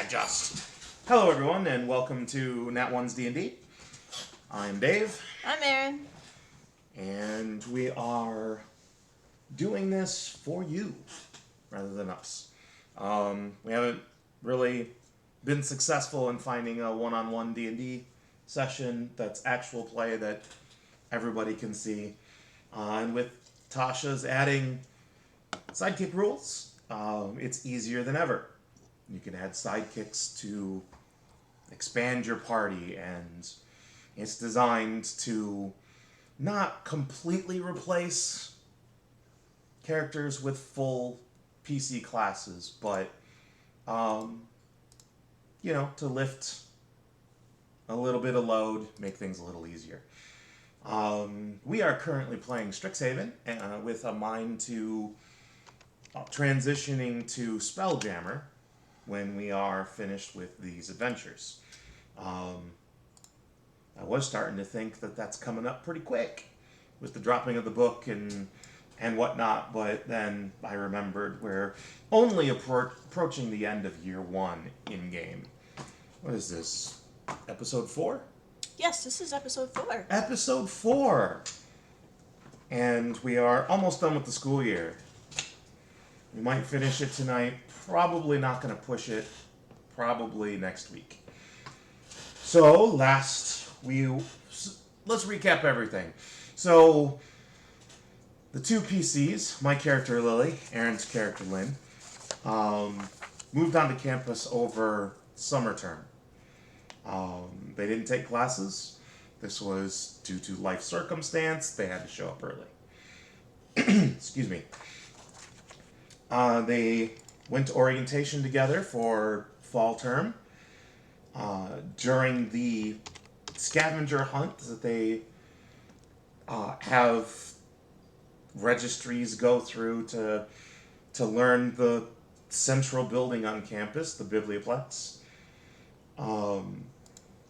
Just. Hello, everyone, and welcome to Nat 1's D&D. I'm Dave. I'm Aaron. And we are doing this for you, rather than us. We haven't really been successful in finding a one-on-one D&D session that's actual play that everybody can see. And with Tasha's adding sidekick rules, it's easier than ever. You can add sidekicks to expand your party, and it's designed to not completely replace characters with full PC classes, but, to lift a little bit of load, make things a little easier. We are currently playing Strixhaven with a mind to transitioning to Spelljammer when we are finished with these adventures. I was starting to think that that's coming up pretty quick with the dropping of the book and whatnot, but then I remembered we're only approaching the end of year one in-game. What is this? Episode 4? Yes, this is episode 4. Episode 4! And we are almost done with the school year. We might finish it tonight. Probably not going to push it. Probably next week. So, let's recap everything. So, the two PCs, my character Lily, Aaron's character Lynn, moved onto campus over summer term. They didn't take classes. This was due to life circumstance. They had to show up early. Excuse me. They went to orientation together for fall term. During the scavenger hunt that they have registries go through to learn the central building on campus, the Biblioplex,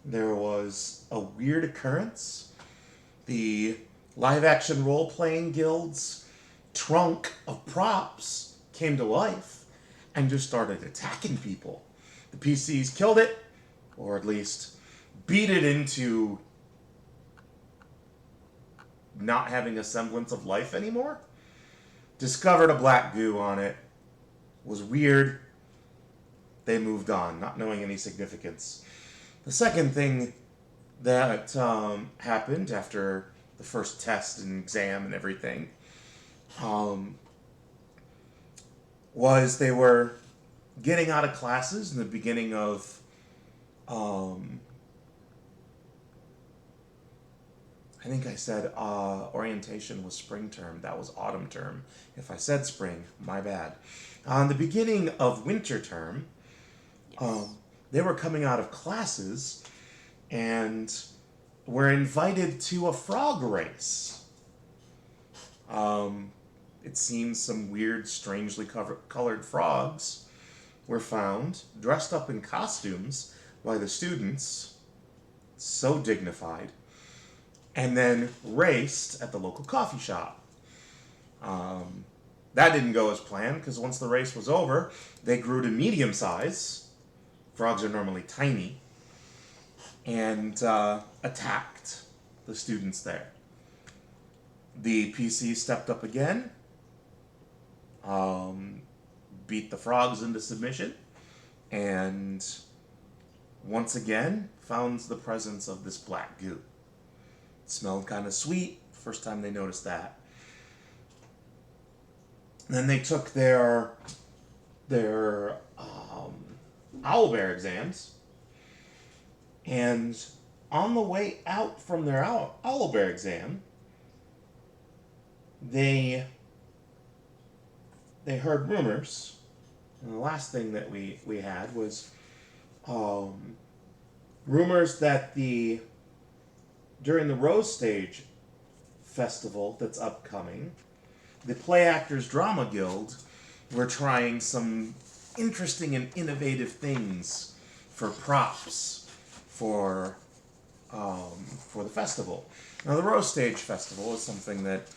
there was a weird occurrence. The live-action role-playing guild's trunk of props came to life and just started attacking people. The PCs killed it, or at least beat it into not having a semblance of life anymore. Discovered a black goo on it. Was weird. They moved on, not knowing any significance. The second thing that happened after the first test and exam and everything was they were getting out of classes in the beginning of I think I said orientation was spring term. That was autumn term. If I said spring, my bad. On the beginning of winter term, they were coming out of classes and were invited to a frog race. It seems some weird, strangely colored frogs were found, dressed up in costumes by the students, so dignified, and then raced at the local coffee shop. That didn't go as planned, because once the race was over, they grew to medium size. Frogs are normally tiny. And attacked the students there. The PC stepped up again, beat the frogs into submission, and once again found the presence of this black goo. It smelled kind of sweet, first time they noticed that. Then they took their owlbear exams, and on the way out from their owlbear exam, they heard rumors. And the last thing that we had was rumors that during the Rose Stage festival that's upcoming, the Play Actors Drama Guild were trying some interesting and innovative things for props for the festival. Now, the Rose Stage Festival is something that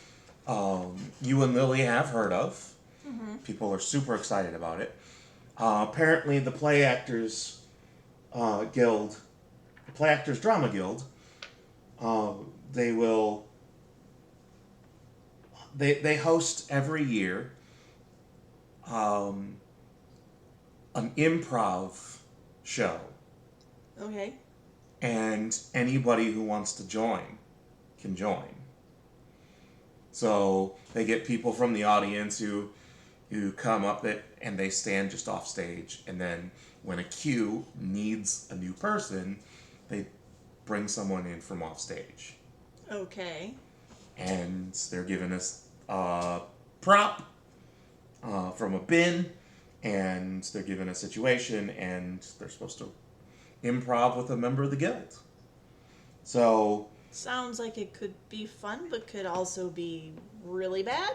you and Lily have heard of. Mm-hmm. People are super excited about it. Apparently, the Play Actors Guild, the Play Actors Drama Guild, they will. They host every year an improv show, Okay. and anybody who wants to join can join. So they get people from the audience who come up and they stand just off stage, and then when a queue needs a new person, they bring someone in from off stage. Okay. And they're giving us a prop from a bin, and they're given a situation, and they're supposed to improv with a member of the guild. So Sounds like it could be fun, but could also be really bad.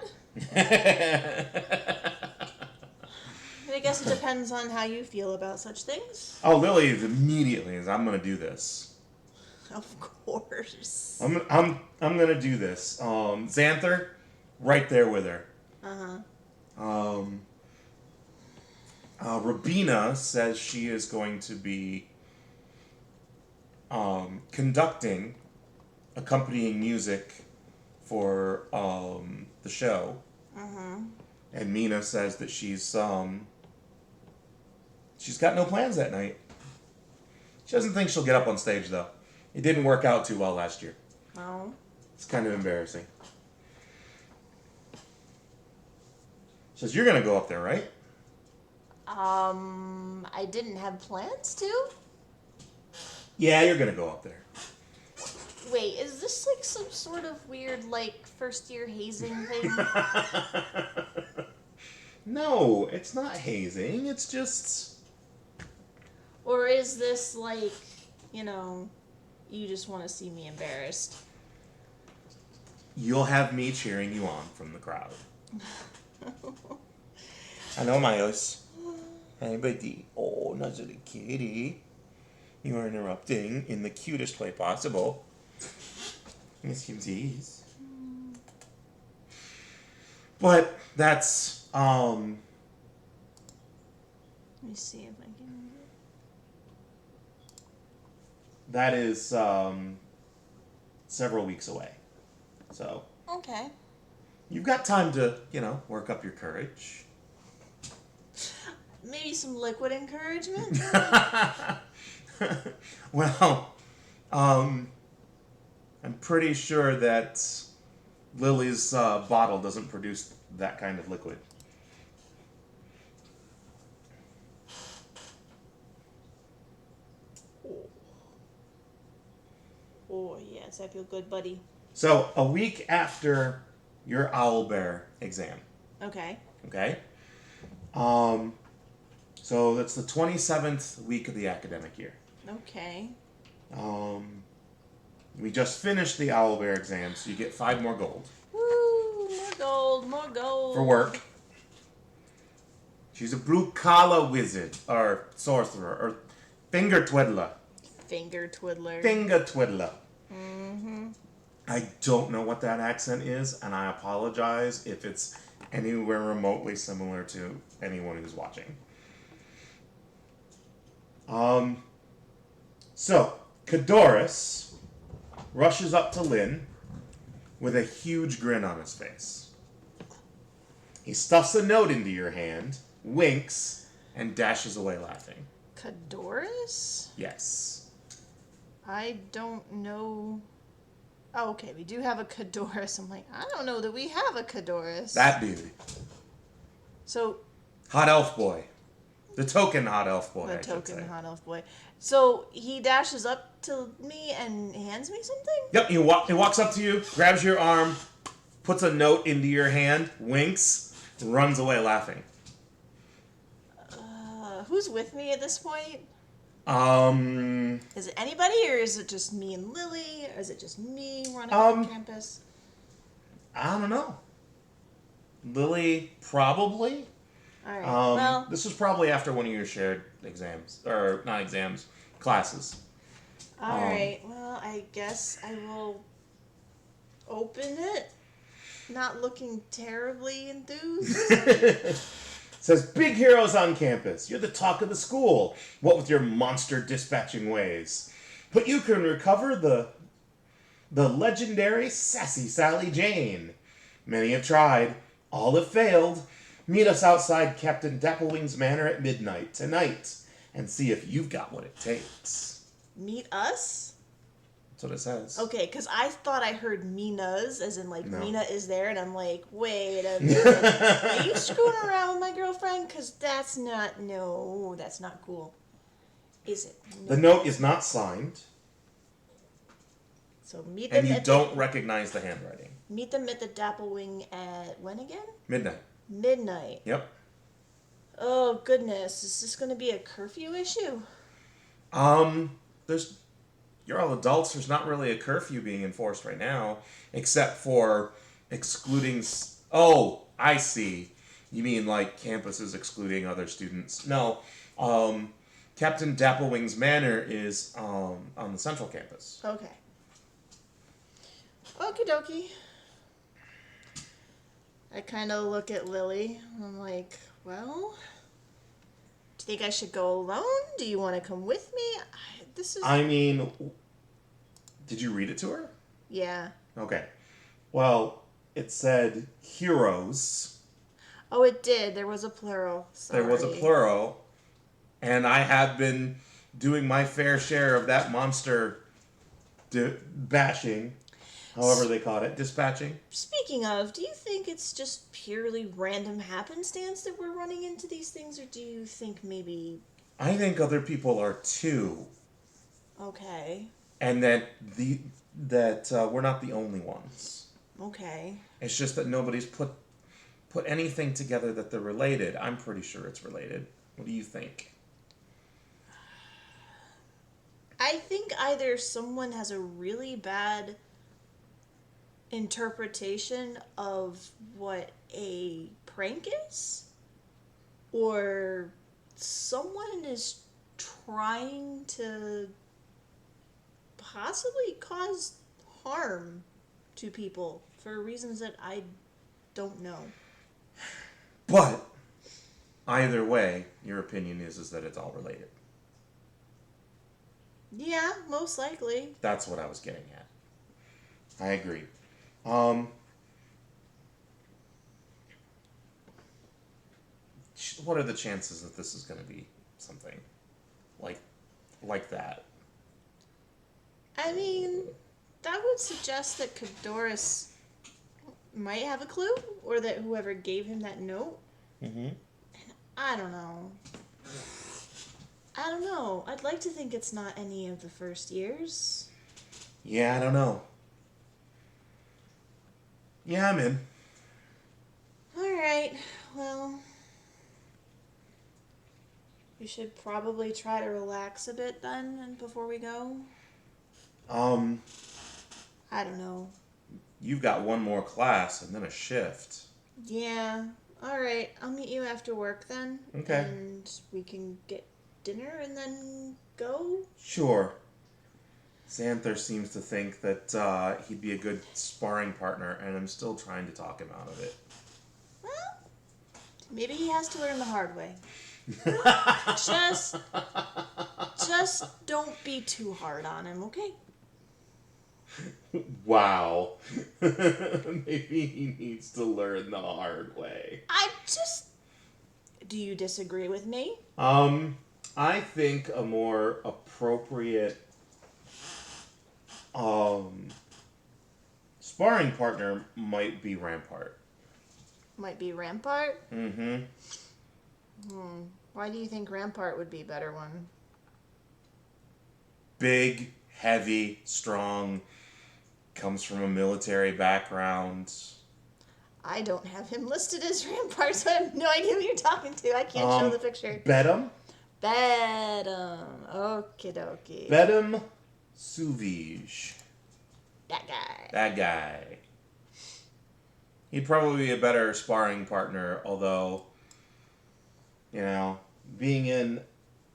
I guess it depends on how you feel about such things. Oh, Lily is immediately is I'm gonna do this. Of course. I'm gonna do this. Xanther, right there with her. Rabina says she is going to be conducting accompanying music for the show. And Mina says that she's got no plans that night. She doesn't think she'll get up on stage though. It didn't work out too well last year. Oh. It's kind of embarrassing. Says you're gonna go up there, right? I didn't have plans to? Yeah, you're gonna go up there. Wait, is this like some sort of weird, like, first year hazing thing? No, it's not hazing. It's just... Or is this like, you just want to see me embarrassed? You'll have me cheering you on from the crowd. Hello, Miles. Hey, buddy. Oh, not a kitty. You are interrupting in the cutest way possible. Yes, yes. But that's, Let me see if I can... that is, several weeks away. So, Okay. you've got time to, work up your courage. Maybe some liquid encouragement? Well, I'm pretty sure that Lily's bottle doesn't produce that kind of liquid. Oh, yes, I feel good, buddy. So, a week after your owlbear exam, Okay. okay? So that's the 27th week of the academic year. Okay. We just finished the owlbear exam, so you get 5 more gold. Woo! More gold, more gold. For work. She's a blue-collar wizard, or sorcerer, or finger twiddler. Finger twiddler. Finger twiddler. Mm-hmm. I don't know what that accent is, and I apologize if it's anywhere remotely similar to anyone who's watching. So, Cadoris rushes up to Lynn with a huge grin on his face. He stuffs a note into your hand, winks, and dashes away laughing. Cadoris? Yes. I don't know. Oh, okay, we do have a Cadoris. I'm like, I don't know that we have a Cadoris. That dude. So... Hot elf boy. The token hot elf boy, The I should token say. hot elf boy. So he dashes up to me and hands me something? Yep, he walks up to you, grabs your arm, puts a note into your hand, winks, runs away laughing. Who's with me at this point? Is it anybody, or is it just me and Lily? Or is it just me running around campus? I don't know. Lily, probably. Alright, well... This was probably after one of your shared exams. Or, not exams, classes. Alright, well, I guess I will open it. Not looking terribly enthused. Says, big heroes on campus. You're the talk of the school. What with your monster dispatching ways. But you can recover the legendary Sassy Sally Jane. Many have tried. All have failed. Meet us outside Captain Dapplewing's Manor at midnight tonight and see if you've got what it takes. Meet us? That's what it says. Okay, because I thought I heard Mina's, as in, like, No. Mina is there, and I'm like, wait a minute. Are you screwing around with my girlfriend? Because that's not cool. Is it? No. The note is not signed, So meet them and you at don't recognize the handwriting. meet them at the Dapplewing at when again? Midnight. Midnight. Yep. Oh, goodness. Is this going to be a curfew issue? You're all adults. There's not really a curfew being enforced right now, except for excluding. Oh, I see. You mean like campuses excluding other students? No. Captain Dapplewing's Manor is on the central campus. Okay. Okie dokie. I kind of look at Lily. I'm like, well, do you think I should go alone? Do you want to come with me? I mean, did you read it to her? Yeah. Okay. Well, it said heroes. Oh, it did. There was a plural. Sorry. There was a plural. And I have been doing my fair share of that monster bashing. However they call it. Dispatching. Speaking of, do you think it's just purely random happenstance that we're running into these things, or do you think maybe... I think other people are too. Okay. And that we're not the only ones. Okay. It's just that nobody's put anything together that they're related. I'm pretty sure it's related. What do you think? I think either someone has a really bad interpretation of what a prank is, or someone is trying to possibly cause harm to people for reasons that I don't know. But either way, your opinion is that it's all related. Yeah, most likely. That's what I was getting at. I agree. What are the chances that this is going to be something like that? I mean, that would suggest that Cadoris might have a clue, or that whoever gave him that note. Mm-hmm. I don't know. I'd like to think it's not any of the first years. Yeah, I don't know. Yeah, I'm in. Alright, well... we should probably try to relax a bit then, and before we go. I don't know. You've got one more class and then a shift. Yeah. Alright, I'll meet you after work then. Okay. And we can get dinner and then go? Sure. Xanther seems to think that he'd be a good sparring partner, and I'm still trying to talk him out of it. Well, maybe he has to learn the hard way. Just don't be too hard on him, okay? Wow. Maybe he needs to learn the hard way. Do you disagree with me? I think a more appropriate sparring partner might be Rampart. Might be Rampart? Mm-hmm. Why do you think Rampart would be a better one? Big, heavy, strong, comes from a military background. I don't have him listed as Rampart, so I have no idea who you're talking to. I can't show the picture. Bedham? Bedham. Okie dokie. Bedham Suvige. That guy. That guy. He'd probably be a better sparring partner, although, you know, being in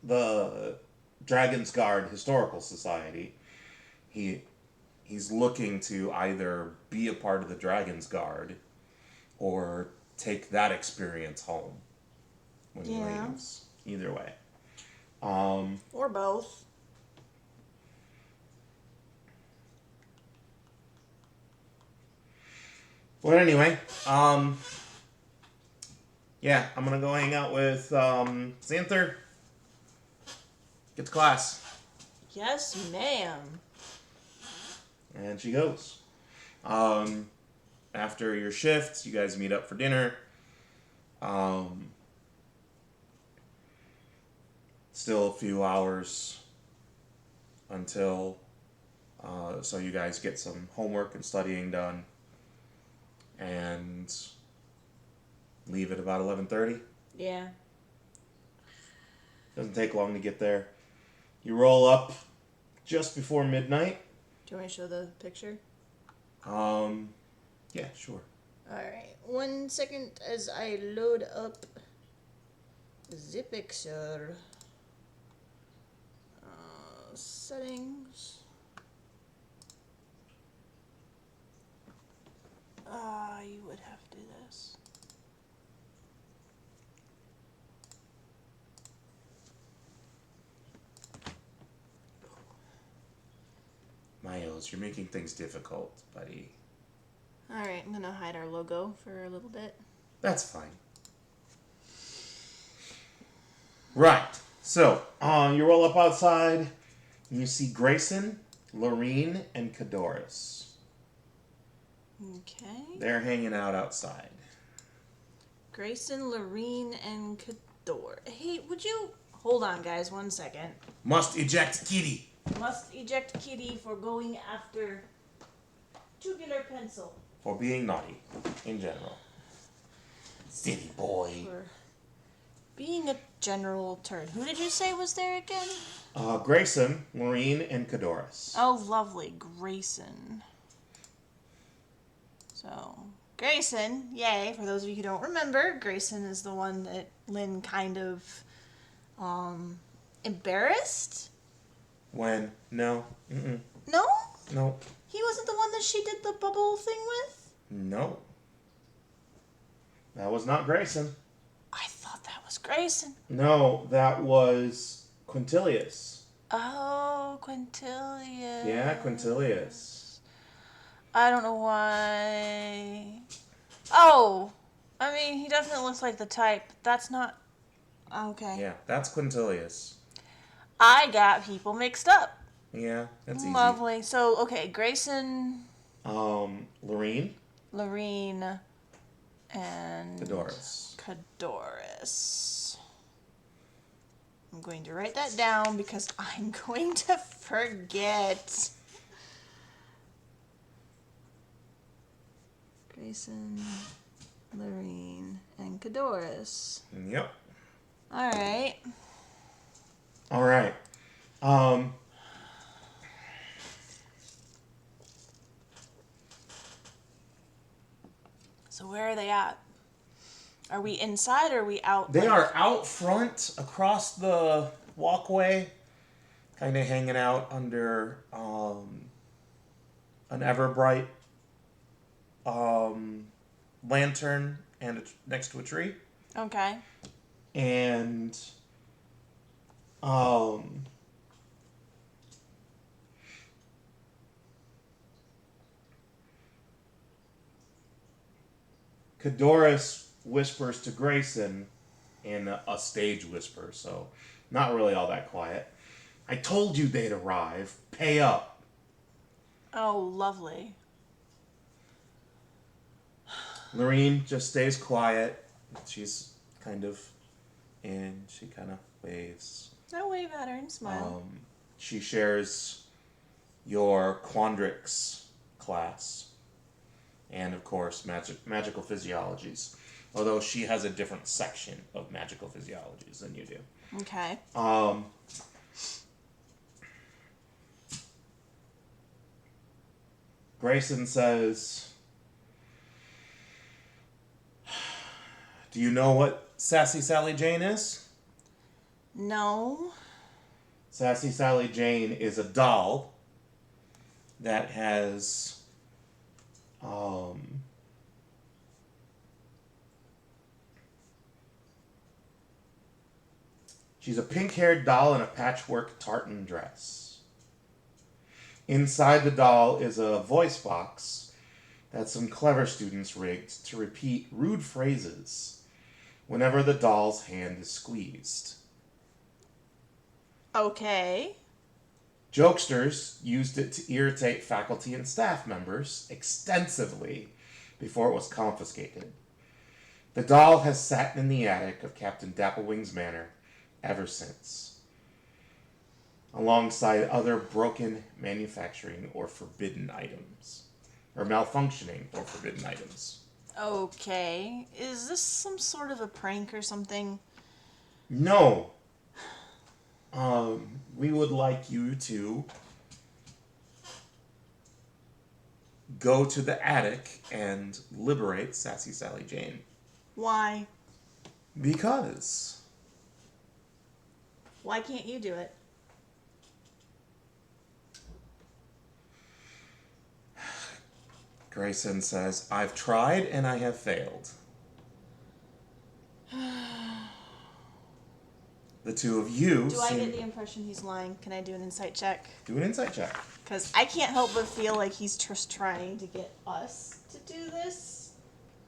the Dragon's Guard Historical Society, he's looking to either be a part of the Dragon's Guard or take that experience home. when he leaves. Either way. Or both. But anyway, yeah, I'm gonna go hang out with Xanther. Get to class. Yes, ma'am. And she goes. After your shift, you guys meet up for dinner. Still a few hours until, so you guys get some homework and studying done, and leave at about 11:30. Yeah. Doesn't take long to get there. You roll up just before midnight. Do you want me to show the picture? Yeah, sure. Alright, 1 second as I load up the picture. Settings. You would have to do this. Miles, you're making things difficult, buddy. Alright, I'm gonna hide our logo for a little bit. That's fine. Right. So, you roll up outside, and you see Grayson, Lorene, and Cadoris. Okay. They're hanging out outside. Grayson, Lorene, and Cador. Hey, would you... Hold on, guys, 1 second. Must eject Kitty. Must eject Kitty for going after tubular pencil. For being naughty, in general. Silly boy. For being a general turd. Who did you say was there again? Grayson, Lorene, and Cadoris. Oh, lovely. Grayson. So, Grayson, yay. For those of you who don't remember, Grayson is the one that Lynn kind of embarrassed. When? No. Mm-mm. No? No. He wasn't the one that she did the bubble thing with? No. That was not Grayson. I thought that was Grayson. No, that was Quintilius. Oh, Quintilius. Yeah, Quintilius. I don't know why. Oh, I mean, he definitely looks like the type. That's not... Okay. Yeah, that's Quintilius. I got people mixed up. Yeah, that's easy. Lovely. So, okay, Grayson... Lorene? Lorene, and... Cadoris. Cadoris. I'm going to write that down because I'm going to forget. Grayson, Lorene, and Cadoris. Yep. Alright. Alright. So where are they at? Are we inside or are we out? They are out front across the walkway, kind of hanging out under an ever bright lantern and next to a tree. Okay. And Cadoris whispers to Grayson in a stage whisper, so not really all that quiet. I told you they'd arrive. Pay up. Oh, lovely. Lorene just stays quiet. She's kind of in. She kind of waves. I wave at her and smile. She shares your Quandrix class. And, of course, magical physiologies. Although she has a different section of magical physiologies than you do. Okay. Grayson says, do you know what Sassy Sally Jane is? No. Sassy Sally Jane is a doll that has She's a pink-haired doll in a patchwork tartan dress. Inside the doll is a voice box that some clever students rigged to repeat rude phrases whenever the doll's hand is squeezed. Okay. Jokesters used it to irritate faculty and staff members extensively before it was confiscated. The doll has sat in the attic of Captain Dapplewing's manor ever since, alongside other broken manufacturing or forbidden items, or malfunctioning or forbidden items. Okay. Is this some sort of a prank or something? No. We would like you to go to the attic and liberate Sassy Sally Jane. Why? Because. Why can't you do it? Grayson says, I've tried and I have failed. The two of you Do I get the impression he's lying? Can I do an insight check? Do an insight check. Because I can't help but feel like he's just trying to get us to do this.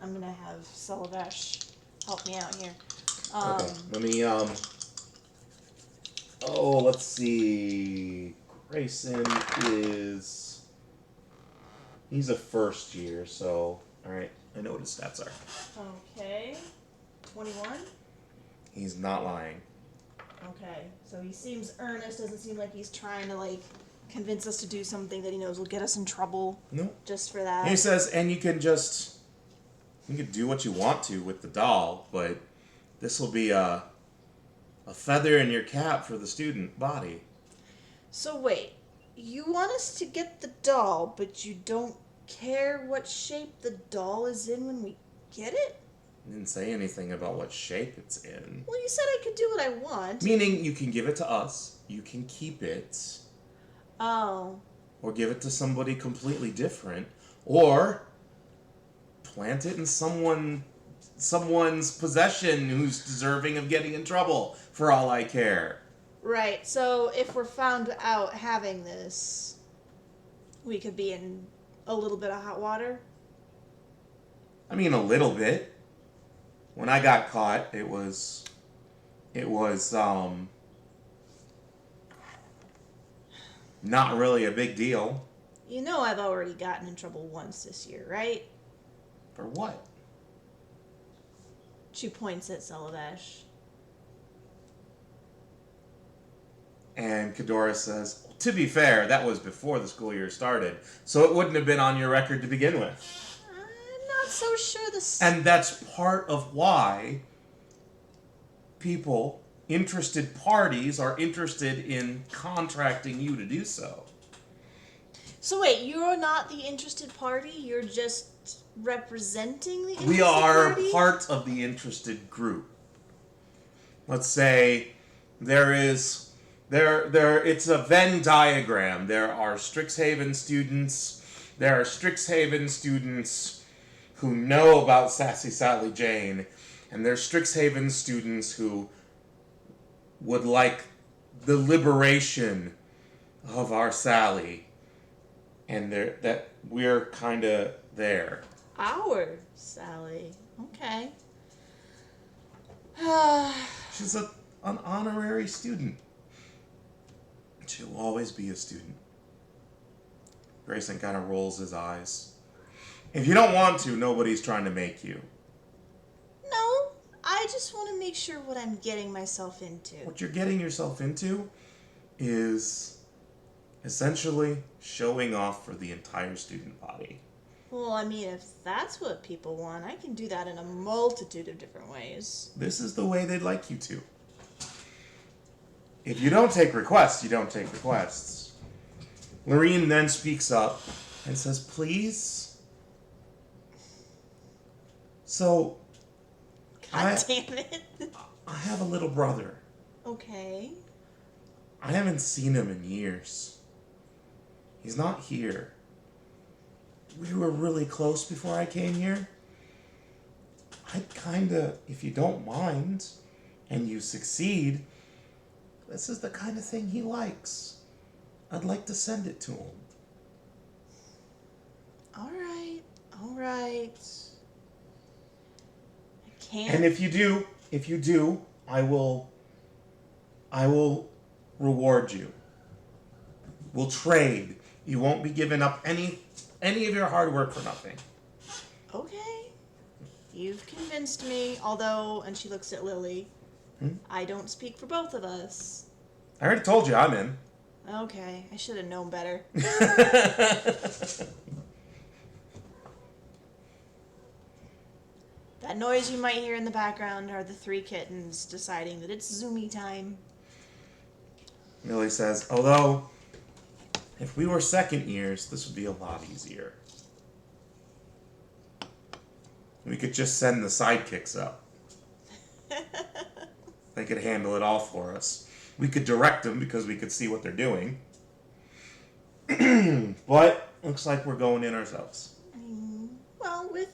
I'm going to have Salavesh help me out here. Okay, let me, let's see. Grayson he's a first year, so, alright, I know what his stats are. Okay. 21? He's not lying. Okay, so he seems earnest, doesn't seem like he's trying to, convince us to do something that he knows will get us in trouble. Nope. Just for that. And he says, and you can do what you want to with the doll, but this will be a feather in your cap for the student body. So wait, you want us to get the doll, but you don't care what shape the doll is in when we get it? I didn't say anything about what shape it's in. Well, you said I could do what I want. Meaning you can give it to us, you can keep it. Oh. Or give it to somebody completely different. Or plant it in someone's possession who's deserving of getting in trouble, for all I care. Right, so if we're found out having this, we could be in a little bit of hot water? I mean, a little bit. When I got caught, it was not really a big deal. You know I've already gotten in trouble once this year, right? For what? She points at Salavesh. And Kadora says, to be fair, that was before the school year started, so it wouldn't have been on your record to begin with. I'm not so sure this... And that's part of why interested parties are interested in contracting you to do so. So wait, you're not the interested party? You're just representing the interested We are party? part of the interested group. Let's say it's a Venn diagram. There are Strixhaven students who know about Sassy Sally Jane, and there's Strixhaven students who would like the liberation of our Sally, and we're kind of there. Our Sally. Okay. She's an honorary student. She'll always be a student. Grayson kind of rolls his eyes. If you don't want to, nobody's trying to make you. No, I just want to make sure what I'm getting myself into. What you're getting yourself into is essentially showing off for the entire student body. Well, I mean, if that's what people want, I can do that in a multitude of different ways. This is the way they'd like you to. If you don't take requests, you don't take requests. Lorene then speaks up and says, please? So, God damn it. I have a little brother. Okay. I haven't seen him in years. He's not here. We were really close before I came here. I'd if you don't mind, and you succeed, this is the kind of thing he likes. I'd like to send it to him. All right. I can't. And if you do, I will reward you. We'll trade. You won't be giving up any of your hard work for nothing. Okay. You've convinced me, although, and she looks at Lily, I don't speak for both of us. I already told you I'm in. Okay, I should have known better. That noise you might hear in the background are the 3 kittens deciding that it's zoomy time. Lily says, although, if we were second years, this would be a lot easier. We could just send the sidekicks up. They could handle it all for us. We could direct them because we could see what they're doing. But looks like we're going in ourselves. Well, with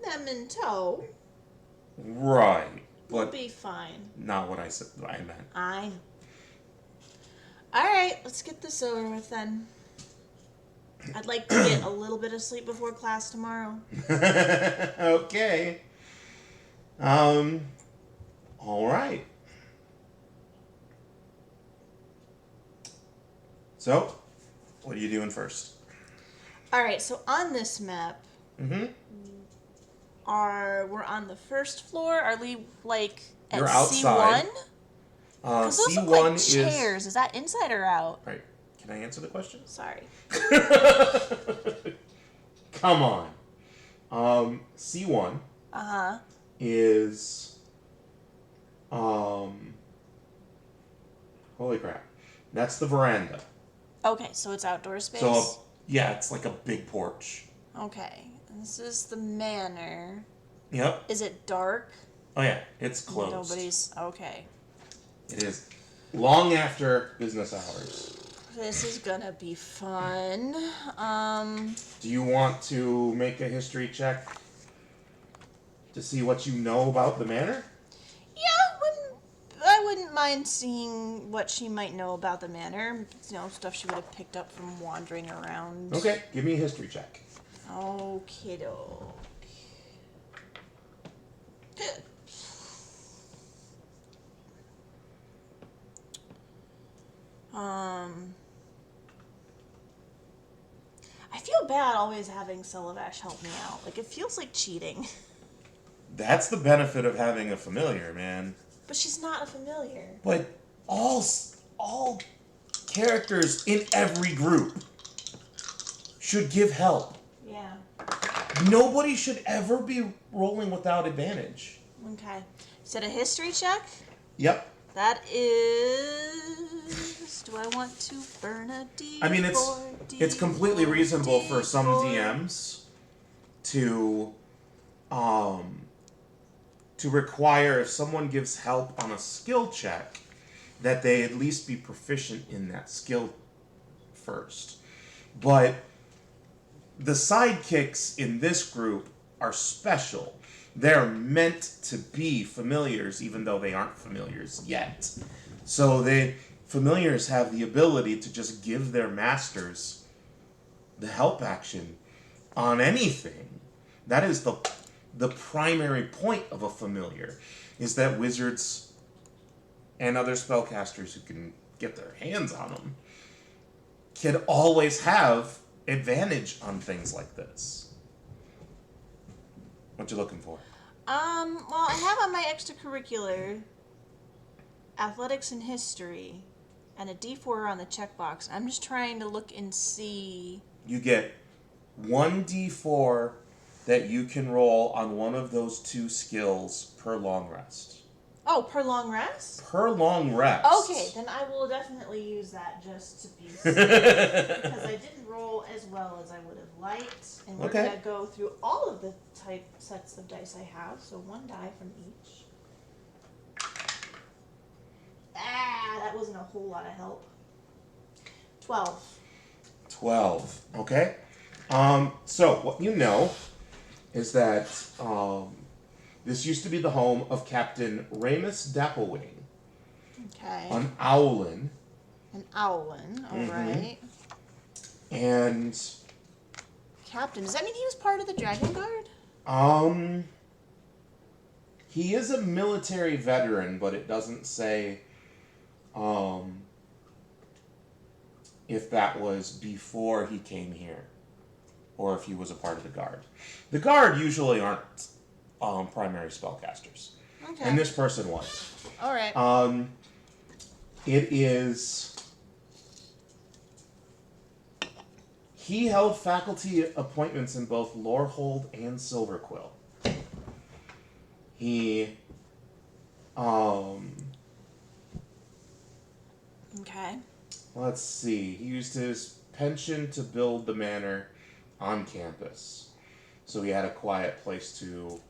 them in tow, Right. we'll But be fine. not what I said. What I meant. I know. Alright, let's get this over with then. I'd like to get a little bit of sleep before class tomorrow. Okay. All right. So, what are you doing first? Alright, so on this map, Mm-hmm. we're on the first floor. Are we like at You're outside. C1? Because those look C1 like chairs. Is that inside or out? Right. Can I answer the question? Sorry. Come on. C1 Uh-huh. is holy crap. That's the veranda. Okay, so it's outdoor space? So yeah, it's like a big porch. Okay. And this is the manor. Yep. Is it dark? Oh yeah, it's closed. Nobody's... Okay. It is long after business hours. This is gonna be fun. Do you want to make a history check to see what you know about the manor? Yeah, I wouldn't mind seeing what she might know about the manor. You know, stuff she would have picked up from wandering around. Okay, give me a history check. Okay, doke. I feel bad always having Celevash help me out. Like, it feels like cheating. That's the benefit of having a familiar, man. But she's not a familiar. But all characters in every group should give help. Yeah. Nobody should ever be rolling without advantage. Okay. Is it a history check? Yep. That is... Do I want to burn a D4? I mean, it's completely reasonable for some DMs to require, if someone gives help on a skill check, that they at least be proficient in that skill first. But the sidekicks in this group are special. They're meant to be familiars, even though they aren't familiars yet. So familiars have the ability to just give their masters the help action on anything. That is the primary point of a familiar, is that wizards and other spellcasters who can get their hands on them can always have advantage on things like this. What you looking for? Well, I have on my extracurricular athletics and history and a D4 on the checkbox. I'm just trying to look and see. You get 1d4 that you can roll on one of those 2 skills per long rest. Oh, per long rest? Per long rest. Okay, then I will definitely use that just to be safe. Because I didn't roll as well as I would have liked. And we're going to go through all of the type sets of dice I have. So 1 die from each. That wasn't a whole lot of help. 12. 12. Okay. So what you know is that this used to be the home of Captain Ramus Dapplewing, Okay. An owlin. An owlin, alright. And Captain, does that mean he was part of the Dragon Guard? he is a military veteran, but it doesn't say if that was before he came here or if he was a part of the Guard. The Guard usually aren't primary spellcasters. Okay. And this person was. Alright. It is... He held faculty appointments in both Lorehold and Silverquill. He... Okay. Let's see. He used his pension to build the manor on campus. So he had a quiet place to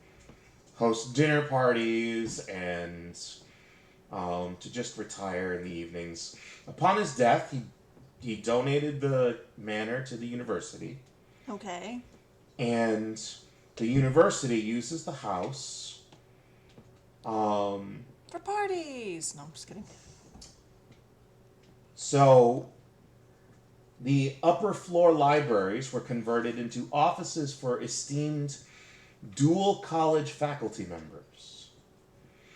host dinner parties and to just retire in the evenings. Upon his death, he donated the manor to the university. Okay. And the university uses the house For parties! No, I'm just kidding. So, the upper floor libraries were converted into offices for esteemed dual college faculty members.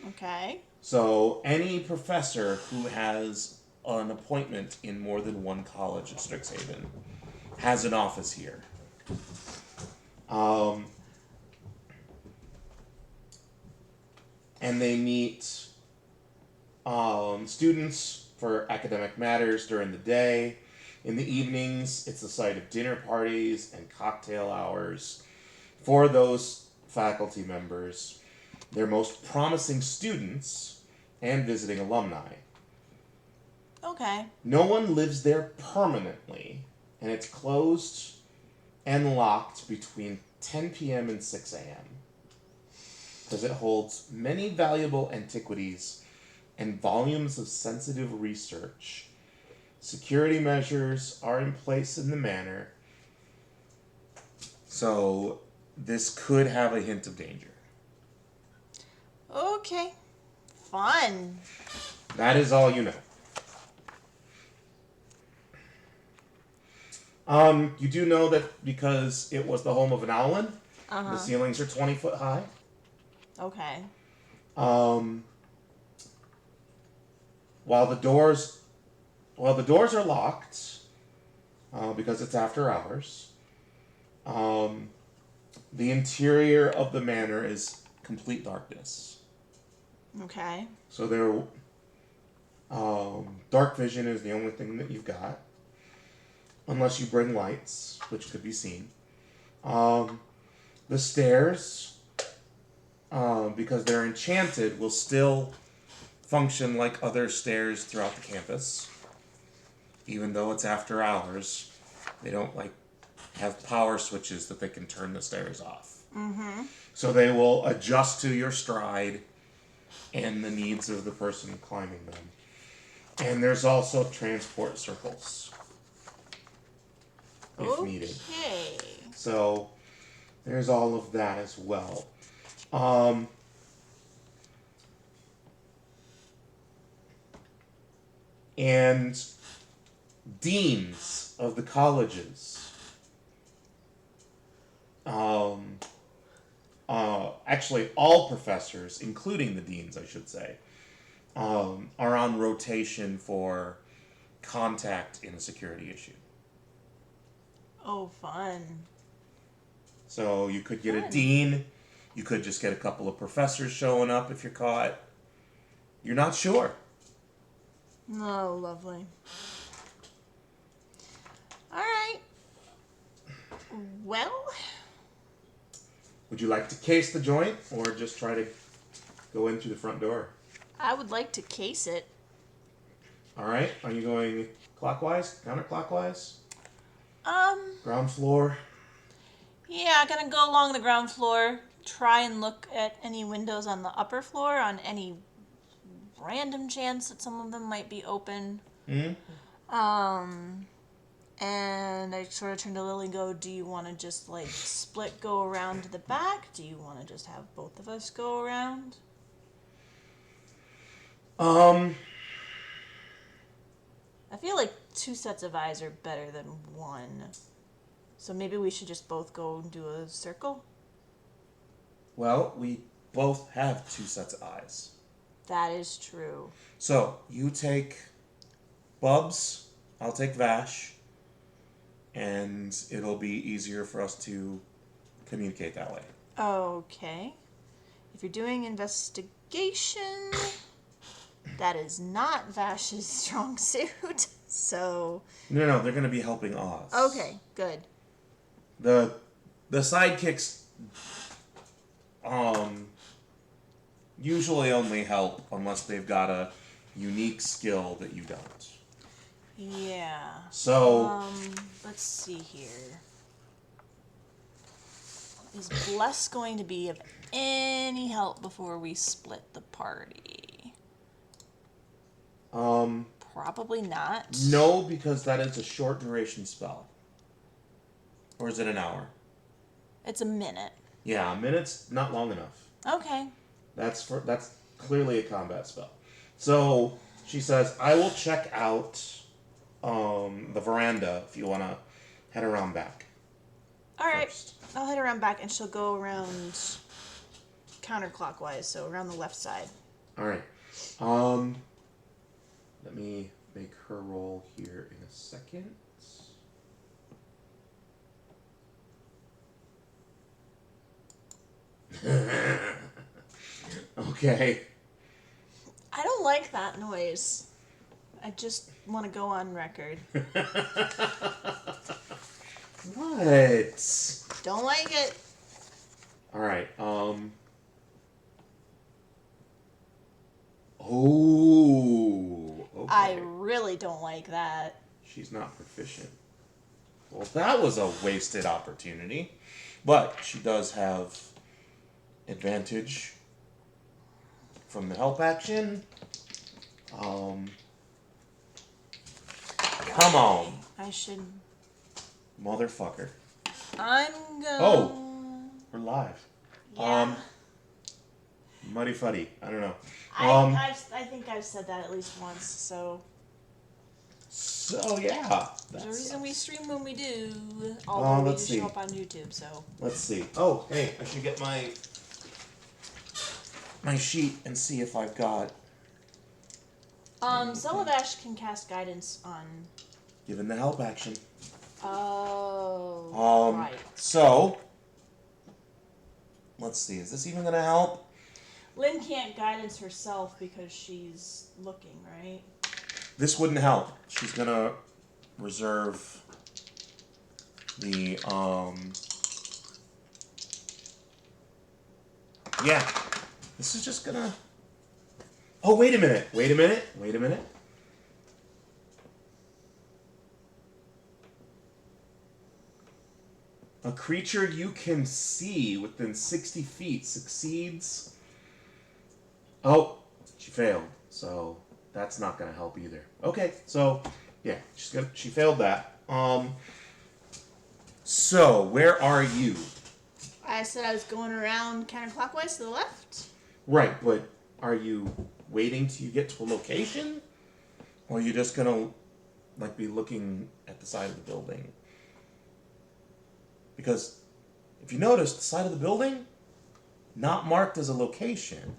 Okay. So, any professor who has an appointment in more than one college at Strixhaven has an office here. And they meet students for academic matters during the day. In the evenings, it's the site of dinner parties and cocktail hours for those faculty members, their most promising students, and visiting alumni. Okay. No one lives there permanently, and it's closed and locked between 10 p.m. and 6 a.m. because it holds many valuable antiquities and volumes of sensitive research. Security measures are in place in the manor, so this could have a hint of danger. Okay. Fun. That is all you know. You do know that because it was the home of an owlin, the ceilings are 20 foot high. Okay. While the doors are locked, because it's after hours, the interior of the manor is complete darkness. Okay. So there, dark vision is the only thing that you've got, unless you bring lights, which could be seen. The stairs, because they're enchanted, will still function like other stairs throughout the campus. Even though it's after hours, they don't have power switches that they can turn the stairs off. Mm-hmm. So they will adjust to your stride and the needs of the person climbing them. And there's also transport circles if needed. Okay. So there's all of that as well. And deans of the colleges, actually all professors, including the deans, I should say, are on rotation for contact in a security issue. Oh, fun. So you could get a dean, you could just get a couple of professors showing up if you're caught. You're not sure. Oh, lovely. Alright. Well, Would you like to case the joint or just try to go in through the front door? I would like to case it. Alright, are you going clockwise, counterclockwise, ground floor? Yeah, I'm gonna go along the ground floor, try and look at any windows on the upper floor, on any random chance that some of them might be open. Mm-hmm. And I sort of turn to Lily and go, do you want to just, split go around to the back? Do you want to just have both of us go around? I feel like 2 sets of eyes are better than 1. So maybe we should just both go and do a circle? Well, we both have 2 sets of eyes. That is true. So, you take Bubs, I'll take Vash, and it'll be easier for us to communicate that way. Okay. If you're doing investigation, that is not Vash's strong suit, so... No, they're going to be helping Oz. Okay, good. The sidekicks usually only help unless they've got a unique skill that you don't. Yeah. So... let's see here. Is Bless going to be of any help before we split the party? Probably not. No, because that is a short duration spell. Or is it an hour? It's a minute. Yeah, a minute's not long enough. Okay. That's clearly a combat spell. So she says, I will check out the veranda if you want to head around back. All right. First. I'll head around back and she'll go around counterclockwise, so around the left side. All right. Let me make her roll here in a second. Okay. I don't like that noise. I just want to go on record. What? Don't like it. All right. Oh. Okay. I really don't like that. She's not proficient. Well, that was a wasted opportunity. But she does have advantage from the help action. Come on. I should... Motherfucker. I'm gonna... Oh. We're live. Yeah. Muddy Fuddy. I don't know. I think I've said that at least once, so... So, yeah. There's a reason we stream when we do. Although we just show up on YouTube, so... Let's see. Oh, hey, I should get my sheet and see if I've got... Celebash can cast guidance on... Given the help action. Oh, right. So, let's see. Is this even going to help? Lynn can't guidance herself because she's looking, right? This wouldn't help. She's going to reserve the, yeah. This is just going to... Oh, wait a minute. A creature you can see within 60 feet succeeds. Oh, she failed. So that's not going to help either. Okay, so yeah, she failed that. So where are you? I said I was going around counterclockwise to the left. Right, but are you waiting till you get to a location, or are you just gonna be looking at the side of the building? Because if you notice, the side of the building not marked as a location.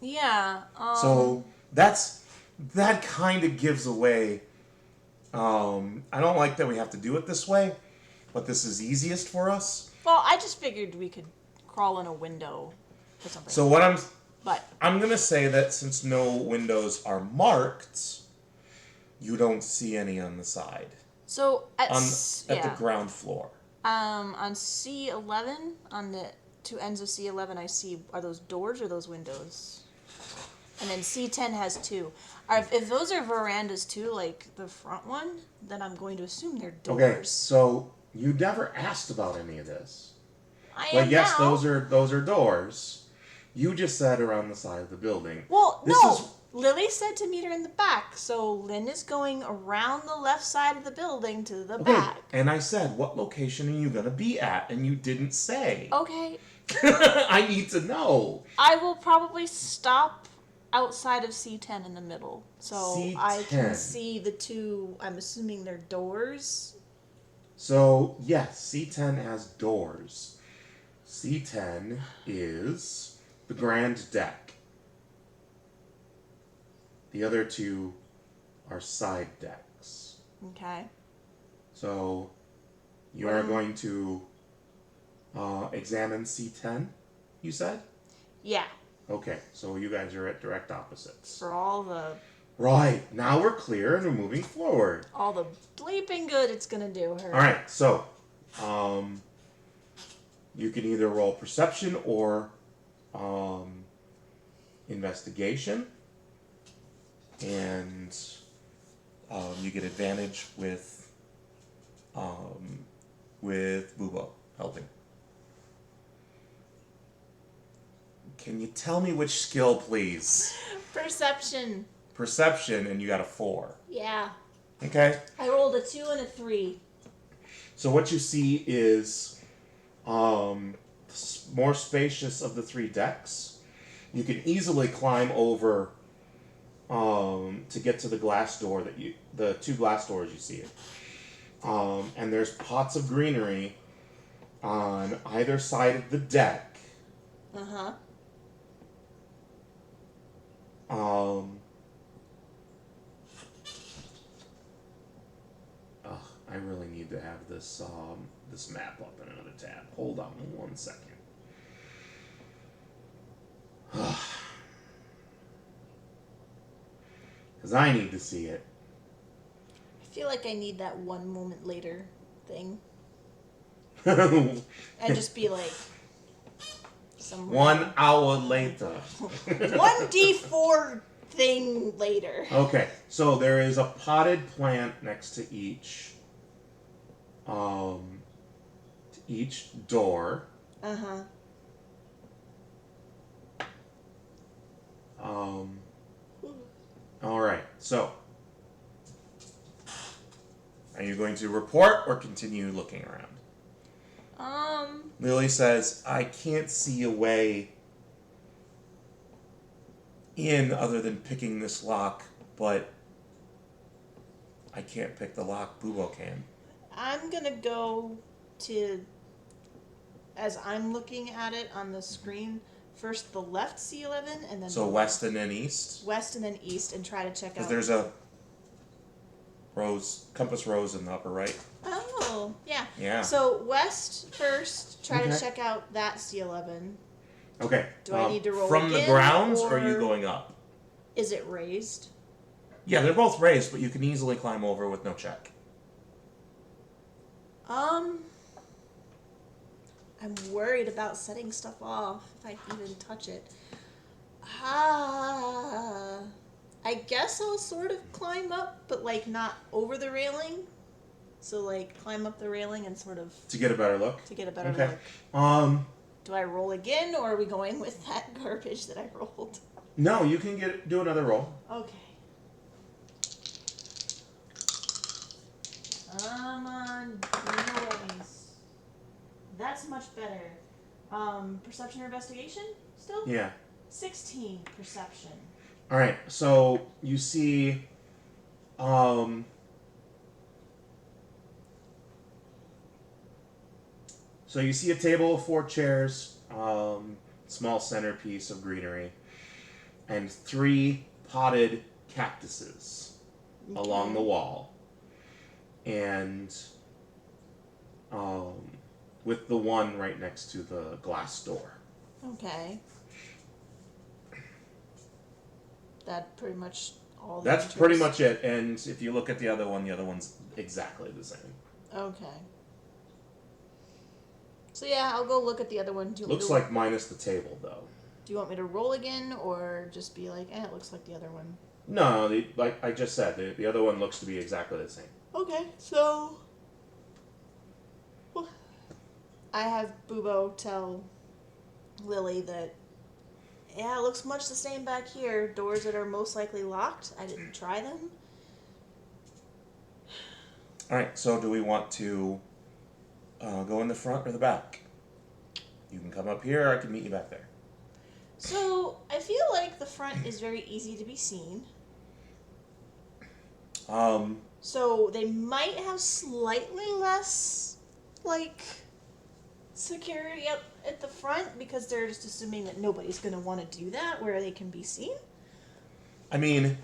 Yeah. So that kind of gives away. I don't like that we have to do it this way, but this is easiest for us. Well, I just figured we could crawl in a window or something. So I'm gonna say that since no windows are marked, you don't see any on the side. So at the ground floor. On C11, on the two ends of C11, I see, are those doors or those windows? And then C10 has 2. If those are verandas too, like the front one, then I'm going to assume they're doors. Okay, so you never asked about any of this. Yes, those are doors. You just said around the side of the building. Well, Lily said to meet her in the back, so Lynn is going around the left side of the building to the back. And I said, what location are you going to be at? And you didn't say. Okay. I need to know. I will probably stop outside of C10 in the middle. So I C10. can see the two, I'm assuming they're doors. So, yes, C10 has doors. C10 is the grand deck. The other two are side decks. Okay. So, you are going to examine C10, you said? Yeah. Okay, so you guys are at direct opposites. For all the Right, now we're clear and we're moving forward. all the bleeping good it's gonna do her. Alright, so you can either roll perception or investigation. And you get advantage with Bubo helping. Can you tell me which skill, please? Perception. Perception, and you got a 4. Yeah. Okay. I rolled a 2 and a 3. So what you see is more spacious of the 3 decks. You can easily climb over to get to the glass door the 2 glass doors you see. And there's pots of greenery on either side of the deck. Uh-huh. I really need to have this this map up in another tab. Hold on 1 second. Because I need to see it. I feel like I need that 1 moment later thing. And just be like some 1 hour later. 1d4 thing later. Okay, so there is a potted plant next to each door. Uh-huh. All right, so are you going to report or continue looking around? Lily says, I can't see a way in other than picking this lock, but I can't pick the lock. Bubo can. I'm gonna go to, as I'm looking at it on the screen, first the left C11 and then So west and then east? West and then east, and try to check Because out. there's a compass rose in the upper right. Oh, yeah. Yeah. So west first, try Okay. to check out that C11. Okay. Do I need to roll from the again, grounds, or or are you going up? Is it raised? Yeah, they're both raised, but you can easily climb over with no check. I'm worried about setting stuff off if I even touch it. I guess I'll sort of climb up, but like not over the railing. So like climb up the railing and sort of To get a better look. to get a better Okay. look. Do I roll again, or are we going with that garbage that I rolled? No, you can do another roll. Okay. Come on, noise. That's much better. Perception or investigation still? Yeah. 16 perception. All right. So you see, so you see a table of 4 chairs, small centerpiece of greenery, and 3 potted cactuses along the wall, and with the one right next to the glass door. Okay. That pretty much all. That's pretty much it. And if you look at the other one's exactly the same. Okay. So yeah, I'll go look at the other one. Looks like minus the table, though. Do you want me to roll again, or just be like, it looks like the other one? No, like I just said, the other one looks to be exactly the same. Okay, so I have Bubo tell Lily that, yeah, it looks much the same back here. Doors that are most likely locked. I didn't try them. Alright, so do we want to go in the front or the back? You can come up here, or I can meet you back there. So, I feel like the front is very easy to be seen. So, they might have slightly less, like, security up at the front because they're just assuming that nobody's going to want to do that where they can be seen. I mean...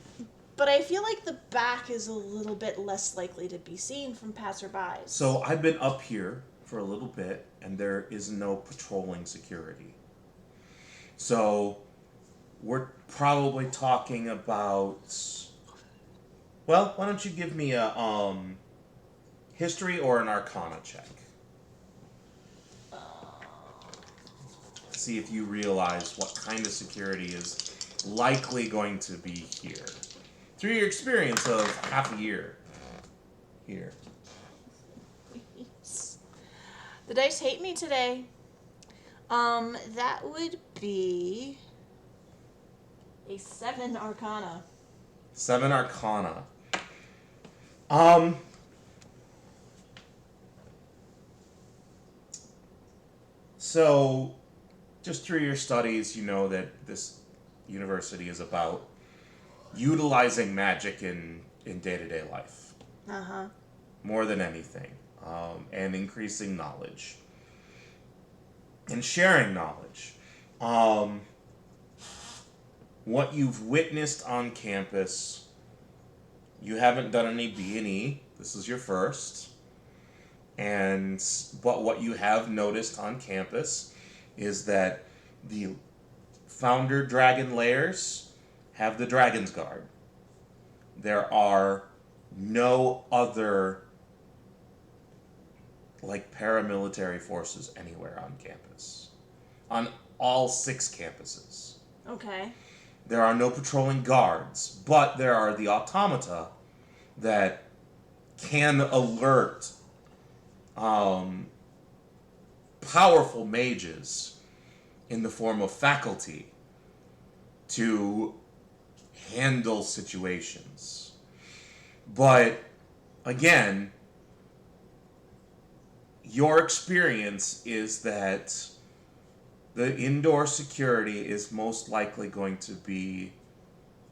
But I feel like the back is a little bit less likely to be seen from passerbys. So I've been up here for a little bit, and there is no patrolling security. So we're probably talking about... Well, why don't you give me a history or an arcana check? See if you realize what kind of security is likely going to be here. Through your experience of half a year here. The dice hate me today. That would be a 7 arcana. 7 arcana. So, just through your studies, you know that this university is about utilizing magic in day-to-day life. Uh-huh. More than anything. And increasing knowledge. And sharing knowledge. What you've witnessed on campus, you haven't done any B&E. This is your first. But what you have noticed on campus is that the founder dragon lairs have the Dragon's Guard. There are no other paramilitary forces anywhere on campus. On all 6 campuses. Okay. There are no patrolling guards, but there are the automata that can alert powerful mages in the form of faculty to handle situations. But, again, your experience is that the indoor security is most likely going to be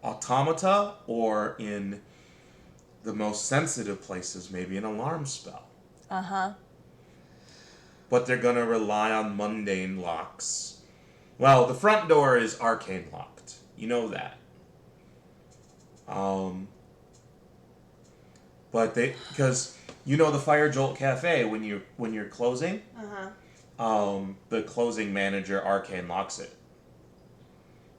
automata, or in the most sensitive places, maybe an alarm spell. Uh-huh. But they're going to rely on mundane locks. Well, the front door is arcane locked. You know that. But because you know the Fire Jolt Cafe, when you're closing, the closing manager arcane locks it.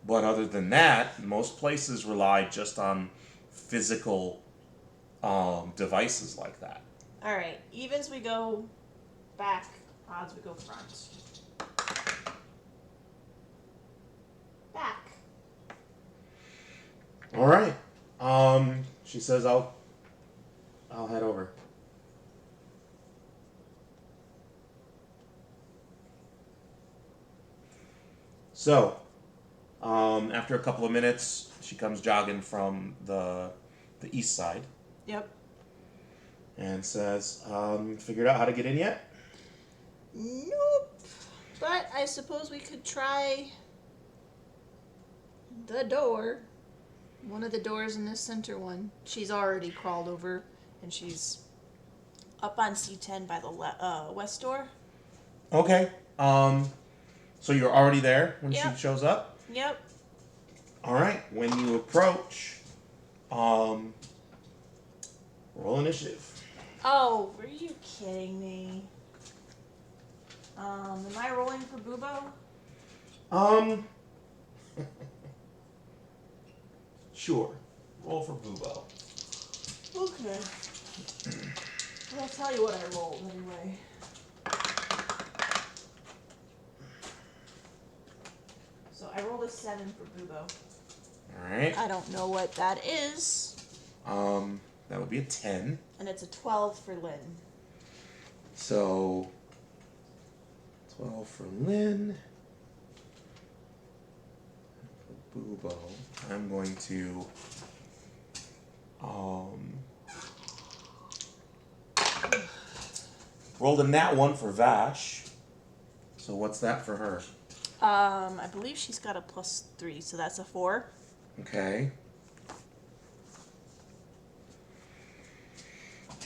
But other than that, most places rely just on physical devices like that. All right. Evens we go back, odds we go front. Back. All right. She says, I'll head over. So, after a couple of minutes, she comes jogging from the east side. Yep. And says, figured out how to get in yet? Nope. But I suppose we could try the door. One of the doors in this center one. She's already crawled over, and she's up on C10 by the west door. Okay. So you're already there when Yep. she shows up? Yep. All right. When you approach, roll initiative. Oh, were you kidding me? Am I rolling for Bubo? Sure. Roll for Bubo. Okay. I'll tell you what I rolled anyway. So I rolled a 7 for Bubo. All right. I don't know what that is. That would be a 10. And it's a 12 for Lynn. So, 12 for Lynn. For Bubo, I'm going to, rolled a nat 1 for Vash. So what's that for her? I believe she's got a +3, so that's a 4. Okay.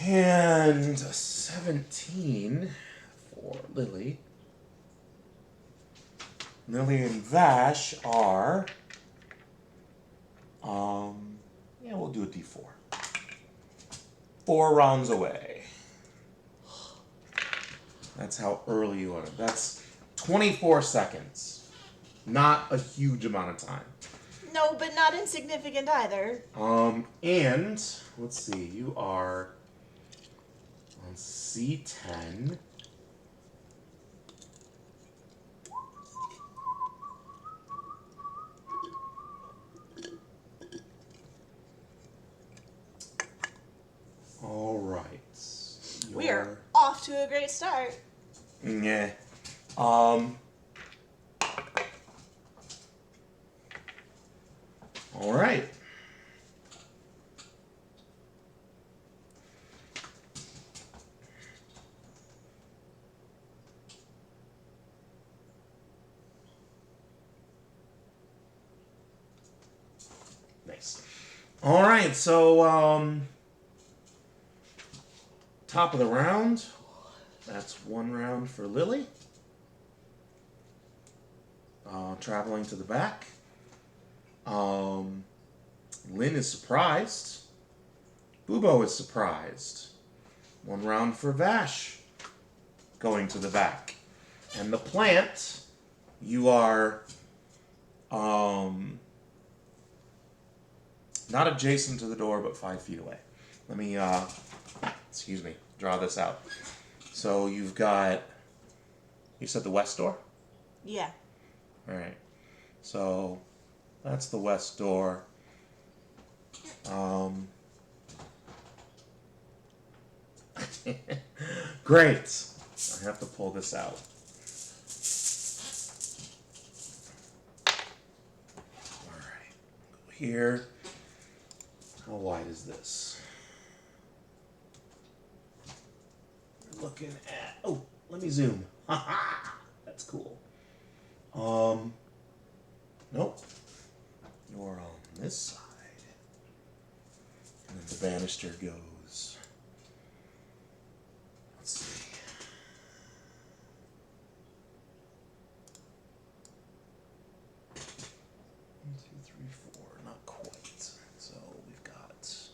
And a 17 for Lily. Lily and Vash are... yeah, we'll do a D4. 4 rounds away. That's how early you are. That's 24 seconds. Not a huge amount of time. No, but not insignificant either. And let's see, you are on C10. All right. We are off to a great start. Yeah. All right. Nice. All right. So, top of the round. That's 1 round for Lily. Traveling to the back. Lynn is surprised. Bubo is surprised. 1 round for Vash. Going to the back. And the plant, you are not adjacent to the door, but 5 feet away. Let me, excuse me, draw this out. So you've got, you said the west door? Yeah. All right. So that's the west door. Great. I have to pull this out. All right. Go here. How wide is this? We're looking at. Oh, let me zoom. That's cool. Nope. You're on this side. And then the banister goes. Let's see. 1, 2, 3, 4. Not quite. So we've got. Is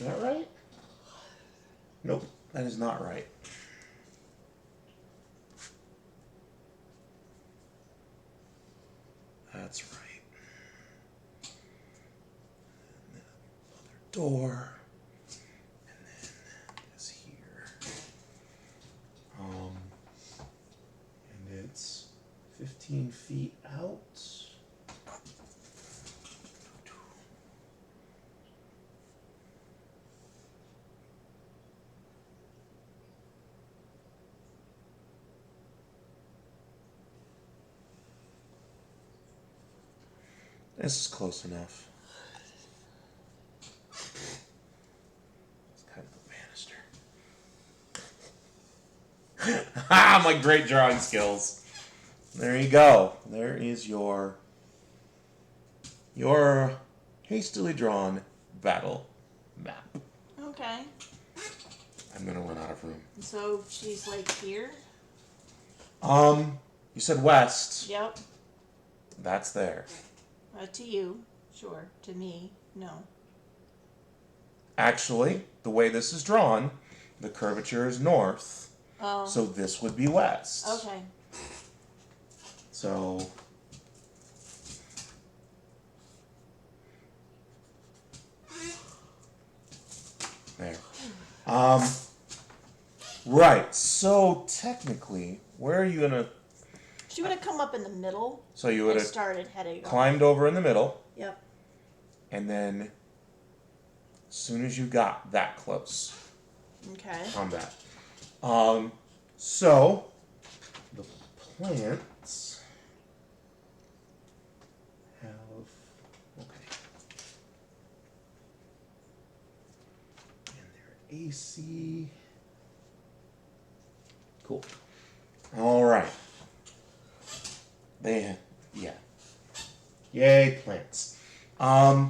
that right? Nope, that is not right. That's right. And the other door. And then this here. And it's 15 feet out. This is close enough. It's kind of a banister. Ah, my great drawing skills. There you go. There is your hastily drawn battle map. Okay. I'm gonna run out of room. So she's like here? You said west. Yep. That's there. To you, sure. To me, no. Actually, the way this is drawn, the curvature is north. Oh. So this would be west. Okay. So there. Right. So technically, where are you gonna? She would have come up in the middle. So you would and have started heading. climbed over in the middle, Yep. and then as soon as you got that close, Okay. combat. So the plants have okay, and they're AC. Cool. All right. Yeah. Yay, plants. That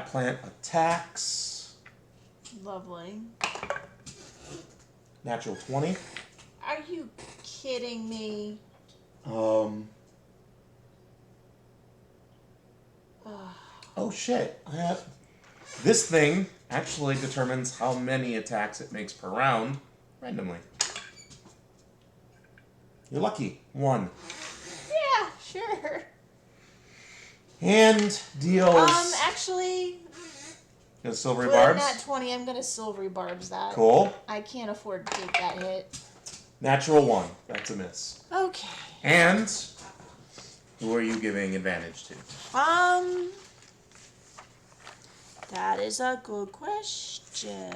plant attacks. Lovely. Natural 20. Are you kidding me? Oh shit. This thing actually determines how many attacks it makes per round randomly. You're lucky. 1. Yeah, sure. And deals. Actually, The silvery with barbs. nat 20, I'm gonna silvery barbs that. Cool. I can't afford to take that hit. Natural 1. That's a miss. Okay. And who are you giving advantage to? That is a good question.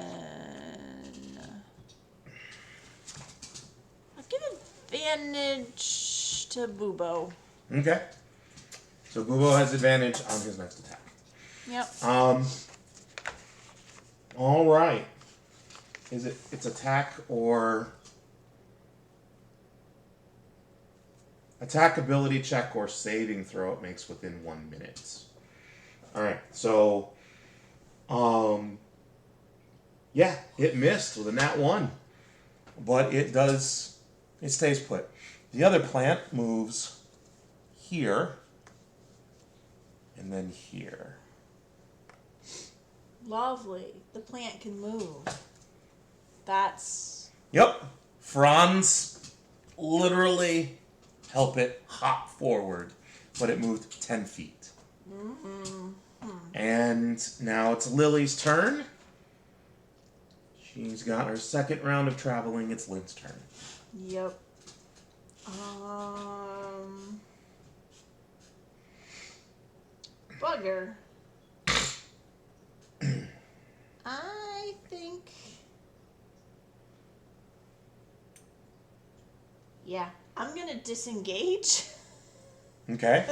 I'll give advantage to Bubo. Okay. So Bubo has advantage on his next attack. Yep. All right. It's attack or attack ability check or saving throw it makes within 1 minute. All right. So yeah, it missed with a nat 1. But it stays put. The other plant moves here and then here. Lovely. The plant can move. That's... Yep. Fronds literally help it hop forward, but it moved 10 feet. Mm-hmm. And now it's Lily's turn. She's got her second round of traveling. It's Lynn's turn. Yep. Bugger. I think... Yeah, I'm gonna disengage. Okay.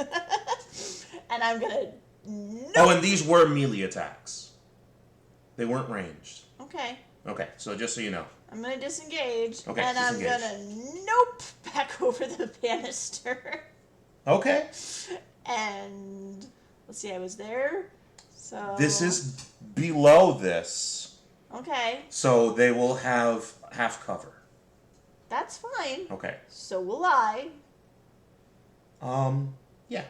And I'm gonna... Oh, and these were melee attacks. They weren't ranged. Okay. Okay, so just so you know. I'm gonna disengage. Okay, and disengage. I'm gonna nope back over the banister. Okay. And let's see, I was there. So This is below this. okay. So they will have half cover. That's fine. Okay. So will I. Yeah.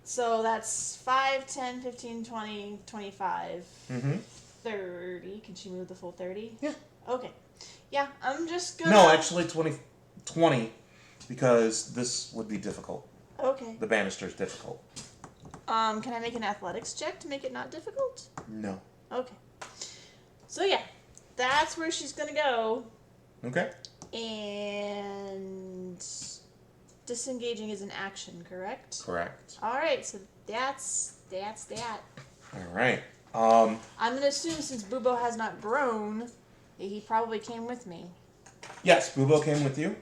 So that's 5, 10, 15, 20, 25, Mm-hmm. 30. Can she move the full 30? Yeah. Okay. Yeah, I'm just gonna... No, actually 20, because this would be difficult. Okay. The banister's difficult. Can I make an athletics check to make it not difficult? No. Okay. So yeah, that's where she's gonna go. Okay. And disengaging is an action, correct? Correct. Alright, so that's that. All right. I'm gonna assume since Bubo has not grown, that he probably came with me. Yes, Bubo came with you.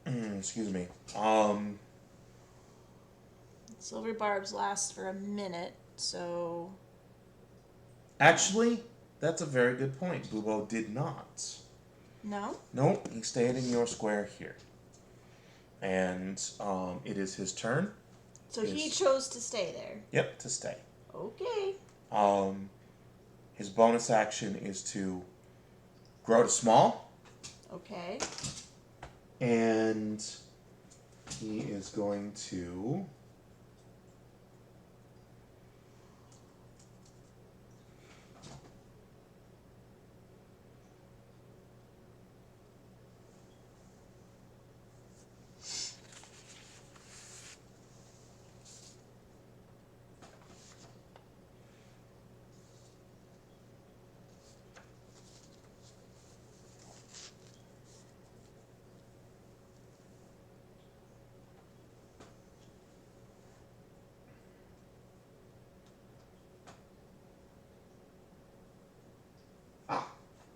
Excuse me. Silver barbs last for a minute, so... Actually, that's a very good point. Bubo did not. No? Nope, he stayed in your square here. And it is his turn. So he chose to stay there. Yep, to stay. Okay. His bonus action is to grow to small. Okay. And he is going to...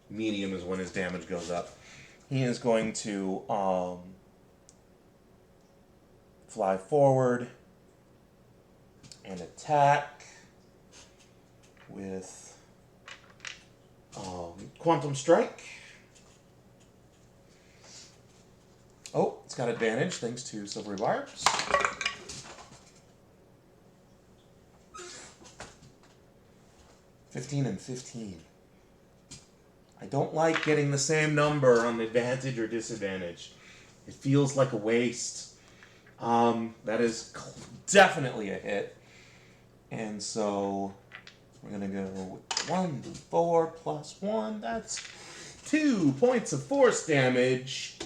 Medium is when his damage goes up. He is going to fly forward and attack. with Quantum Strike. Oh, it's got advantage thanks to Silvery Barbs. $15 and $15. I don't like getting the same number on advantage or disadvantage. It feels like a waste. That is definitely a hit. And so we're going to go with 1d4 plus 1. That's 2 points of force damage.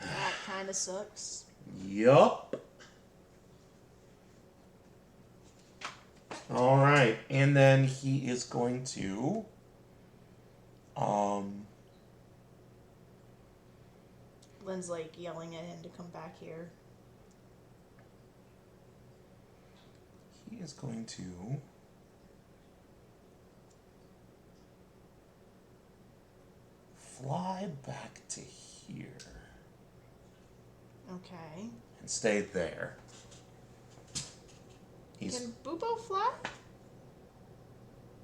That kind of sucks. Yup. All right, and then he is going to Lynn's like yelling at him to come back here. he is going to fly back to here Okay. and stay there. He's Can Bubo fly?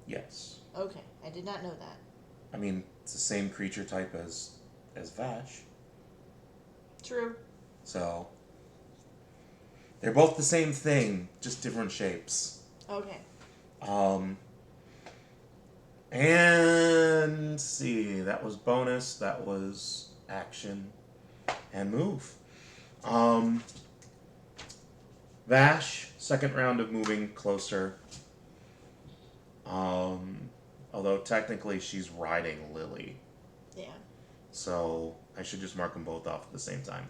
yes. Okay, I did not know that. I mean, it's the same creature type as Vash. True. So they're both the same thing, just different shapes. Okay. And see, that was bonus, that was action, and move. Vash, second round of moving closer. Although technically she's riding Lily. Yeah. So I should just mark them both off at the same time.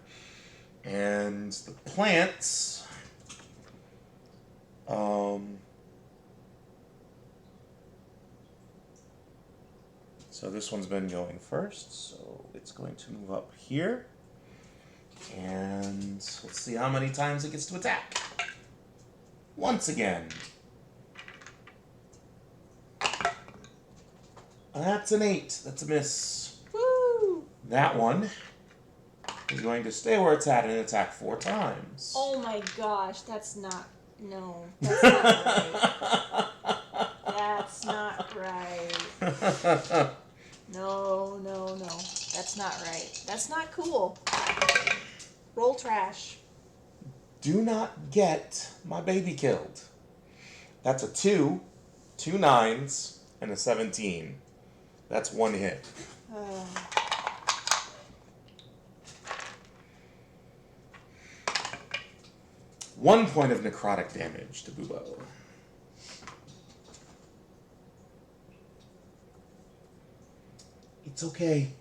And the plants. So this one's been going first, so it's going to move up here. And let's see how many times it gets to attack. Once again. That's an 8. That's a miss. Woo! That one is going to stay where it's at and attack 4 times. Oh my gosh, that's not. No, that's not right. That's not right. No. That's not right. That's not cool. Roll trash. Do not get my baby killed. That's a 2, 2 9s, and a 17. That's 1 hit. 1 point of necrotic damage to Bubo. It's okay.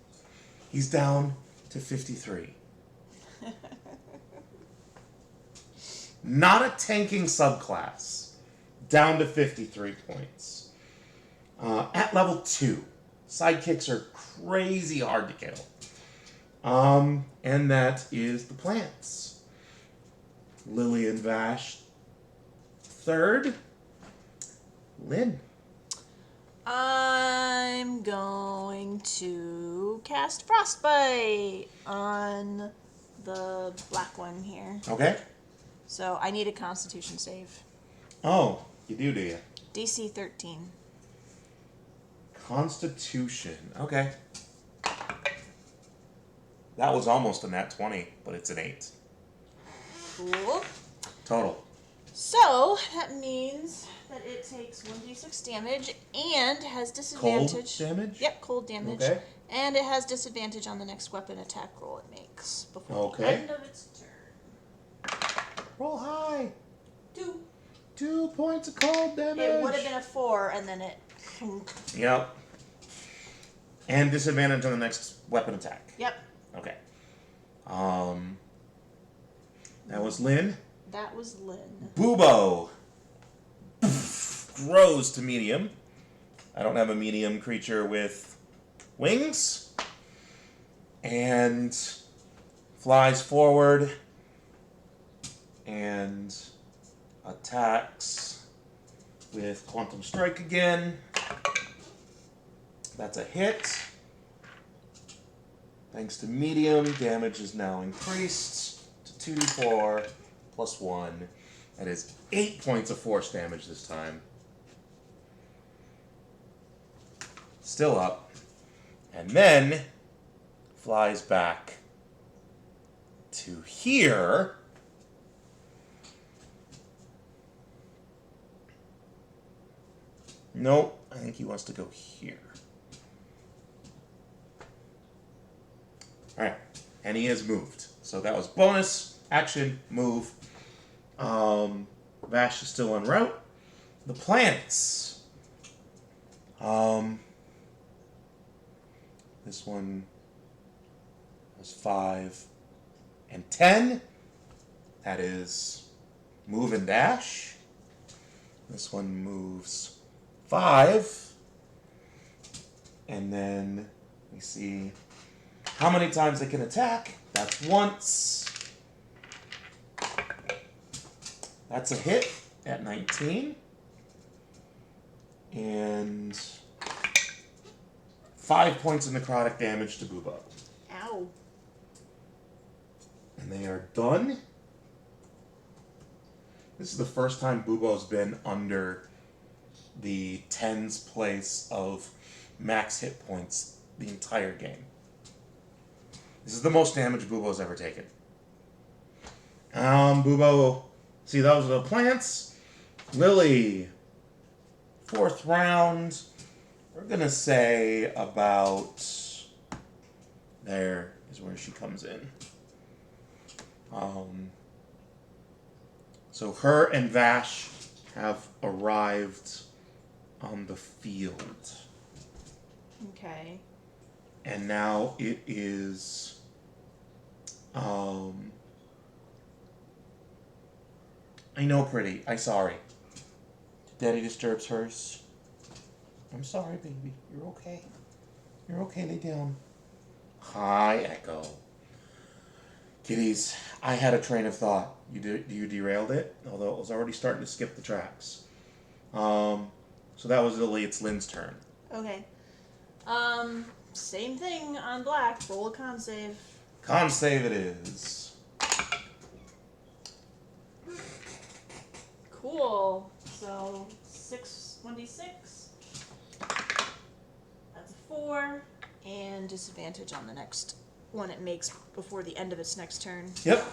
He's down to 53. Not a tanking subclass. Down to 53 points. At level 2. Sidekicks are crazy hard to kill. And that is the plants. Lily and Vash. Third. Lynn. I'm going to cast Frostbite on the black one here. Okay. So I need a Constitution save. Oh, you do you? DC 13. Constitution. Okay. That was almost a nat 20, but it's an 8. Cool. Total. So that means that it takes 1d6 damage and has disadvantage. Cold damage? Yep, cold damage. Okay. And it has disadvantage on the next weapon attack roll it makes before the Okay. end of its turn. Roll high. 2. 2 points of cold damage. It would have been a 4, and then it. Yep. And disadvantage on the next weapon attack. Yep. Okay. That was Lynn. That was Lynn. Bubo grows to medium. I don't have a medium creature with wings. And flies forward and attacks with Quantum Strike again. That's a hit. Thanks to medium, damage is now increased to 2d4 plus 1. That is 8 points of force damage this time. Still up. And then flies back to here. Nope, I think he wants to go here. Alright, and he has moved. So that was bonus, action, move. Vash is still en route. The planets. This one was 5 and 10. That is move and dash. This one moves 5. And then we see how many times they can attack. That's once. That's a hit at 19. And 5 points of necrotic damage to Bubo. Ow. And they are done. This is the first time Bubo's been under the 10's place of max hit points the entire game. This is the most damage Bubo's ever taken. Bubo, see, those are the plants. Lily, 4th round. We're going to say about there is where she comes in. So her and Vash have arrived on the field. Okay. And now it is I know, pretty. I'm sorry. Daddy disturbs hers. I'm sorry, baby. You're okay. You're okay. Lay down. Hi, Echo. Kitties, I had a train of thought. You derailed it, although it was already starting to skip the tracks. So that was Lily. It's Lynn's turn. Okay. Same thing on black. Roll a con save. Con save it is. Cool. So 1d6. That's a 4, and disadvantage on the next one it makes before the end of its next turn. Yep.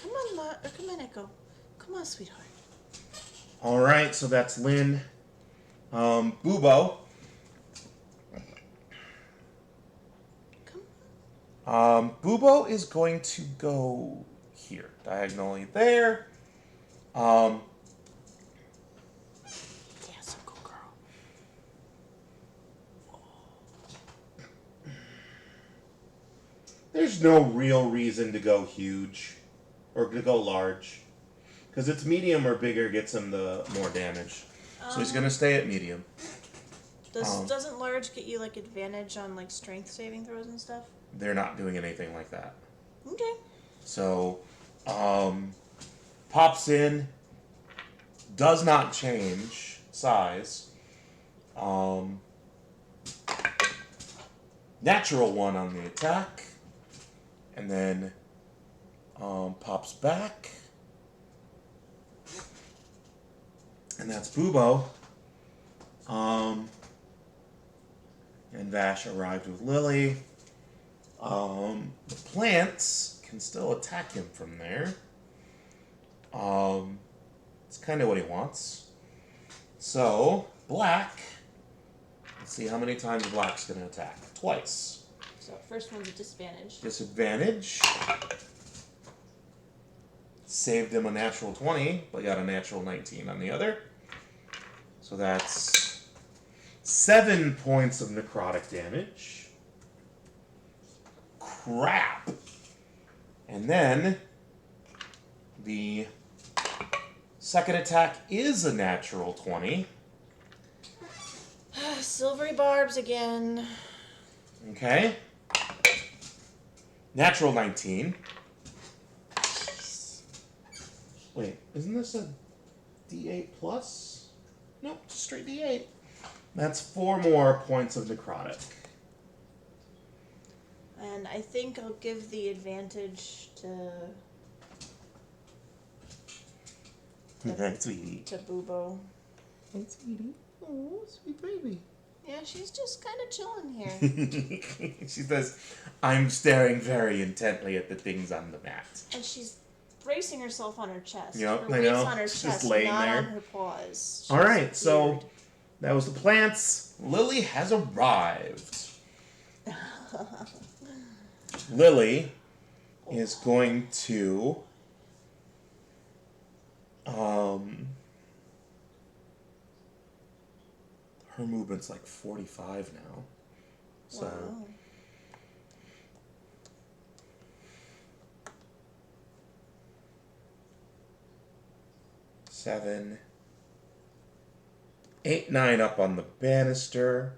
Come on, come on, Echo. Come on, sweetheart. All right, so that's Lynn. Bubo. Come. Bubo is going to go here, diagonally there. Yes, go girl. There's no real reason to go huge or to go large, because it's medium or bigger gets him the more damage. So he's gonna stay at medium. Doesn't large get you like advantage on like strength saving throws and stuff? They're not doing anything like that. Okay. So, pops in, does not change size. Natural 1 on the attack, and then pops back, and that's Bubo. And Vash arrived with Lily. The plants can still attack him from there. It's kind of what he wants. So, black. Let's see how many times black's going to attack. Twice. So first one's a disadvantage. Disadvantage. Saved him a natural 20, but got a natural 19 on the other. So that's 7 points of necrotic damage. Crap. And then the second attack is a natural 20. Silvery barbs again. Okay. Natural 19. Wait, isn't this a D8 plus? Nope, just straight D8. That's 4 more points of necrotic. And I think I'll give the advantage to Hi, sweetie. to Boobo. Hi, sweetie. Oh, sweet baby. Yeah, she's just kind of chilling here. She says, I'm staring very intently at the things on the mat. And she's bracing herself on her chest. Yep, her I weight's know. on her She's chest, just laying not there. on her paws. She's All right, so weird. that was the plants. Lily has arrived. Lily is going to her movement's like 45 now. So Wow. seven, 8, 9 up on the banister.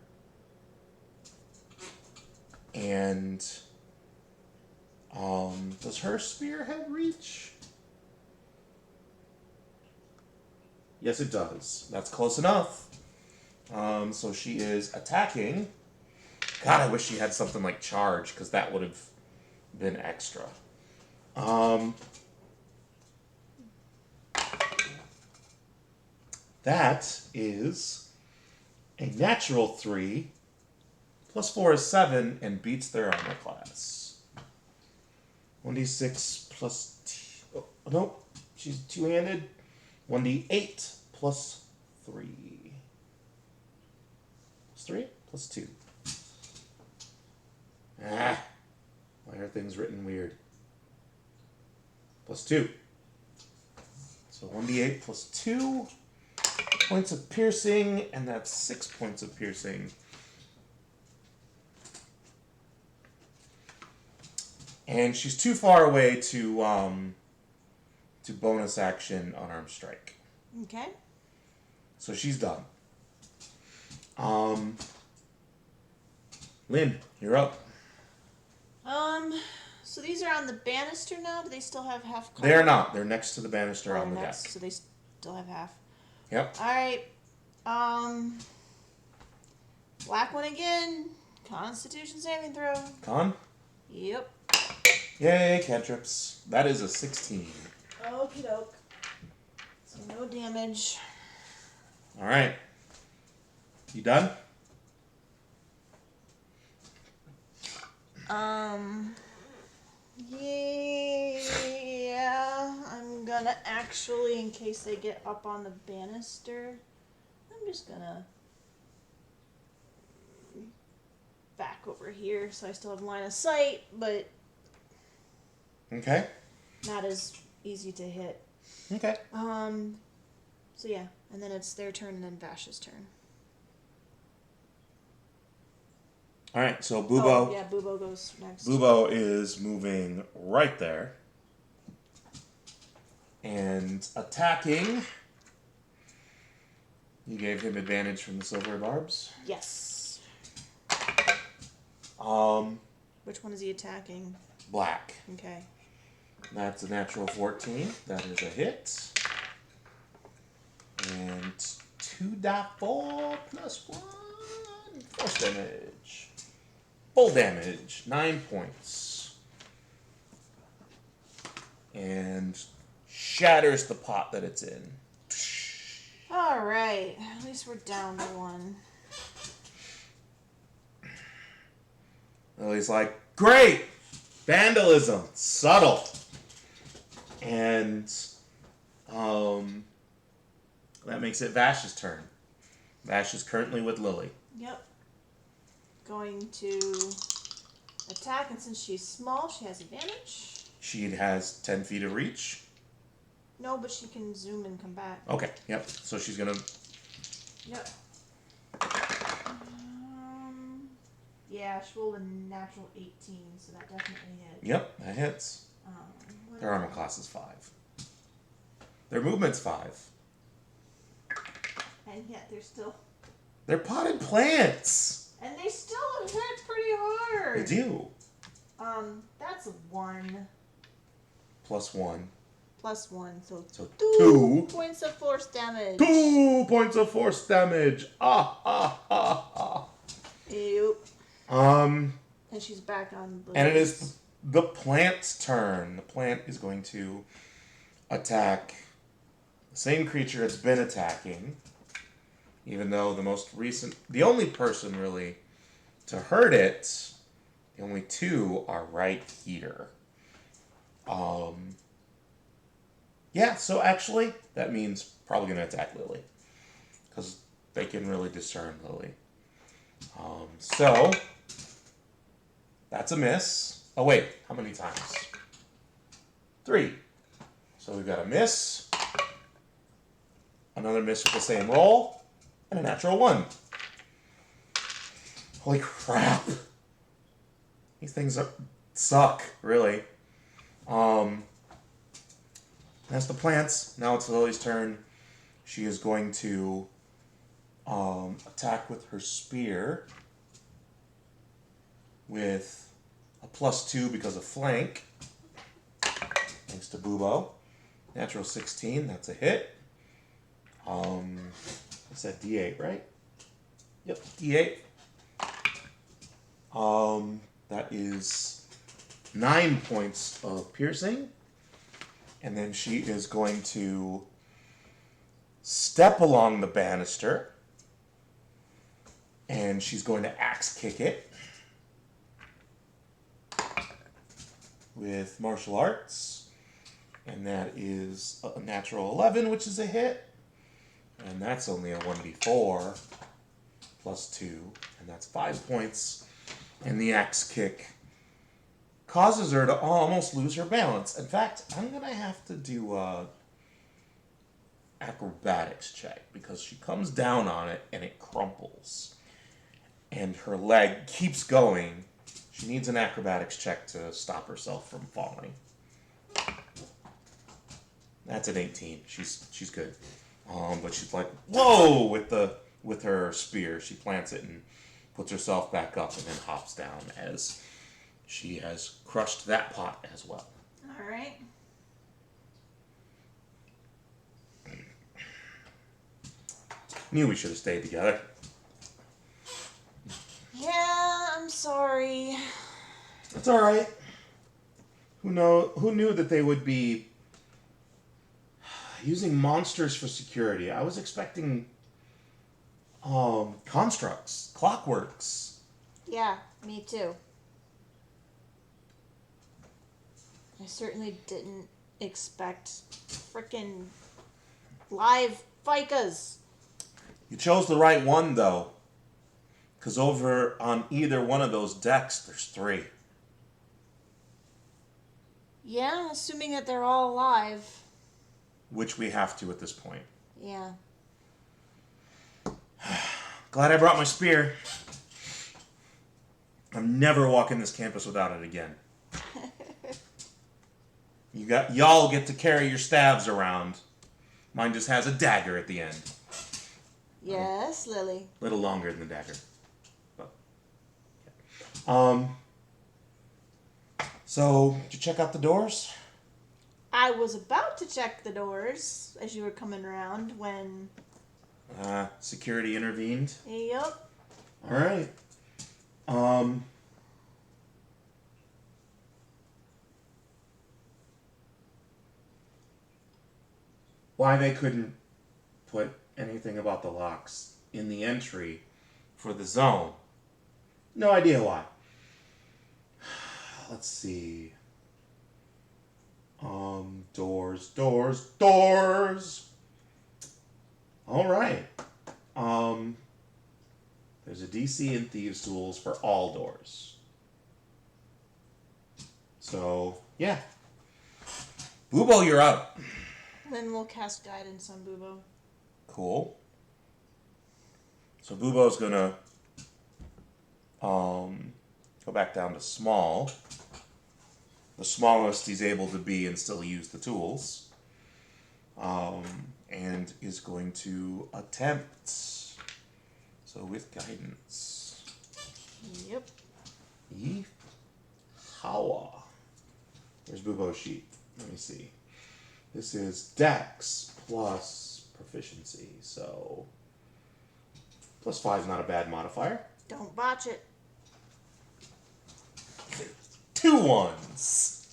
And does her spearhead reach? Yes, it does. That's close enough. So she is attacking. God, I wish she had something like charge, because that would have been extra. That is a natural 3. Plus 4 is 7 and beats their armor class. 1d6 plus... oh, nope. She's two-handed. 1d8 plus 3. Plus 3? Plus 2. Ah. Why are things written weird? Plus 2. So 1d8 plus 2 points of piercing, and that's 6 points of piercing. And she's too far away to bonus action unarmed strike. Okay. So she's done. Lynn, you're up. So these are on the banister now? Do they still have half cover? They're not. They're next to the banister Oh, on the deck. next, so they still have half. Yep. Alright. Black one again. Constitution saving throw. Con? Yep. Yay, cantrips. That is a 16. Okie doke. So no damage. Alright. You done? Yeah, I'm gonna actually, in case they get up on the banister, I'm just gonna back over here so I still have line of sight, but Okay. not as easy to hit. Okay. So yeah, and then it's their turn and then Vash's turn. Alright, so Bubo. Oh, yeah, Boobo goes next. Bubo is moving right there. And attacking. You gave him advantage from the silver barbs. Yes. Which one is he attacking? Black. Okay. That's a natural 14. That is a hit. And 2d4 plus 1. Force damage. Full damage. 9 points. And shatters the pot that it's in. Alright, at least we're down to 1. Lily's like, great! Vandalism. Subtle. And that makes it Vash's turn. Vash is currently with Lily. Yep. Going to attack, and since she's small, she has advantage. She has 10 feet of reach. No, but she can zoom and come back. Okay, yep. So she's gonna... Yep. Yeah, she rolled a natural 18, so that definitely hit. Yep, that hits. Their armor class is 5. Their movement's 5. And yet they're still... They're potted plants! And they still hit pretty hard! They do. That's a 1. Plus 1. Plus 1, so 2 points of force damage. 2 points of force damage! Yep. And And she's back on the it is the plant's turn. The plant is going to attack The same creature it's been attacking. Even though the only person really to hurt it, the only two are right here. Yeah, so actually, that means probably going to attack Lily. Because they can really discern Lily. So, that's a miss. Oh wait, how many times? 3. So we've got a miss, another miss with the same roll, and a natural 1. Holy crap. These things suck, really. That's the plants. Now it's Lily's turn. She is going to attack with her spear with a +2 because of flank. Thanks to Bubo. Natural 16, that's a hit. What's that, D8, right? Yep, D8. That is 9 points of piercing. And then she is going to step along the banister. And she's going to axe kick it with martial arts. And that is a natural 11, which is a hit. And that's only a 1d4 +2. And that's 5 points. And the axe kick causes her to almost lose her balance. In fact, I'm going to have to do a acrobatics check because she comes down on it and it crumples. And her leg keeps going. She needs an acrobatics check to stop herself from falling. That's an 18. She's good. But she's like, whoa, with her spear. She plants it and puts herself back up and then hops down as she has crushed that pot as well. All right. Knew we should have stayed together. Yeah, I'm sorry. That's all right. Who knew that they would be using monsters for security? I was expecting constructs, clockworks. Yeah, me too. I certainly didn't expect frickin' live ficas. You chose the right one, though. Because over on either one of those decks, there's 3. Yeah, assuming that they're all alive. Which we have to at this point. Yeah. Glad I brought my spear. I'm never walking this campus without it again. Y'all get to carry your staves around. Mine just has a dagger at the end. Yes, Lily. A little longer than the dagger. But, yeah. So, did you check out the doors? I was about to check the doors as you were coming around when... Security intervened. Yep. All right. Why they couldn't put anything about the locks in the entry for the zone? No idea why. Let's see. Doors. All right. There's a DC in Thieves' Tools for all doors. So, yeah. Bubo, you're up. Then we'll cast guidance on Bubo. Cool. So Bubo's gonna go back down to small. The smallest he's able to be and still use the tools. And is going to attempt. So with guidance. Yep. Yeehaw. Where's Bubo's sheet? Let me see. This is Dex plus proficiency, so +5 is not a bad modifier. Don't botch it. 2 1s.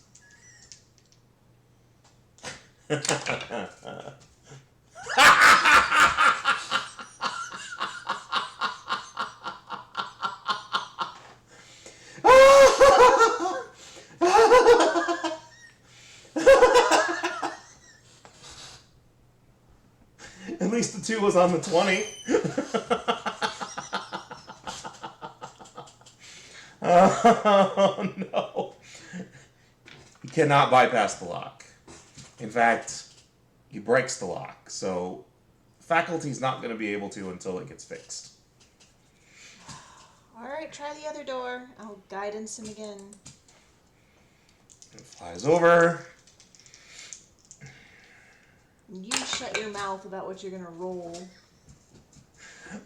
At least the 2 was on the 20. Oh, no. He cannot bypass the lock. In fact, he breaks the lock. So, faculty's not going to be able to until it gets fixed. Alright, try the other door. I'll guidance him again. It flies over. You shut your mouth about what you're gonna roll.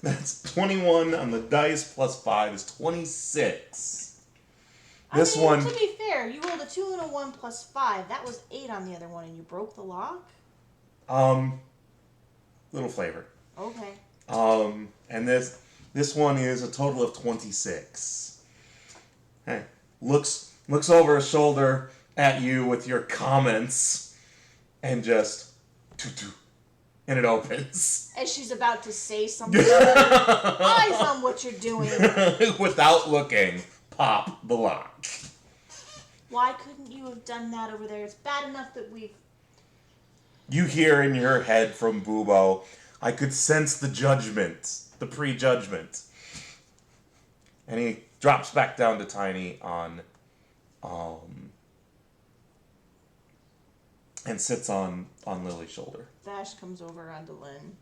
That's 21 on the dice plus 5 is 26. This I mean, one... to be fair, you rolled a 2 and a 1 plus 5. That was 8 on the other one, and you broke the lock? Little flavor. Okay. And this one is a total of 26. Hey, looks over his shoulder at you with your comments, and just... and it opens. As she's about to say something, eyes on what you're doing. Without looking, pop the lock. Why couldn't you have done that over there? It's bad enough that we've... You hear in your head from Bubo, I could sense the judgment, the prejudgment. And he drops back down to Tiny on, and sits on Lily's shoulder. Vash comes over onto Lynn.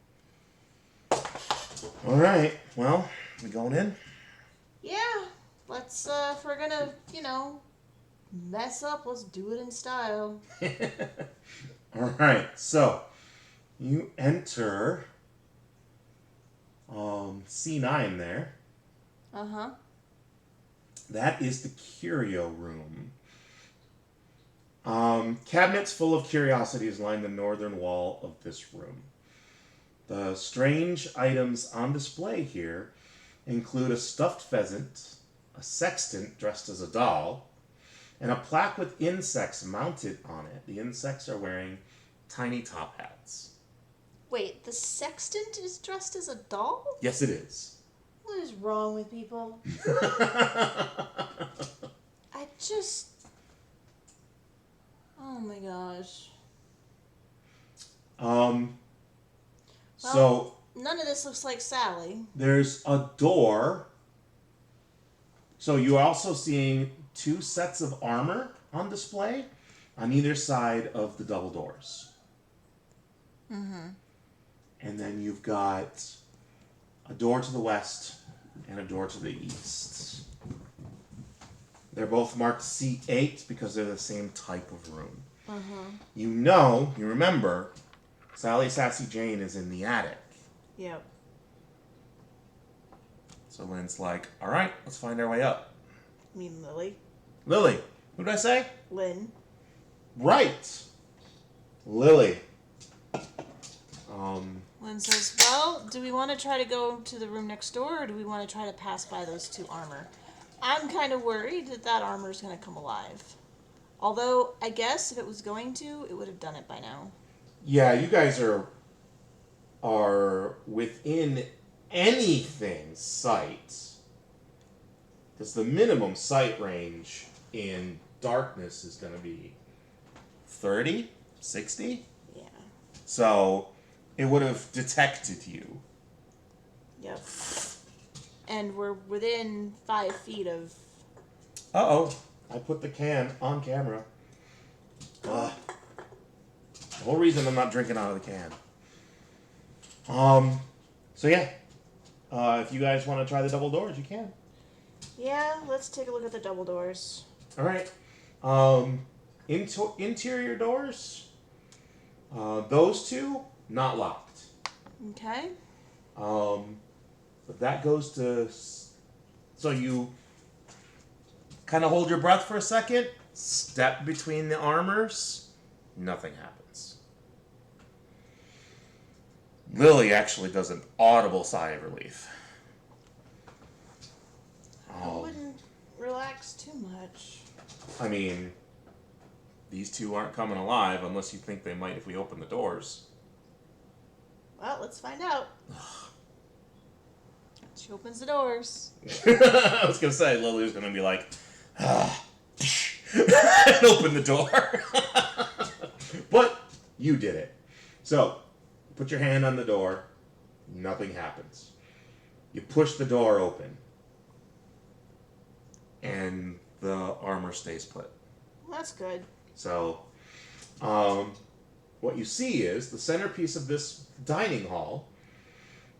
All right, well, we going in? Yeah, let's, if we're gonna, mess up, let's do it in style. All right, so you enter C9 there. Uh-huh. That is the curio room. Cabinets full of curiosities line the northern wall of this room. The strange items on display here include a stuffed pheasant, a sextant dressed as a doll, and a plaque with insects mounted on it. The insects are wearing tiny top hats. Wait, the sextant is dressed as a doll? Yes, it is. What is wrong with people? I just... Oh my gosh. So... None of this looks like Sally. There's a door. So you're also seeing 2 sets of armor on display on either side of the double doors. Mm-hmm. And then you've got a door to the west and a door to the east. They're both marked C8 because they're the same type of room. Uh-huh. You remember, Sally Sassy Jane is in the attic. Yep. So Lynn's like, all right, let's find our way up. You mean Lily? Lily. Who did I say? Lynn. Right. Lily. Lynn says, well, do we want to try to go to the room next door, or do we want to try to pass by those 2 armor? I'm kind of worried that armor is going to come alive. Although, I guess if it was going to, it would have done it by now. Yeah, you guys are within anything sight. Because the minimum sight range in darkness is going to be 30, 60. Yeah. So it would have detected you. Yep. And we're within 5 feet of... Uh-oh. I put the can on camera. The whole reason I'm not drinking out of the can. So yeah. If you guys want to try the double doors, you can. Yeah, let's take a look at the double doors. All right. Interior doors. Those 2 not locked. Okay. But that goes to. So you kind of hold your breath for a second. Step between the armors. Nothing happens. Lily actually does an audible sigh of relief. I wouldn't relax too much. I mean, these 2 aren't coming alive unless you think they might if we open the doors. Well, let's find out. She opens the doors. I was going to say, Lily's going to be like, and open the door. But you did it. So, You put your hand on the door. Nothing happens. You push the door open. And the armor stays put. Well, that's good. So, what you see is the centerpiece of this dining hall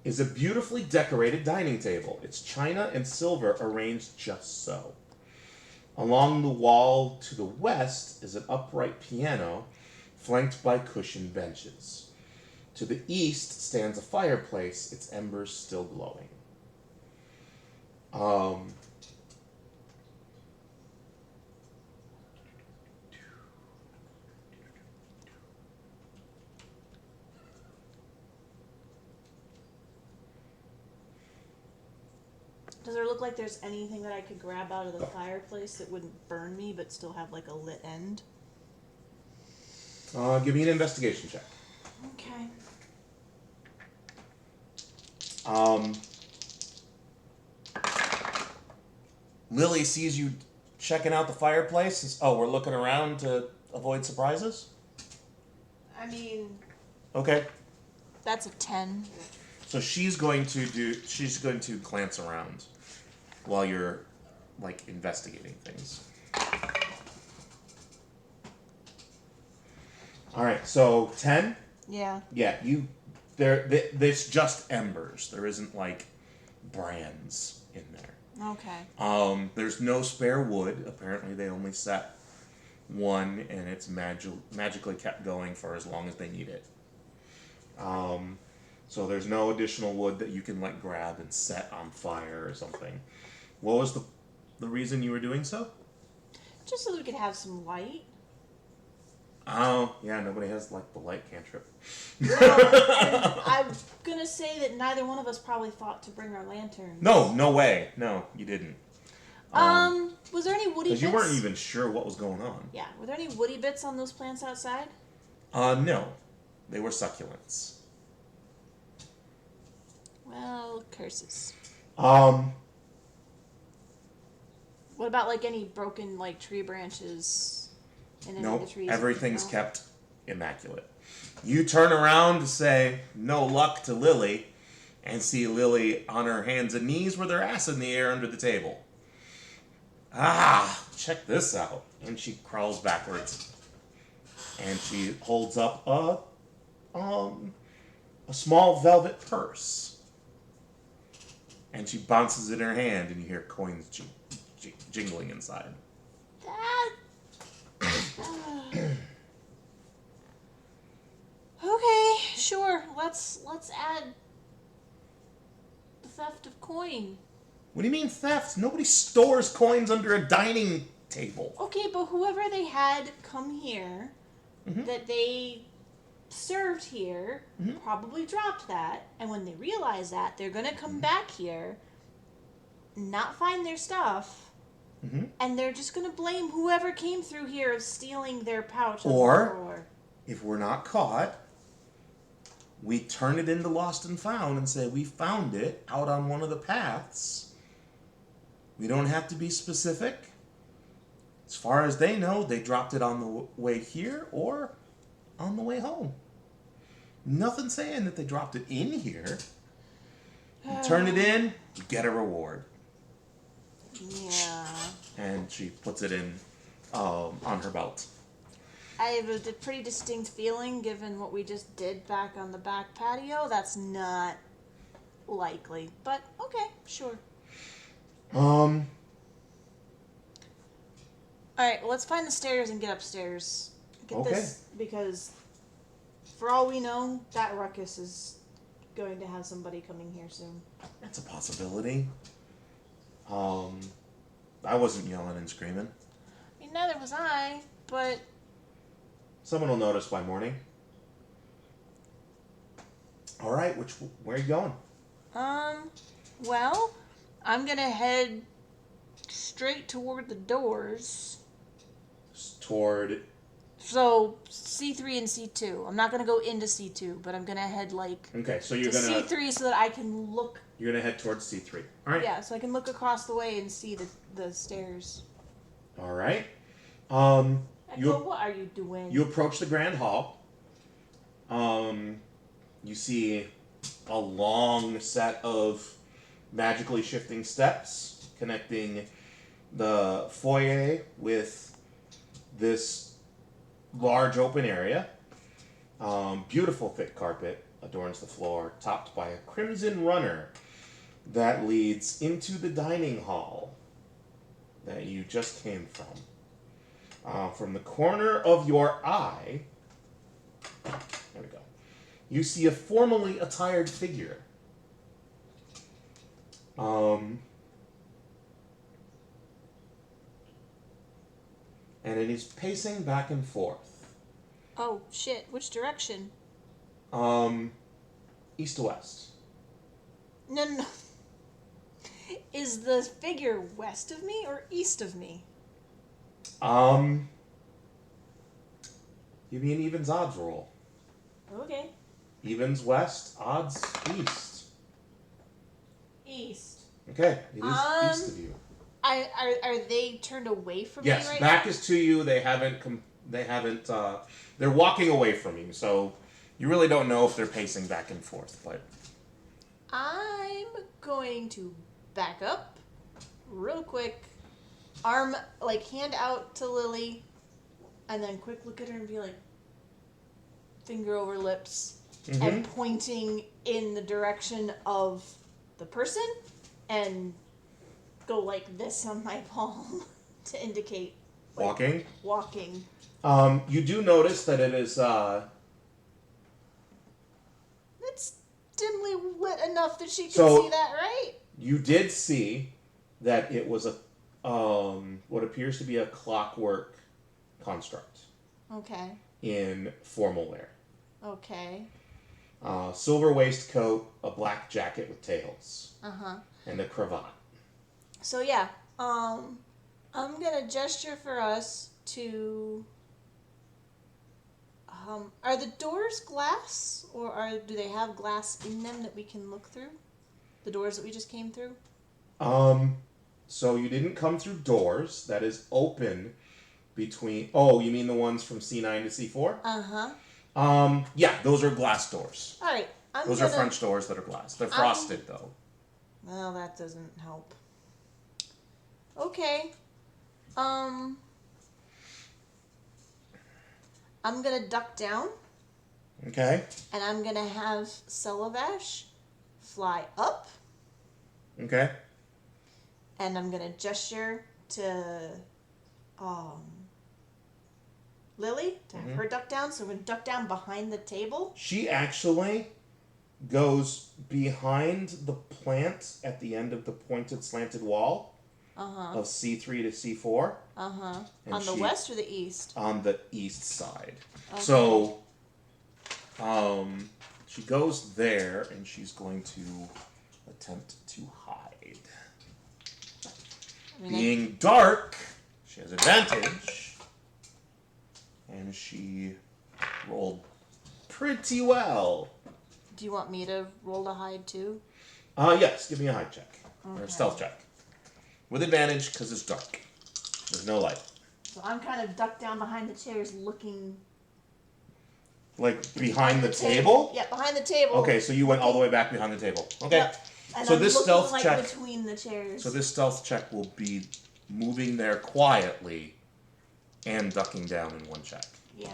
is a beautifully decorated dining table. It's china and silver arranged just so. Along the wall to the west is an upright piano flanked by cushioned benches. To the east stands a fireplace, its embers still glowing. Does there look like there's anything that I could grab out of the fireplace that wouldn't burn me but still have like a lit end? Give me an investigation check. Okay. Lily sees you checking out the fireplace. Says, "Oh, we're looking around to avoid surprises." I mean, Okay. that's a 10. So she's going to glance around while you're like investigating things. All right. So 10. Yeah. Yeah. There's just embers. There isn't like brands in there. Okay. There's no spare wood. Apparently, they only set one, and it's magically kept going for as long as they need it. So there's no additional wood that you can like grab and set on fire or something. What was the reason you were doing so? Just so we could have some light. Oh, yeah, nobody has like the light cantrip. Well, I'm gonna say that neither one of us probably thought to bring our lanterns. No way. No, you didn't. Was there any woody bits? Because you weren't even sure what was going on. Yeah, were there any woody bits on those plants outside? No. They were succulents. Well, curses. Um, What about like any broken like tree branches in any of the Nope, trees? everything's No? kept immaculate. You turn around to say, "No luck" to Lily, and see Lily on her hands and knees with her ass in the air under the table. Ah, check this out. And she crawls backwards. And she holds up a small velvet purse. And she bounces it in her hand, and you hear coins jingling inside. That. Okay, sure. Let's add the theft of coin. What do you mean theft? Nobody stores coins under a dining table. Okay, but whoever they had come here, that they served here, probably dropped that, and when they realize that, they're gonna come back here, not find their stuff, and they're just gonna blame whoever came through here of stealing their pouch on the floor. If we're not caught, we turn it into lost and found and say we found it out on one of the paths. We don't have to be specific. As far as they know, they dropped it on the way here or on the way home. Nothing saying that they dropped it in here. You turn it in, you get a reward. Yeah. And she puts it in on her belt. I have a pretty distinct feeling, given what we just did back on the back patio, that's not likely. But, okay, sure. Alright, well, let's find the stairs and get upstairs. Get this, because for all we know, that ruckus is going to have somebody coming here soon. That's a possibility. I wasn't yelling and screaming. I mean, neither was I, but... Someone will notice by morning. Alright, where are you going? Well, I'm gonna head straight toward the doors. Toward... So, C3 and C2. I'm not gonna go into C2, but I'm gonna head, like... Okay, so you're to gonna... C3 so that I can look... You're gonna head towards C3. Alright. Yeah, so I can look across the way and see the stairs. Alright. Echo, what are you doing? You approach the Grand Hall. You see a long set of magically shifting steps connecting the foyer with this large open area. Beautiful thick carpet adorns the floor, topped by a crimson runner that leads into the dining hall that you just came from. From the corner of your eye, there we go, you see a formally attired figure. And it is pacing back and forth. Oh, shit. Which direction? East to west. No. Is the figure west of me or east of me? Give me an evens odds roll. Okay. Evens west, odds east. East. Okay, it is east of you. Are they turned away from me right now? Yes, back is to you. They haven't. They're walking away from you, so you really don't know if they're pacing back and forth. But I'm going to back up real quick, arm, like, hand out to Lily, and then quick look at her and be like, finger over lips, and pointing in the direction of the person, and go like this on my palm to indicate like, walking. You do notice that it is It's dimly lit enough that she can So- see that, right? you did see that it was a what appears to be a clockwork construct Okay. in formal wear. Okay. Silver waistcoat, a black jacket with tails, Uh-huh. and a cravat. So yeah, I'm gonna gesture for us to. Are the doors glass, or do they have glass in them that we can look through? The doors that we just came through. So you didn't come through doors. That is open between. Oh, you mean the ones from C9 to C4? Yeah, those are glass doors. All right. Those are French doors that are glass. They're frosted though. Well, that doesn't help. Okay. I'm gonna duck down, Okay. and I'm gonna have Celavash fly up, Okay. and I'm gonna gesture to Lily to have her duck down. So we're gonna duck down behind the table. She actually goes behind the plant at the end of the pointed slanted wall of C3 to C4. On the she- west or the east? On the east side. Okay. So, she goes there and she's going to attempt to hide. I mean, Being dark, she has advantage. And she rolled pretty well. do you want me to roll to hide too? Yes, give me a hide check. Or Okay. a stealth check. With advantage because it's dark. There's no light. So I'm kind of ducked down behind the chairs looking. Like behind the table? Yeah, behind the table. Okay, so you went all the way back behind the table. Okay. Yep. And So I'm this looking, stealth like, check- between the chairs. So this stealth check will be moving there quietly and ducking down in one check. Yeah.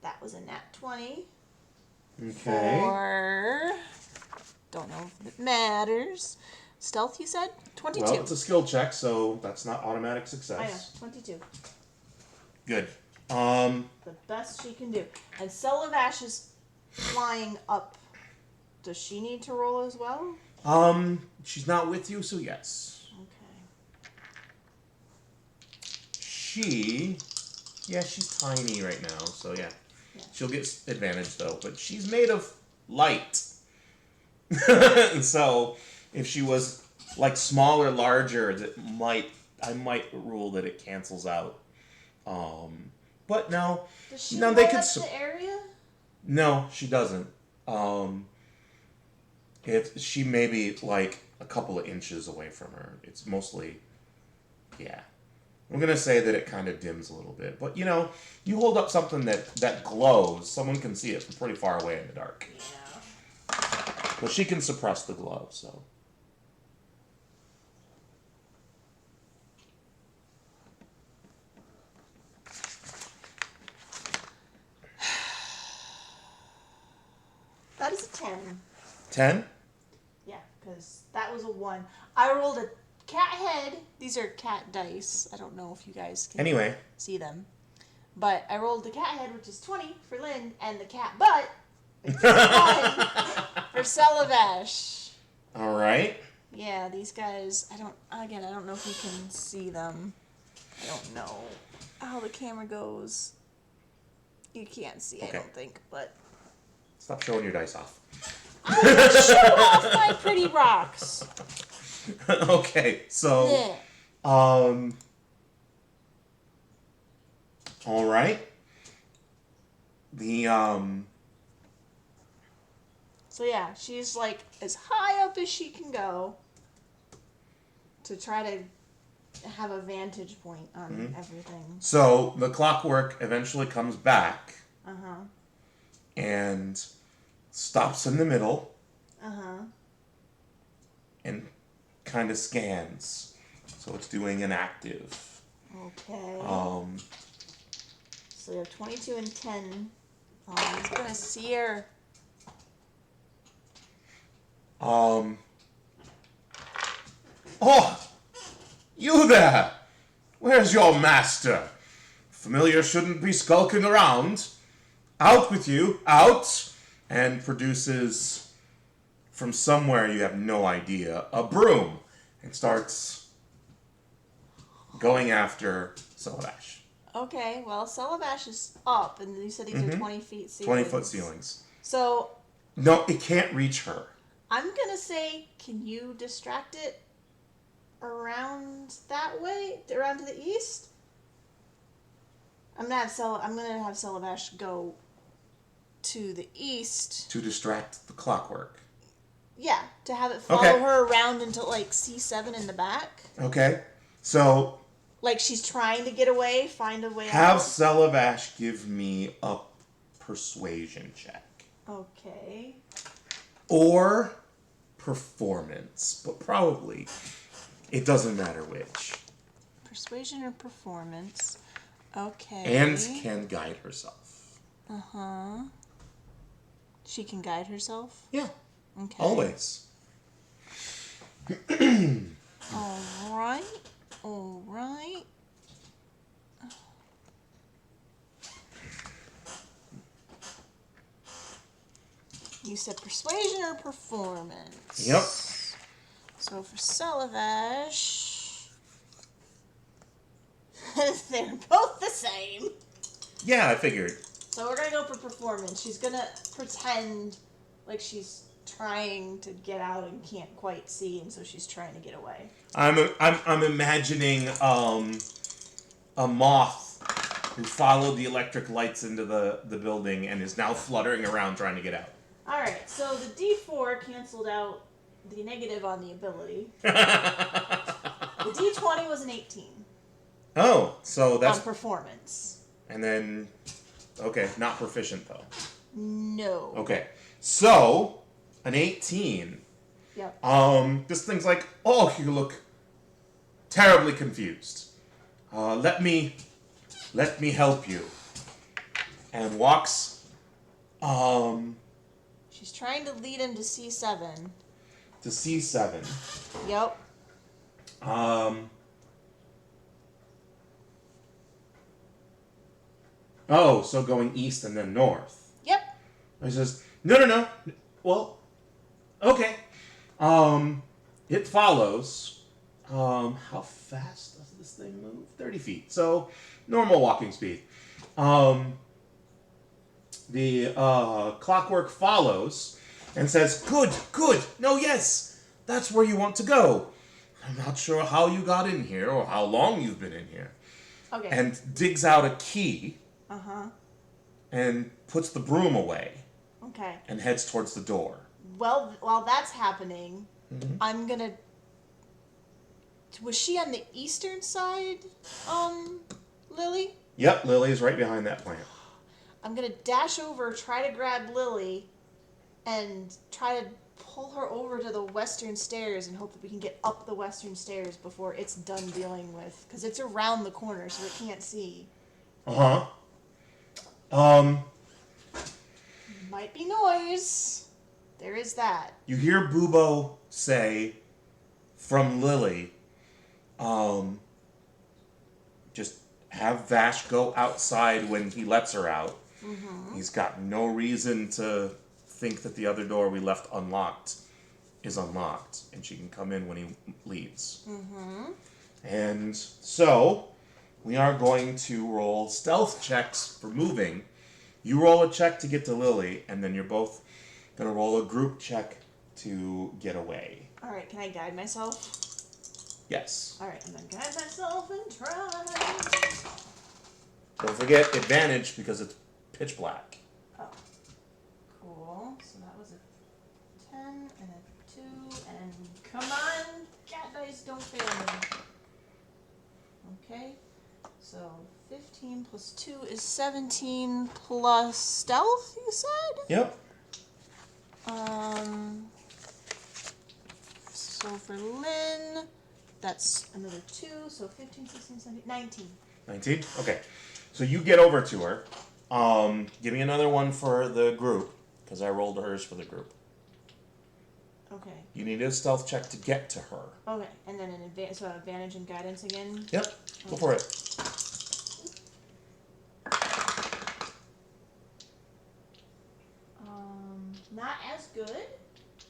That was a nat 20. Okay. For. Don't know if it matters. Stealth, you said? 22. Well, it's a skill check, so that's not automatic I success. know, 22. Good. The best she can do. And Celavash is flying up. Does she need to roll as well? She's not with you, so yes. Okay. She's tiny right now, so yeah. Yeah. She'll get advantage though, but she's made of light. So if she was like small or larger, I might rule that it cancels out. But no. Does she No, roll they up could the area? No, she doesn't. She may be like a couple of inches away from her. It's mostly, yeah. I'm going to say that it kind of dims a little bit. But, you know, you hold up something that glows, someone can see it from pretty far away in the dark. Yeah. But she can suppress the glow, so. That is a 10. 10? Yeah, because that was a 1. I rolled a cat head. These are cat dice. I don't know if you guys can see them. But I rolled the cat head, which is 20 for Lynn, and the cat butt, which is 1 for Celavash. All right. Yeah, these guys, I don't know if you can see them. I don't know how the camera goes. You can't see, I don't think, but... Stop showing your dice off. I will show off my pretty rocks. Okay, so... Yeah. All right. So yeah, she's like as high up as she can go to try to have a vantage point on everything. So the clockwork eventually comes back. Uh-huh. And stops in the middle. Uh-huh. And kind of scans. So it's doing an active. Okay. So we have 22 and 10. He's gonna see her. Oh! You there! Where's your master? Familiar shouldn't be skulking around. Out with you! Out! And produces, from somewhere you have no idea, a broom. And starts going after Celavash. Okay, well, Celavash is up, and you said these are 20 feet ceilings. 20-foot ceilings. So... No, it can't reach her. I'm gonna say, can you distract it around that way? Around to the east? I'm gonna have Celavash go to the east. To distract the clockwork. Yeah, to have it follow her around into, like, C7 in the back. Okay, so... Like she's trying to get away, find a way out. Have Celavash give me a persuasion check. Okay. Or performance, but probably it doesn't matter which. Persuasion or performance. Okay. And can guide herself. Uh-huh. She can guide herself? Yeah. Okay. Always. Alright. Alright. You said persuasion or performance? Yep. So for Celavash, they're both the same. Yeah, I figured. So we're gonna go for performance. She's gonna pretend like she's trying to get out and can't quite see, and so she's trying to get away. I'm imagining a moth who followed the electric lights into the building and is now fluttering around trying to get out. Alright, so the D4 canceled out the negative on the ability. The D20 was an 18. Oh, so that's... On performance. And then... Okay, not proficient, though. No. Okay, so... An 18. Yep. This thing's like, oh, you look terribly confused. Let me help you. And walks, She's trying to lead him to C7. To C7. Yep. Oh, so going east and then north. Yep. I says, no. Well, okay. It follows. How fast does this thing move? 30 feet. So, normal walking speed. The clockwork follows and says, good. No, yes. That's where you want to go. I'm not sure how you got in here or how long you've been in here. Okay. And digs out a key. Uh-huh. And puts the broom away. Okay. And heads towards the door. Well, while that's happening, I'm gonna Was she on the eastern side, Lily? Yep, Lily's right behind that plant. I'm gonna dash over, try to grab Lily, and try to pull her over to the western stairs and hope that we can get up the western stairs before it's done dealing with. Because it's around the corner, so it can't see. Uh-huh. Might be noise. There is that. You hear Bubo say from Lily, just have Vash go outside when he lets her out. Mm-hmm. He's got no reason to think that the other door we left unlocked is unlocked, and she can come in when he leaves. Mm-hmm. And so, we are going to roll stealth checks for moving. You roll a check to get to Lily, and then you're both going to roll a group check to get away. Alright, can I guide myself? Yes. Alright, I'm going to guide myself and try. Don't forget advantage because it's pitch black. Oh. Cool. So that was a 10 and a 2, and come on, cat dice, don't fail me. Okay. So 15 plus 2 is 17 plus stealth, you said? Yep. So for Lynn, that's another 2, so 15, 16, 17, 19. 19? Okay. So you get over to her. Give me another one for the group, because I rolled hers for the group. Okay. You need a stealth check to get to her. Okay, and then an advantage and guidance again? Yep. Go for it. Not as good,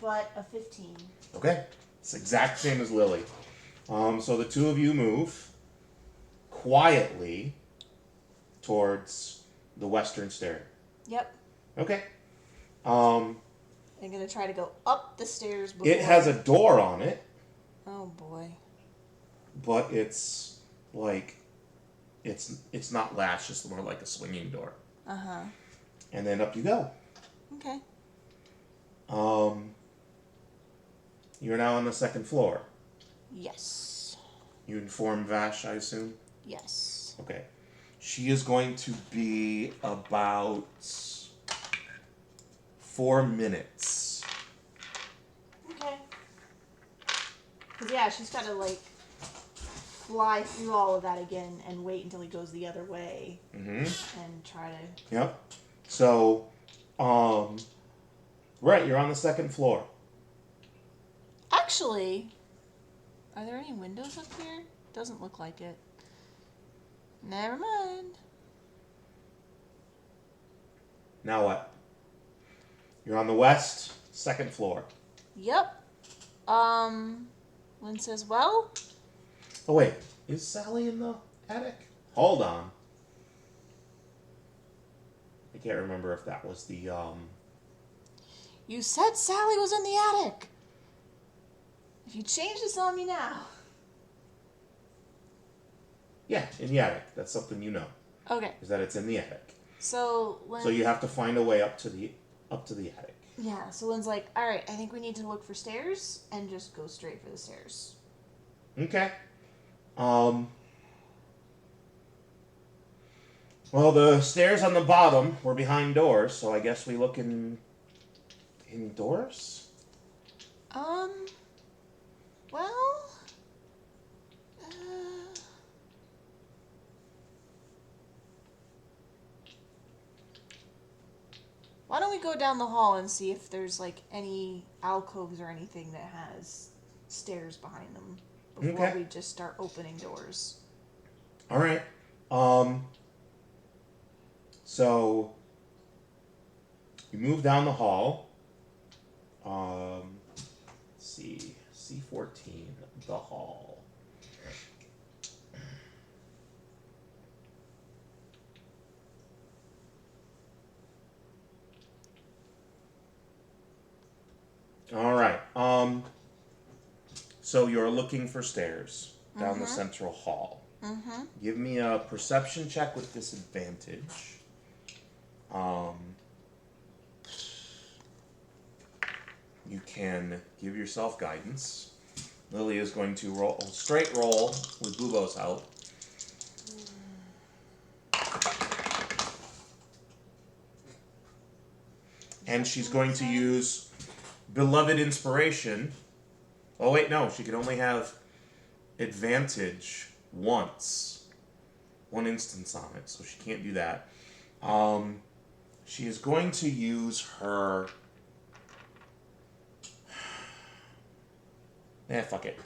but a 15. Okay. It's the exact same as Lily. So the two of you move quietly towards the western stair. Yep. Okay. I'm gonna try to go up the stairs before... It has a door on it. Oh boy. But it's like it's not latched, it's more like a swinging door. Uh-huh. And then up you go. Okay. You're now on the second floor. Yes. You inform Vash, I assume? Yes. Okay. She is going to be about 4 minutes. Okay. Because, yeah, she's got to, like, fly through all of that again and wait until he goes the other way. Mm-hmm. And try to... Yep. So, right, you're on the second floor. Actually, are there any windows up here? Doesn't look like it. Never mind. Now what? You're on the west, second floor. Yep. Lynn says, well... Oh, wait. Is Sally in the attic? Hold on. I can't remember if that was the, You said Sally was in the attic. If you change this on me now. Yeah, in the attic. That's something you know. Okay. Is that it's in the attic. So Lynn... So you have to find a way up to the attic. Yeah, so Lynn's like, alright, I think we need to look for stairs and just go straight for the stairs. Okay. Well, the stairs on the bottom were behind doors, so I guess we look indoors? Well... Why don't we go down the hall and see if there's, like, any alcoves or anything that has stairs behind them before we just start opening doors. All right. So you move down the hall. Let's see, C14, the hall. All right. So you're looking for stairs down the central hall. Mm-hmm. Give me a perception check with disadvantage. You can give yourself guidance. Lily is going to roll a straight roll with Bubo's help. And she's going to use Beloved Inspiration. Oh, wait, no. She can only have advantage once. One instance on it, so she can't do that. She is going to use her... fuck it.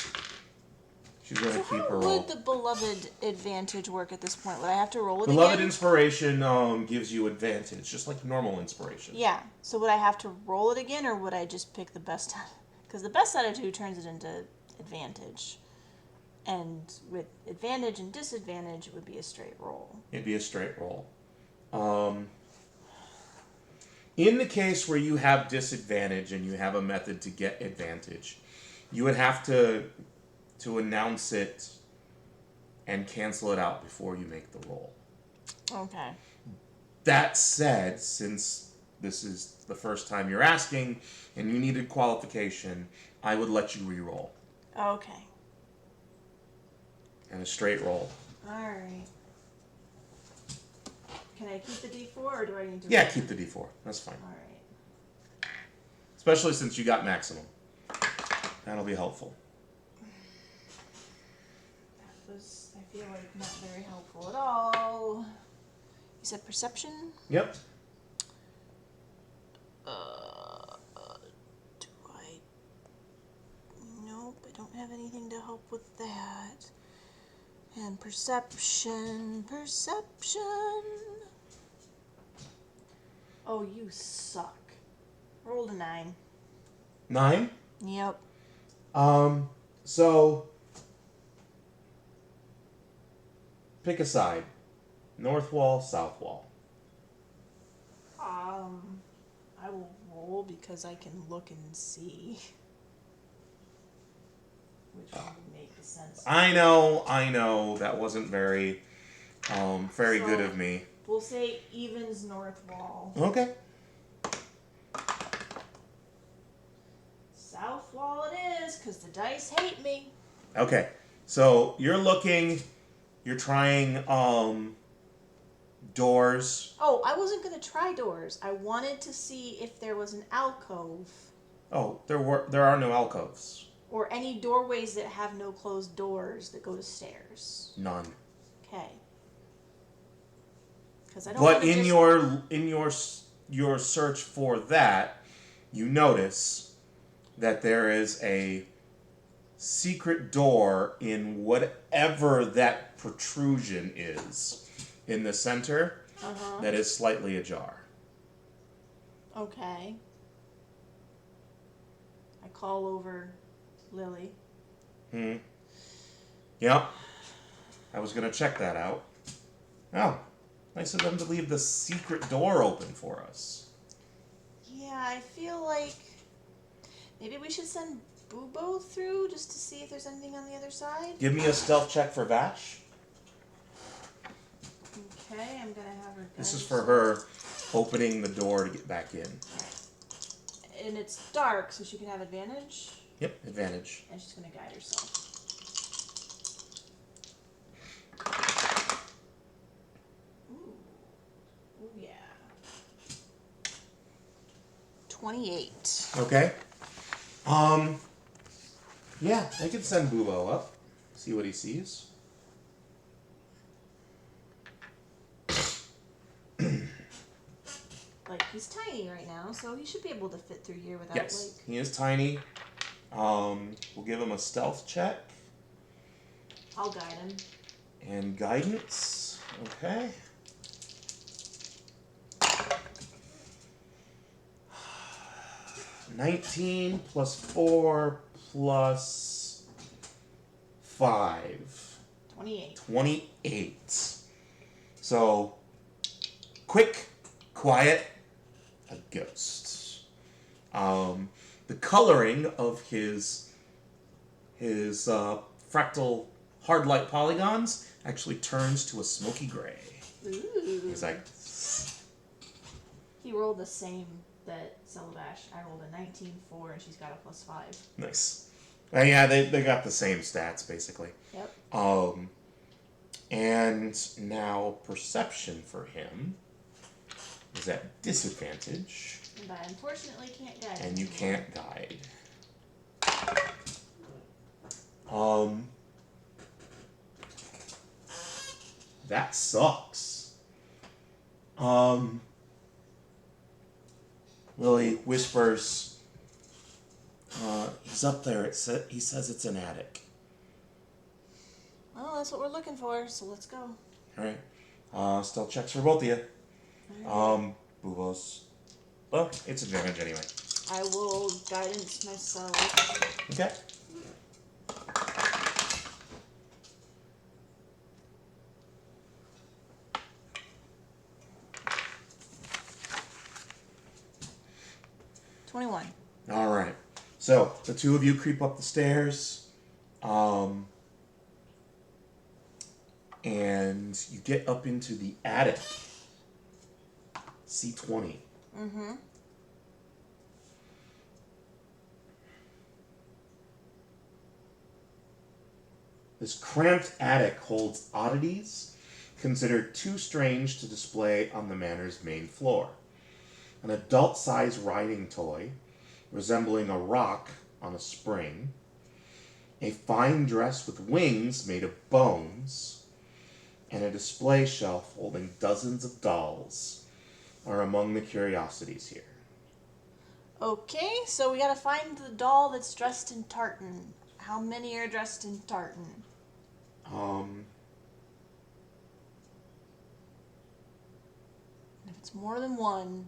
She's going to keep her roll. How would the Beloved advantage work at this point? Would I have to roll it Beloved again? Inspiration gives you advantage, just like normal inspiration. Yeah. So would I have to roll it again, or would I just pick the best? Because the best out of two turns it into advantage. And with advantage and disadvantage, it would be a straight roll. It'd be a straight roll. In the case where you have disadvantage and you have a method to get advantage, you would have to announce it and cancel it out before you make the roll. Okay. That said, since this is the first time you're asking and you needed qualification, I would let you re-roll. Okay. And a straight roll. Alright. Can I keep the D4 or do I need to... Yeah, keep the D4. That's fine. Alright. Especially since you got maximum. That'll be helpful. That was, I feel like, not very helpful at all. You said perception? Yep. Do I... Nope, I don't have anything to help with that. And perception. Oh, you suck. Rolled a 9. 9? Yep. So pick a side. North wall, south wall. I will roll because I can look and see. Which one would make the sense? I know. That wasn't very good of me. We'll say evens north wall. Okay. South wall it is, because the dice hate me. Okay. So you're trying doors. Oh, I wasn't going to try doors. I wanted to see if there was an alcove. Oh, there are no alcoves. Or any doorways that have no closed doors that go to stairs. None. Okay. Because I don't. But in your search for that, you notice that there is a secret door in whatever that protrusion is in the center that is slightly ajar. Okay. I call over Lily. Yeah. I was going to check that out. Oh, nice of them to leave the secret door open for us. Yeah, I feel like maybe we should send Bubo through just to see if there's anything on the other side. Give me a stealth check for Vash. Okay, I'm going to have her... This is for her opening the door to get back in. And it's dark, so she can have advantage. Yep, advantage. And she's going to guide herself. Ooh, yeah. 28. Okay. Yeah, I can send Bubo up. See what he sees. Like, he's tiny right now, so he should be able to fit through here without, Yes, he is tiny. We'll give him a stealth check. I'll guide him. And guidance. Okay. $19 plus 4 plus 5. 28. 28. So, quick, quiet, a ghost. The coloring of his fractal hard light polygons actually turns to a smoky gray. Ooh. He's like... He rolled the same that Celebash. I rolled a 19-4 and she's got a +5. Nice. Yeah, they got the same stats, basically. Yep. And now perception for him is at disadvantage. And I unfortunately can't guide. And you anymore. can't guide. That sucks. Lily whispers, he's up there. He says it's an attic. Well, that's what we're looking for, so let's go. Alright. Stealth checks for both of you. Right. Boobos. Well, it's advantage anyway. I will guidance myself. Okay. $21. Alright. So, the two of you creep up the stairs. And you get up into the attic. C20. Mm-hmm. This cramped attic holds oddities considered too strange to display on the manor's main floor. An adult-sized riding toy resembling a rock on a spring, a fine dress with wings made of bones, and a display shelf holding dozens of dolls are among the curiosities here. Okay, so we gotta find the doll that's dressed in tartan. How many are dressed in tartan? If it's more than one...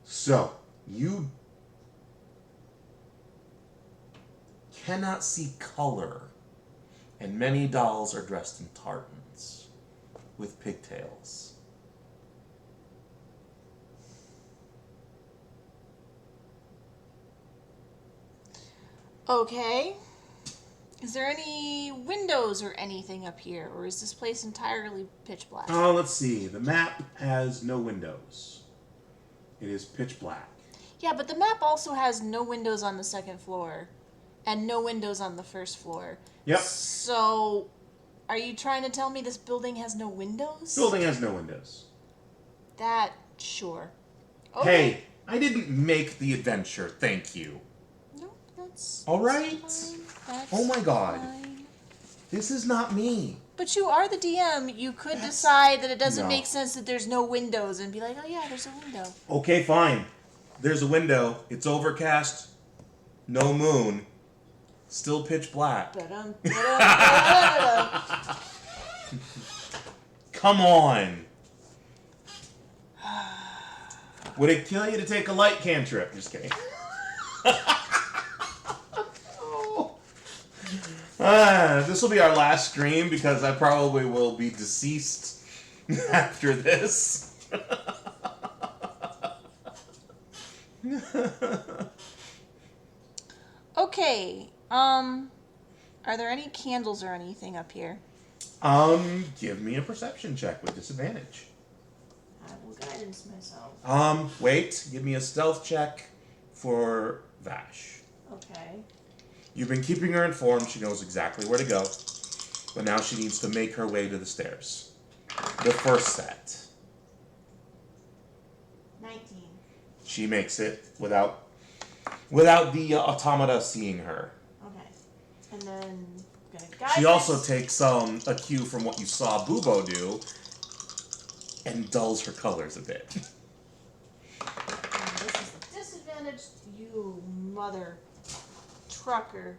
So, you cannot see color, and many dolls are dressed in tartans with pigtails. Okay. Is there any windows or anything up here, or is this place entirely pitch black? Let's see. The map has no windows. It is pitch black. Yeah, but the map also has no windows on the second floor, and no windows on the first floor. Yep. So, are you trying to tell me this building has no windows? Building has no windows. That, sure. Okay. Hey, I didn't make the adventure, thank you. No, that's... All right. Fine. That's Oh my god. fine. This is not me. But you are the DM. You could decide that it doesn't No. make sense that there's no windows and be like, oh yeah, there's a window. Okay, fine. There's a window. It's overcast. No moon. Still pitch black. Ba-dum, ba-dum, ba-dum. Come on. Would it kill you to take a light cantrip? Just kidding. This will be our last stream because I probably will be deceased after this. Okay. Are there any candles or anything up here? Give me a perception check with disadvantage. I will guidance myself. Wait. Give me a stealth check for Vash. Okay. You've been keeping her informed. She knows exactly where to go. But now she needs to make her way to the stairs. The first set. 19. She makes it without the automata seeing her. Okay. And then I'm gonna guide She also takes a cue from what you saw Bubo do and dulls her colors a bit. And this is the disadvantage, you mother trucker.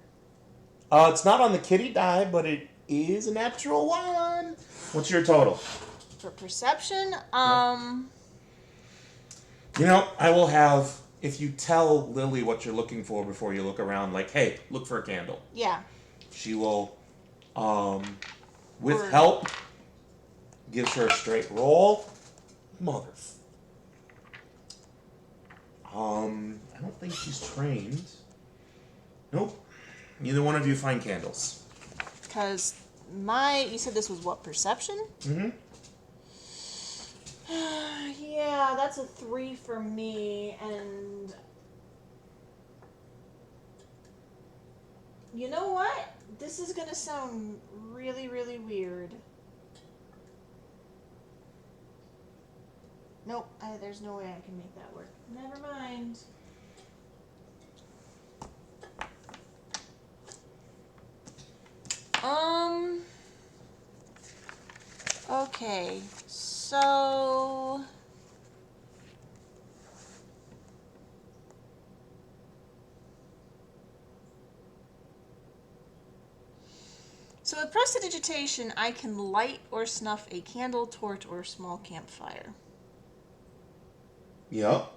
It's not on the kitty die, but it is a natural one. What's your total? For perception, You know, I will have, if you tell Lily what you're looking for before you look around, like, hey, look for a candle. yeah. She will, with Or- help, gives her a straight roll. Mother. I don't think she's trained. Nope. Neither one of you find candles. Because You said this was what, perception? Mm-hmm. Yeah, that's a 3 for me, and you know what? This is gonna sound really, really weird. Nope, there's no way I can make that work. Never mind. Okay, so with prestidigitation, I can light or snuff a candle, torch, or small campfire. Yep.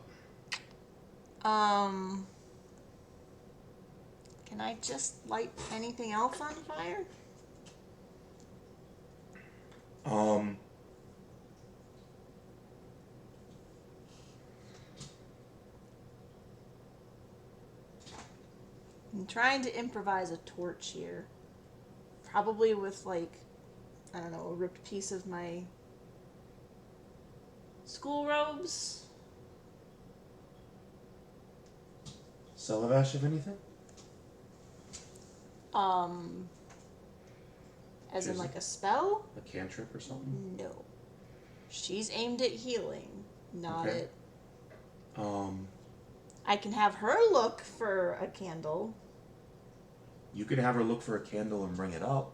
Can I just light anything else on fire? I'm trying to improvise a torch here. Probably with, like, I don't know, a ripped piece of my school robes. Celavash, if anything? As in, like, a spell? A cantrip or something? No. She's aimed at healing, not Okay. at... I can have her look for a candle. You could have her look for a candle and bring it up.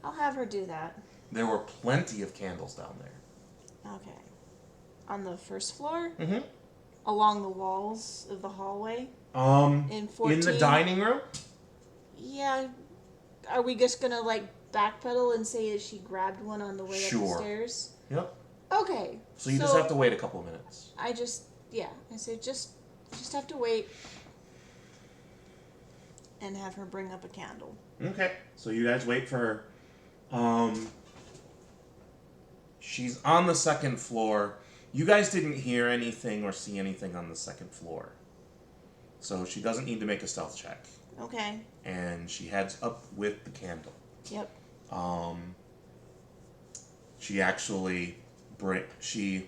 I'll have her do that. There were plenty of candles down there. Okay. On the first floor? Mm-hmm. Along the walls of the hallway? In 14? In the dining room? Yeah. Are we just gonna, like, backpedal and say that she grabbed one on the way up the stairs? Yep. Okay. So you just have to wait a couple of minutes. I say just have to wait and have her bring up a candle. Okay. So you guys wait for her. She's on the second floor. You guys didn't hear anything or see anything on the second floor. So she doesn't need to make a stealth check. Okay. And she heads up with the candle. Yep. She actually she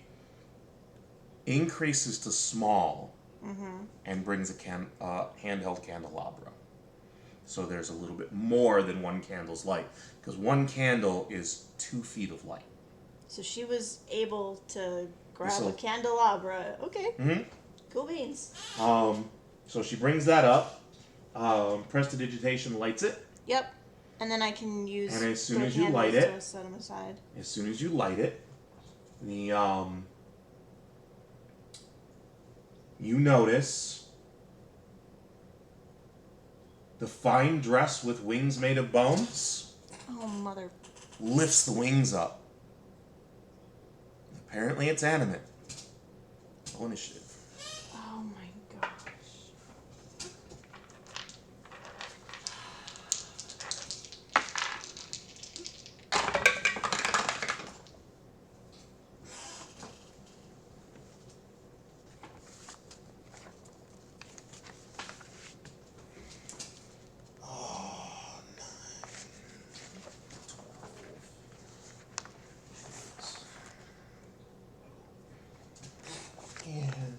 increases to small and brings a handheld candelabra. So there's a little bit more than one candle's light, because one candle is 2 feet of light. So she was able to grab So- a candelabra. Okay. Mm-hmm. Cool beans. So she brings that up. Prestidigitation lights it. Yep. And then I can use. And as soon the as you light candles it- to set them aside. As soon as you light it, you notice the fine dress with wings made of bones Oh mother. lifts the wings up. Apparently it's animate. Roll initiative. Oh my gosh. And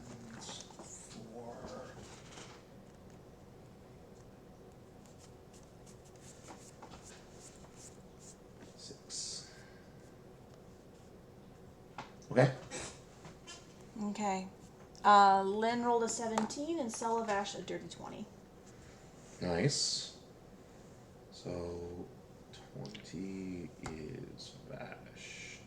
4. Six. Okay. Okay. Lynn rolled a 17 and Celavash a dirty 20. Nice. So 20 is Vash.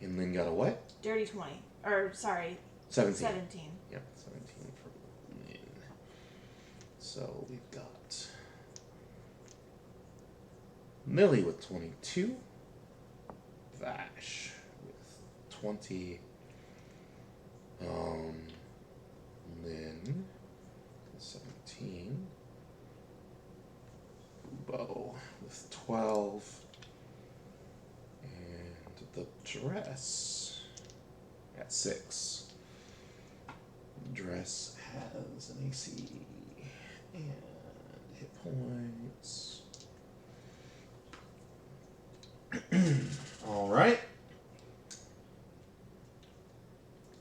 And Lynn got a what? Dirty 20. Or, sorry, 17. 17. Yep, 17 for Lynn. So we've got Millie with 22. Vash with 20. Lynn 17. Bo with 12. And the dress at 6. Dress has an AC and hit points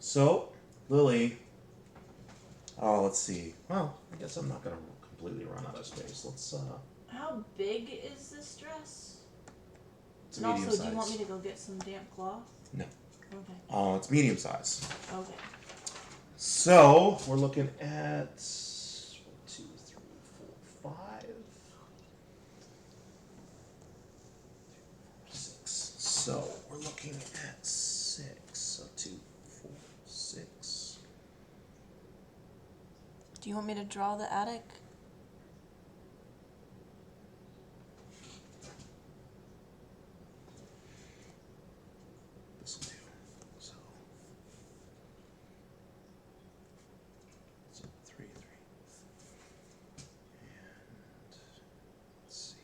So, Lily. Oh, let's see. Well, I guess I'm not gonna completely run out of space. Let's. How big is this dress? It's And medium also, size. do you want me to go get some damp cloth? No. Okay. It's medium size. Okay. So we're looking at 1, 2, 3, 4, 5, 6. So we're looking at 6. So 2, 4, 6. Do you want me to draw the attic? This will do. So 3, 3. And let's see.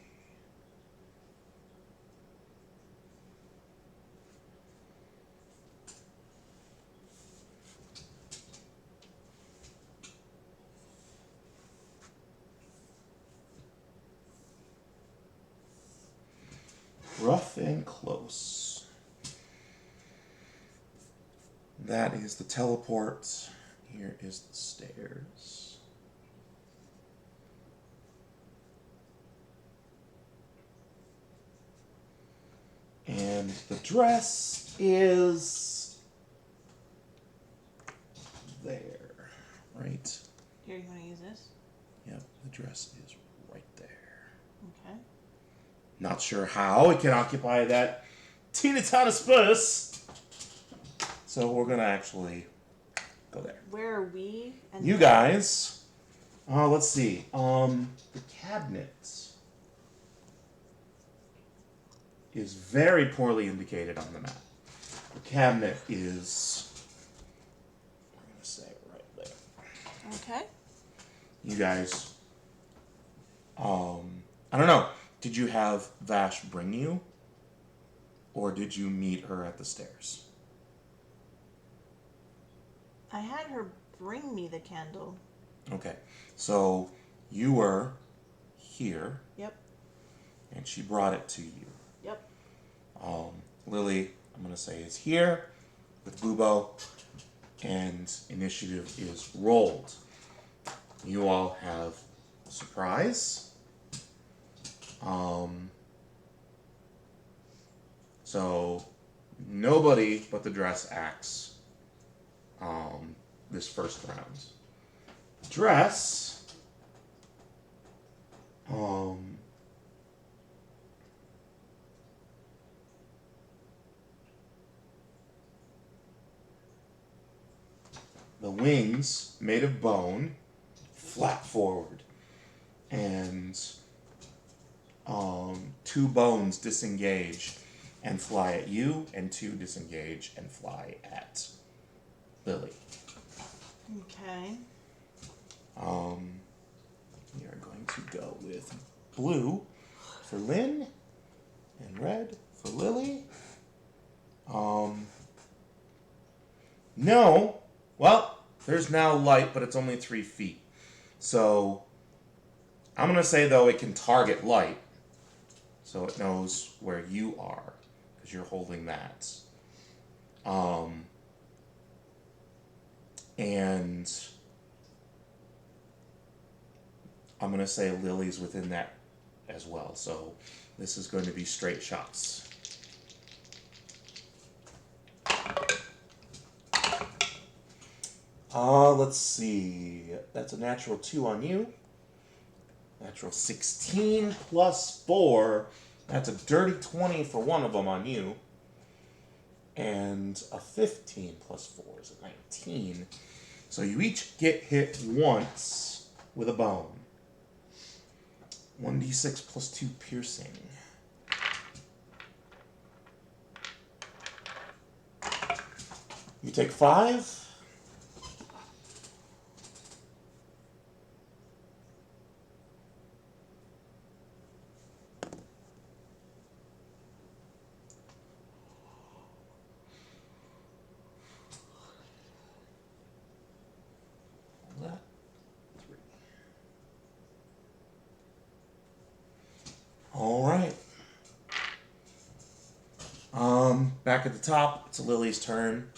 Rough and close. That is the teleport. Here is the stairs. And the dress is there, right? Here, you want to use this? Yep, the dress is right there. Okay. Not sure how it can occupy that teeny tiny space. So we're gonna actually go there. Where are we? And You guys, let's see. The cabinet is very poorly indicated on the map. The cabinet is, I'm gonna say it right there. Okay. You guys, I don't know. Did you have Vash bring you? Or did you meet her at the stairs? I had her bring me the candle. Okay. So you were here. Yep. And she brought it to you. Yep. Lily, I'm going to say, is here with Bubo. And initiative is rolled. You all have a surprise. So nobody but the dress acts this first round. Dress the wings made of bone flap forward and 2 bones disengage and fly at you, and 2 disengage and fly at Lily. Okay. We are going to go with blue for Lynn and red for Lily. No. Well, there's now light, but it's only 3 feet. So I'm going to say, though, it can target light. So it knows where you are, because you're holding that. And I'm going to say Lily's within that as well. So this is going to be straight shots. Let's see. That's a natural 2 on you. Natural 16 plus 4. That's a dirty 20 for one of them on you. And a 15 plus 4 is a 19. So you each get hit once with a bone. 1d6 plus 2 piercing. You take 5. That 3. All right. Back at the top, it's Lily's turn.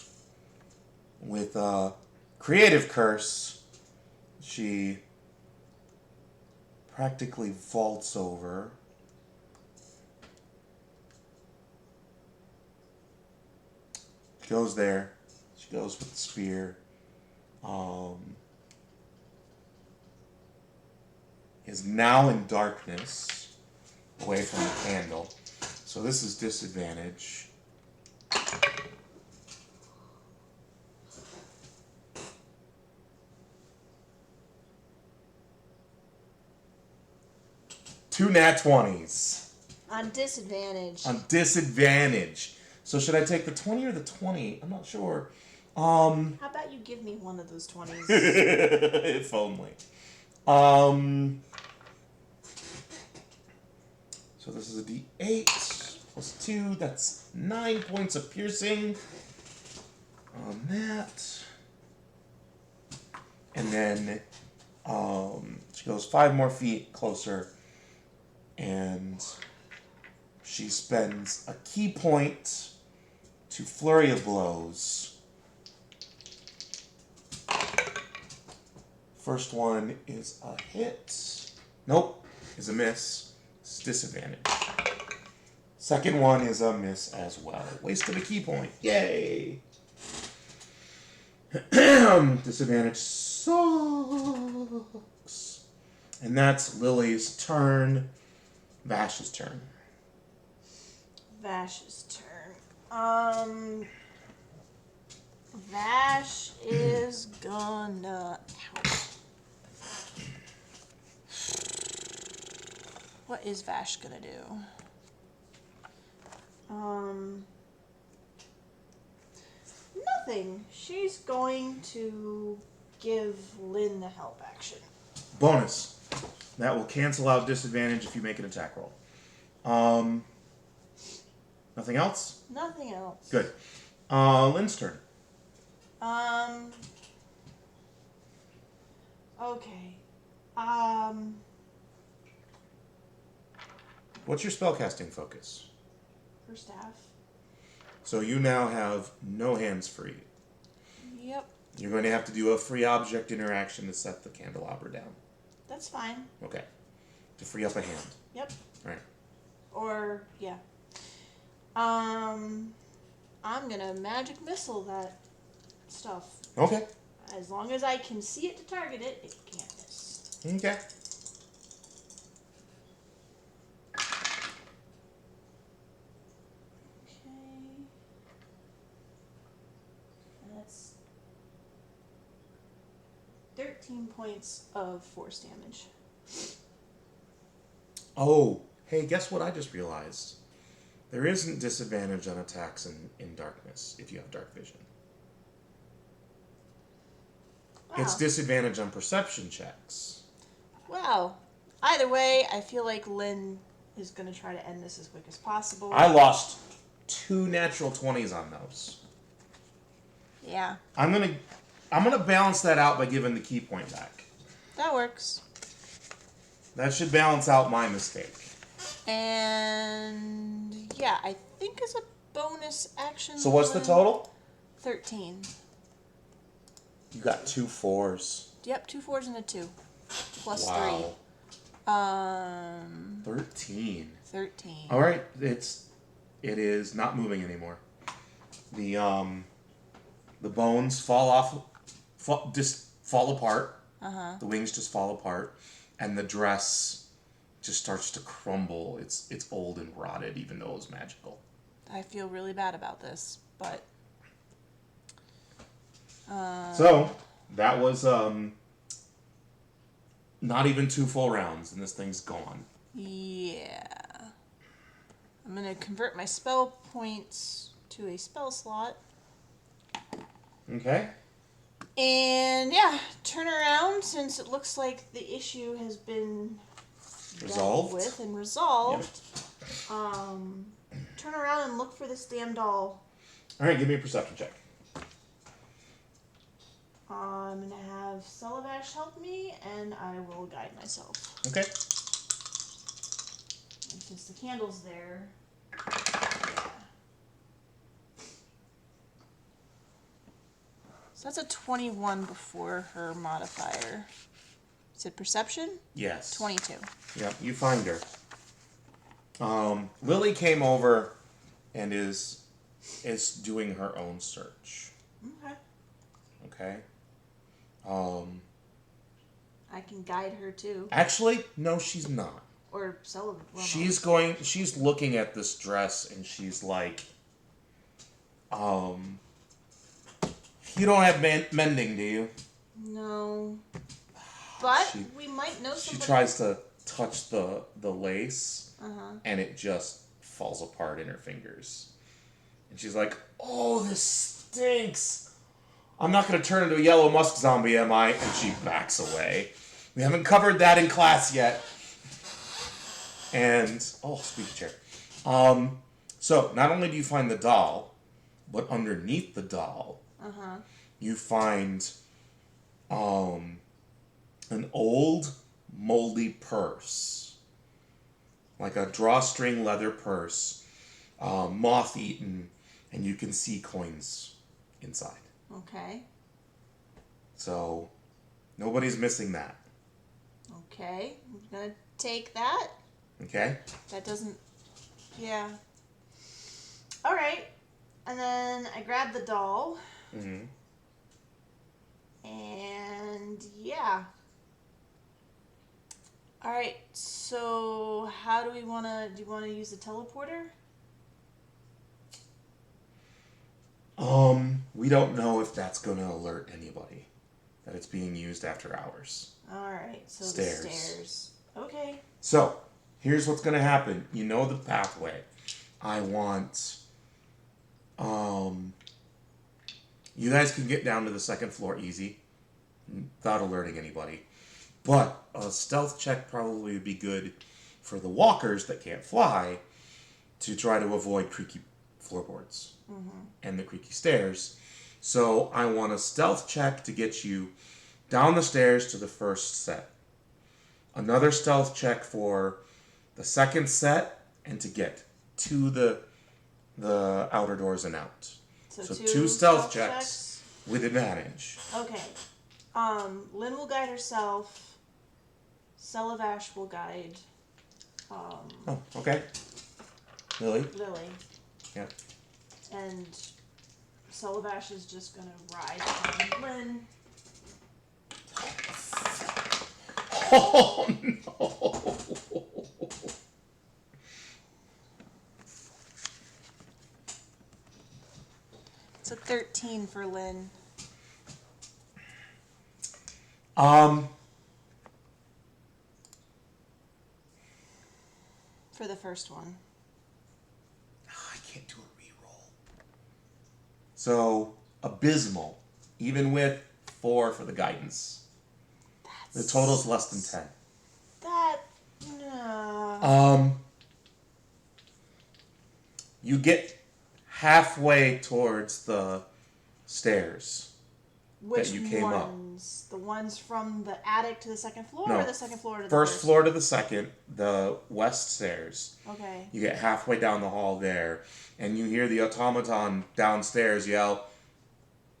with a creative curse, she practically vaults over. She goes there. She goes with the spear. Is now in darkness, away from the candle. So this is disadvantage. Two nat 20s. On disadvantage. On disadvantage. So should I take the 20 or the 20? I'm not sure. How about you give me one of those 20s? If only. So this is a D8 plus 2. That's 9 points of piercing on that. And then she goes 5 more feet closer. And she spends a key point to flurry of blows. First one is a hit. Nope, is a miss. It's disadvantage. Second one is a miss as well. Wasted a key point. Yay! Disadvantage sucks. And that's Lily's turn. Vash's turn. Vash's turn. Vash is gonna... What is Vash gonna do? Nothing. She's going to give Lynn the help action. Bonus. That will cancel out disadvantage if you make an attack roll. Nothing else? Nothing else. Good. Lynn's turn. Okay. What's your spellcasting focus? Her staff. So you now have no hands free. Yep. You're going to have to do a free object interaction to set the candelabra down. That's fine. Okay. To free up a hand. Yep. All right. Or, yeah. I'm gonna magic missile that stuff. Okay. As long as I can see it to target it, it can't miss. Okay. Okay. That's 13 points of force damage. Oh, hey, guess what I just realized? There isn't disadvantage on attacks in darkness if you have dark vision. Wow. It's disadvantage on perception checks. Wow. Either way, I feel like Lynn is going to try to end this as quick as possible. I lost 2 natural 20s on those. Yeah. I'm gonna balance that out by giving the key point back. That works. That should balance out my mistake. And yeah, I think as a bonus action. So what's the total? 13. You got 2 4s. Yep, 2 4s and a 2. Plus Wow. 3. 13. 13. All right, it is not moving anymore. The bones fall off, just fall apart. The wings just fall apart, and the dress just starts to crumble. It's old and rotted, even though it was magical. I feel really bad about this, but so that was not even 2 full rounds, and this thing's gone. yeah. I'm gonna convert my spell points to a spell slot. Okay. And yeah, turn around since it looks like the issue has been Resolved. dealt with and resolved. Turn around and look for this damn doll. All right, give me a perception check. I'm gonna have Celebash help me, and I will guide myself. Okay. And since the candle's there, yeah. So that's a 21 before her modifier. Is it perception? Yes. 22. Yep, you find her. Lily came over and is doing her own search. Okay. Okay. I can guide her too. Actually, no, she's not. Or Sullivan. Well, She's looking at this dress and she's like, you don't have mending, do you? No. But She- we might know She somebody. tries to touch the lace, Uh-huh. and it just falls apart in her fingers. And she's like, "Oh, this stinks! I'm not going to turn into a yellow musk zombie, am I?" And she backs away. We haven't covered that in class yet. And squeaky chair. So not only do you find the doll, but underneath the doll, you find an old moldy purse, like a drawstring leather purse, moth-eaten, and you can see coins inside. Okay. So nobody's missing that. Okay. I'm gonna take that. Okay? That doesn't. Yeah. All right. And then I grab the doll. Mm-hmm. And yeah. All right. So how do we want to? Do you want to use the teleporter? We don't know if that's going to alert anybody that it's being used after hours. All right. So Stairs. the stairs. Okay. So, here's what's going to happen. You know the pathway. I want, you guys can get down to the second floor easy without alerting anybody. But a stealth check probably would be good for the walkers that can't fly to try to avoid creaky floorboards and the creaky stairs. So I want a stealth check to get you down the stairs to the first set. Another stealth check for the second set and to get to the outer doors and out. So two stealth checks with advantage. Okay. Lynn will guide herself. Celavash will guide Okay. Lily? Lily. Yeah. And Celavash is just gonna ride on Lynn. Oh, no. It's a 13 for Lynn. For the first one. I can't do a reroll. So, abysmal. Even with 4 for the guidance. The total's less than 10. No. You get halfway towards the stairs. Which you came up. ones? The ones from the attic to the second floor, No, or the second floor to the First floor to the second, the west stairs. Okay. You get halfway down the hall there, and you hear the automaton downstairs yell,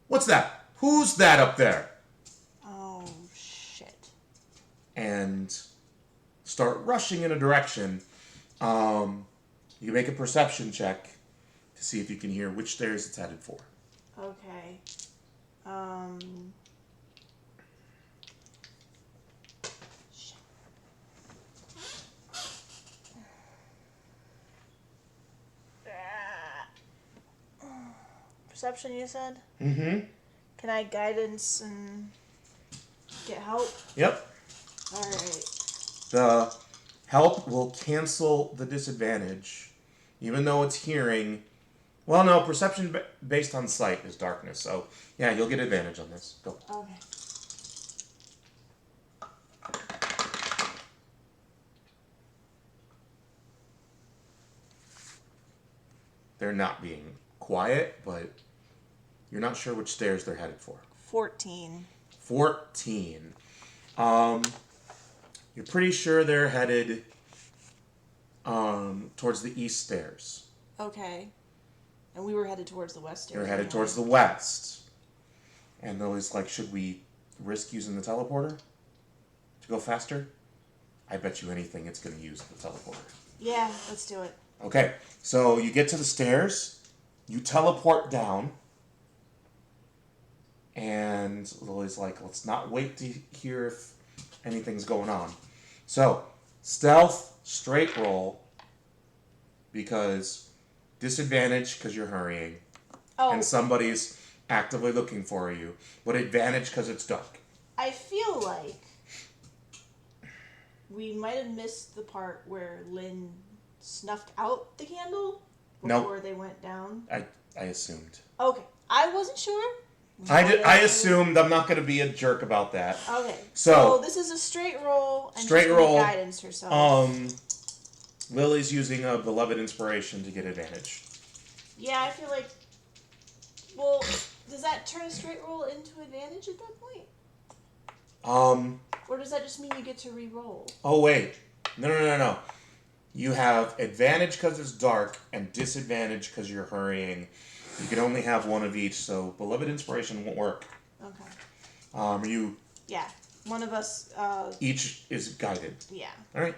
"What's that? Who's that up there?" Oh, shit. And start rushing in a direction. You can make a perception check to see if you can hear which stairs it's headed for. Okay. Shit. Perception, you said? Mm-hmm. Can I guidance and get help? Yep. Alright. The help will cancel the disadvantage, even though it's hearing. Well, no, perception based on sight is darkness, so yeah, you'll get advantage on this. Go. Okay. They're not being quiet, but you're not sure which stairs they're headed for. 14. 14. You're pretty sure they're headed towards the east stairs. Okay. And we were headed towards the west stairs. They're headed towards the west. And Lily's like, should we risk using the teleporter to go faster? I bet you anything it's going to use the teleporter. Yeah, let's do it. Okay, so you get to the stairs, you teleport down, and Lily's like, let's not wait to hear if anything's going on. So, stealth, straight roll, because disadvantage because you're hurrying, and somebody's actively looking for you, but advantage because it's dark. I feel like we might have missed the part where Lynn snuffed out the candle before they went down. I assumed. Okay, I wasn't sure. I assumed. I'm not going to be a jerk about that. Okay, so this is a straight roll and straight roll guidance herself. Lily's using a beloved inspiration to get advantage. Yeah, I feel like. Well, does that turn a straight roll into advantage at that point? Or does that just mean you get to re-roll? Oh wait, no. You have advantage because it's dark and disadvantage because you're hurrying. You can only have one of each, so beloved inspiration won't work. Okay. Yeah, one of us. Each is guided. Yeah. All right.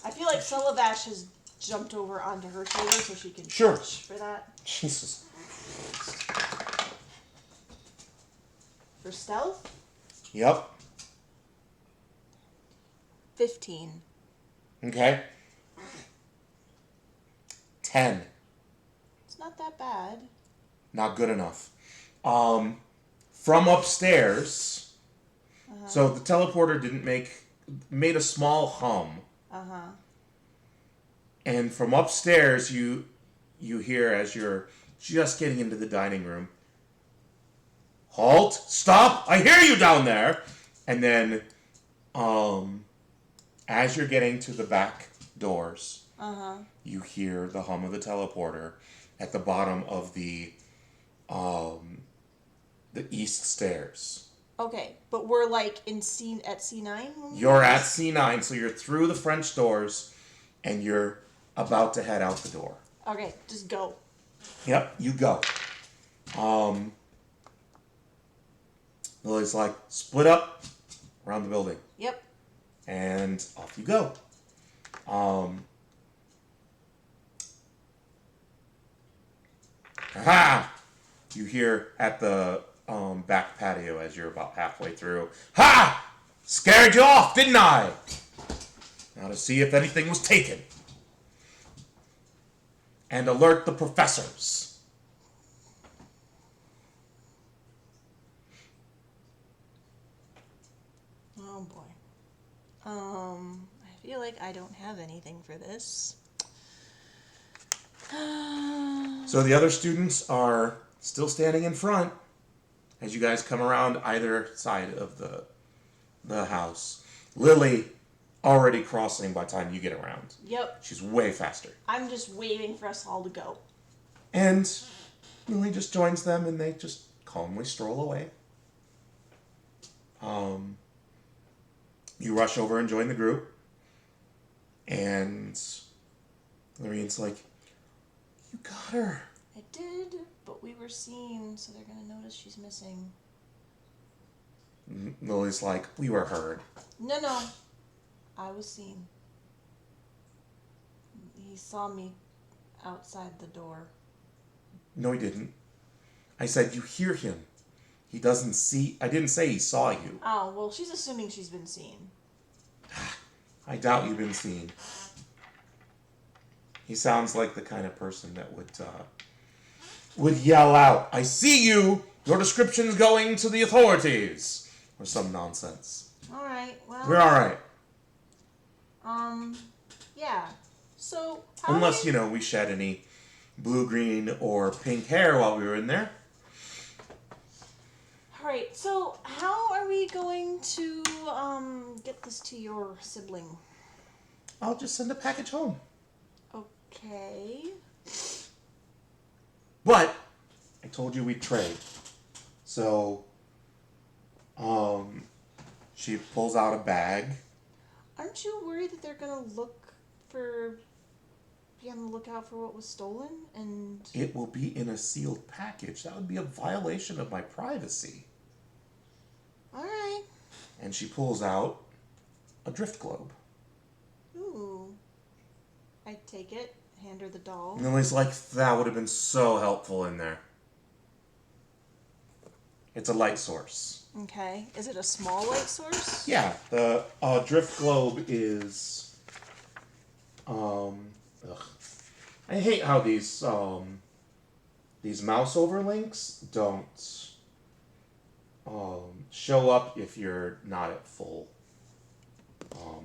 I feel like Sullivash has jumped over onto her shoulder so she can touch for that. Jesus. For stealth? Yep. 15. Okay. 10. It's not that bad. Not good enough. From upstairs. So the teleporter made a small hum. And from upstairs, you hear as you're just getting into the dining room, halt! Stop! I hear you down there! And then, as you're getting to the back doors, you hear the hum of the teleporter at the bottom of the east stairs. Okay, but we're like at C9? You're at C9, so you're through the French doors, and you're about to head out the door. Okay, just go. Yep, you go. Lily's like, split up around the building. Yep. And off you go. Ha! You hear at the back patio as you're about halfway through. Ha! Scared you off, didn't I? Now to see if anything was taken. And alert the professors. Oh boy. I feel like I don't have anything for this. So the other students are still standing in front as you guys come around either side of the house. Lily already crossing by the time you get around. Yep. She's way faster. I'm just waiting for us all to go. And Lily just joins them and they just calmly stroll away. You rush over and join the group. And Lorraine's like, you got her. I did, but we were seen, so they're going to notice she's missing. Lily's like, we were heard. No. I was seen. He saw me outside the door. No, he didn't. I said you hear him. He doesn't see. I didn't say he saw you. Oh, well, she's assuming she's been seen. I doubt you've been seen. He sounds like the kind of person that would yell out, I see you! Your description's going to the authorities! Or some nonsense. Alright, well... We're alright. Yeah. So, unless, we shed any blue, green, or pink hair while we were in there. Alright, so how are we going to, get this to your sibling? I'll just send a package home. Okay. But, I told you we'd trade. So, she pulls out a bag. Aren't you worried that they're gonna look for be on the lookout for what was stolen, and... It will be in a sealed package. That would be a violation of my privacy. Alright. And she pulls out a drift globe. Ooh. I take it, hand her the doll. And Lily's like, that would have been so helpful in there. It's a light source. Okay. Is it a small light source? Yeah, the drift globe is... I hate how these mouse overlinks don't show up if you're not at full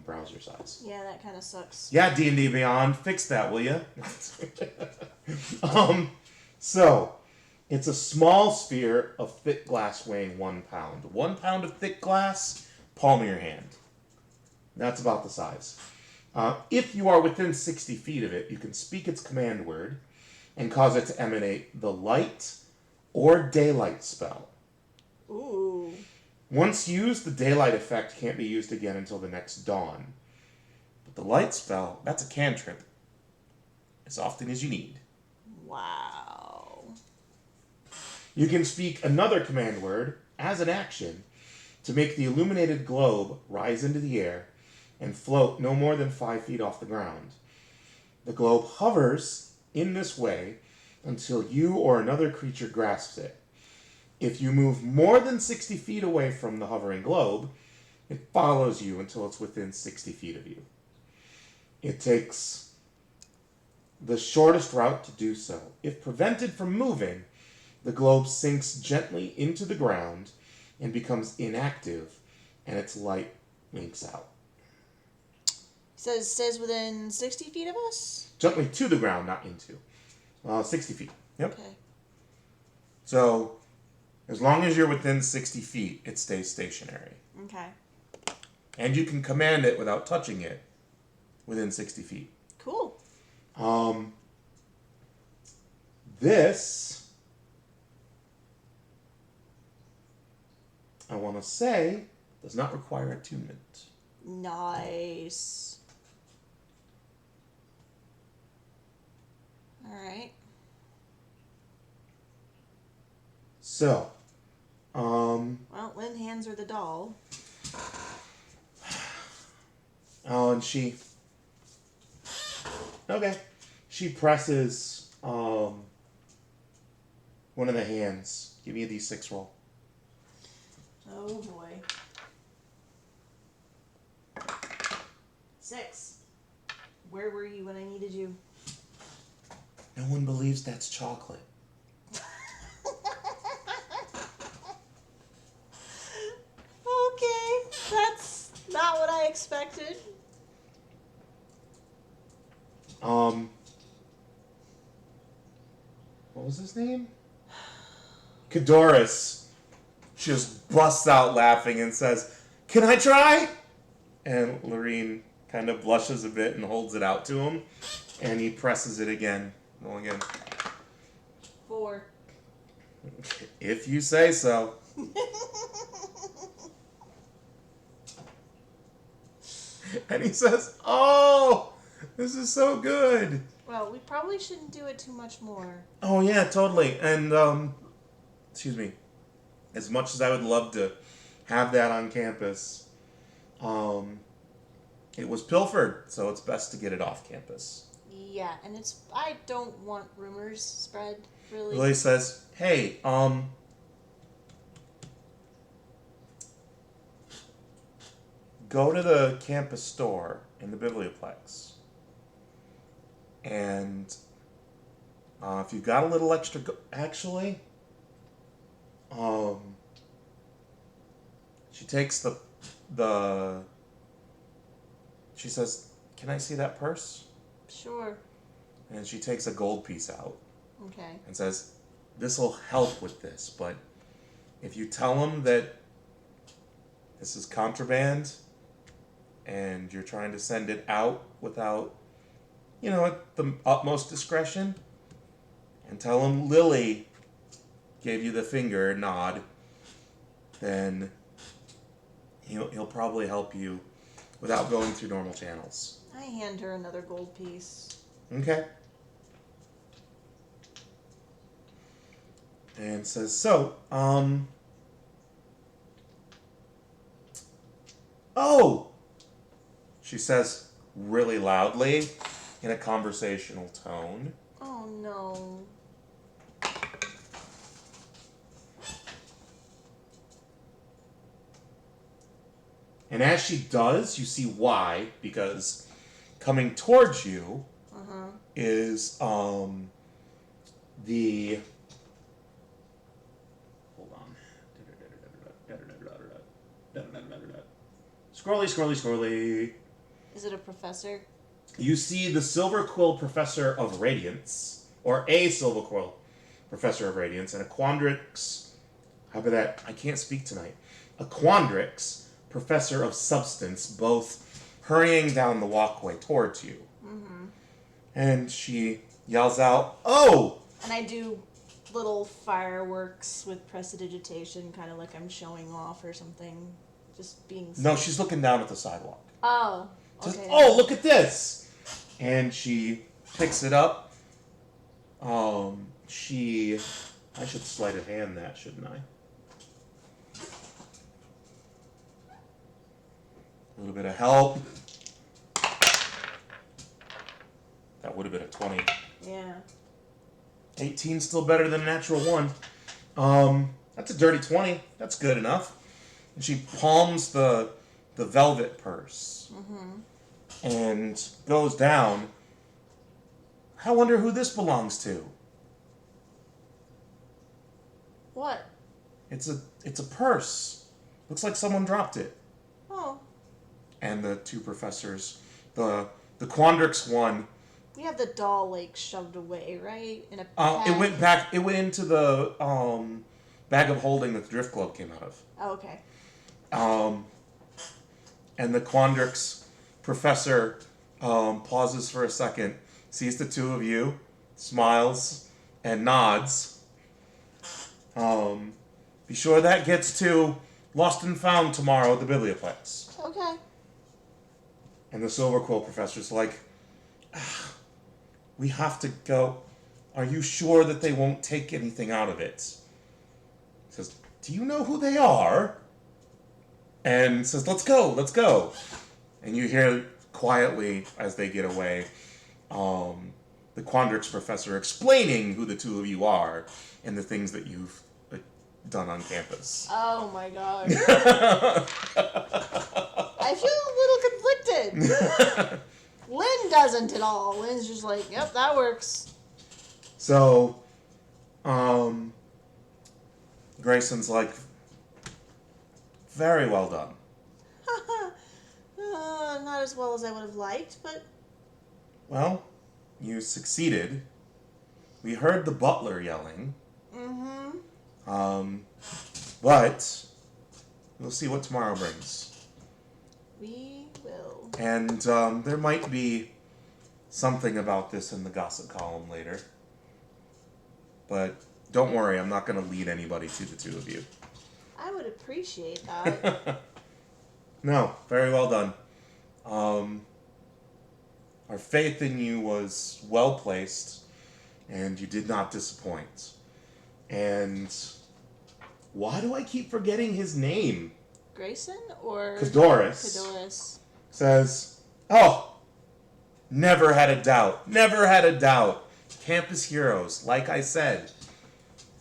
browser size. Yeah, that kind of sucks. Yeah, D&D Beyond, fix that, will you? So, it's a small sphere of thick glass weighing 1 pound. 1 pound of thick glass, palm of your hand. That's about the size. If you are within 60 feet of it, you can speak its command word and cause it to emanate the light or daylight spell. Ooh. Once used, the daylight effect can't be used again until the next dawn. But the light spell, that's a cantrip. As often as you need. Wow. You can speak another command word as an action to make the illuminated globe rise into the air and float no more than 5 feet off the ground. The globe hovers in this way until you or another creature grasps it. If you move more than 60 feet away from the hovering globe, it follows you until it's within 60 feet of you. It takes the shortest route to do so. If prevented from moving, the globe sinks gently into the ground and becomes inactive, and its light winks out. Says stays within 60 feet of us? Gently to the ground, not into. 60 feet. Yep. Okay. So, as long as you're within 60 feet, it stays stationary. Okay. And you can command it without touching it within 60 feet. Cool. This, I want to say, does not require attunement. Nice. Alright. So, Well, Lynn hands her the doll. oh, and she, okay, she presses, one of the hands. Give me a d6 roll. Oh boy. 6. Where were you when I needed you? No one believes that's chocolate. Okay, that's not what I expected. What was his name? Kadoris just busts out laughing and says, "Can I try?" And Lorene kind of blushes a bit and holds it out to him, and he presses it again. Roll again. 4. If you say so. And he says, "Oh, this is so good." Well, we probably shouldn't do it too much more. Oh yeah, totally. And excuse me. As much as I would love to have that on campus, it was pilfered, so it's best to get it off campus. Yeah, and I don't want rumors spread, really. Lily says, "Hey, go to the campus store in the Biblioplex. And if you've got a little extra... Actually, she takes the... She says, "Can I see that purse?" Sure. And she takes a gold piece out. Okay. And says, "This'll help with this, but if you tell them that this is contraband and you're trying to send it out without, at the utmost discretion, and tell them Lily gave you the finger nod, then he'll probably help you without going through normal channels." I hand her another gold piece. Okay. And says, so, oh! She says really loudly in a conversational tone. Oh no. And as she does, you see why, because coming towards you is the hold on. Scrolly. Is it a professor? You see the Silver Quill Professor of Radiance, or a Silver Quill Professor of Radiance, and a Quandrix. How about that? I can't speak tonight. A Quandrix Professor of Substance, both hurrying down the walkway towards you. Mm-hmm. And she yells out, "Oh!" And I do little fireworks with prestidigitation, kind of like I'm showing off or something. Just being... No, she's looking down at the sidewalk. Oh, Says, okay. "Oh, look at this!" And she picks it up. I should sleight of hand that, shouldn't I? A little bit of help. That would have been a 20. Yeah. 18 still better than a natural 1. That's a dirty 20. That's good enough. And she palms the velvet purse. And goes down. I wonder who this belongs to. What? It's a purse. Looks like someone dropped it. Oh. And the two professors, the Quandrix one. We have the doll like shoved away, right? In a It went back. It went into the bag of holding that the Drift Club came out of. Oh, okay. And the Quandrix professor pauses for a second, sees the two of you, smiles, and nods. Be sure that gets to Lost and Found tomorrow at the Biblioplex. Okay. And the Silver Quill professor's like, we have to go. Are you sure that they won't take anything out of it? He says, do you know who they are? And says, let's go. And you hear quietly as they get away, the Quandrix professor explaining who the two of you are and the things that you've done on campus. Oh my god. I feel a little conflicted. Lynn doesn't at all. Lynn's just like, yep, that works. So, Grayson's like, very well done. Not as well as I would have liked, but... Well, you succeeded. We heard the butler yelling. But we'll see what tomorrow brings. We will. And there might be something about this in the gossip column later. But don't worry, I'm not going to lead anybody to the two of you. I would appreciate that. No, very well done. Our faith in you was well placed, and you did not disappoint. And why do I keep forgetting his name? Grayson or... Cadoris. Says, oh, never had a doubt. Campus heroes, like I said.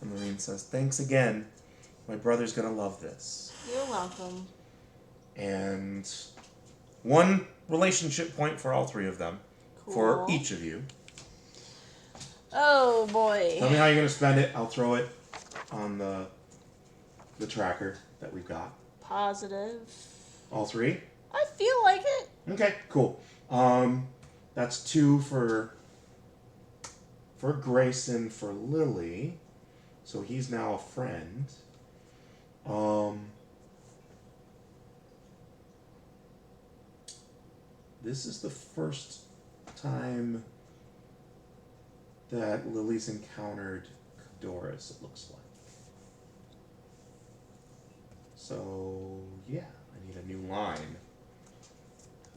And Marine says, thanks again. My brother's gonna love this. You're welcome. And one relationship point for all three of them. Cool. For each of you. Oh boy. Tell me how you're gonna spend it. I'll throw it on the tracker that we've got. Positive. All three? I feel like it. Okay, cool. That's 2 for Grayson, for Lily. So he's now a friend. This is the first time that Lily's encountered Doris, it looks like. So, yeah, I need a new line.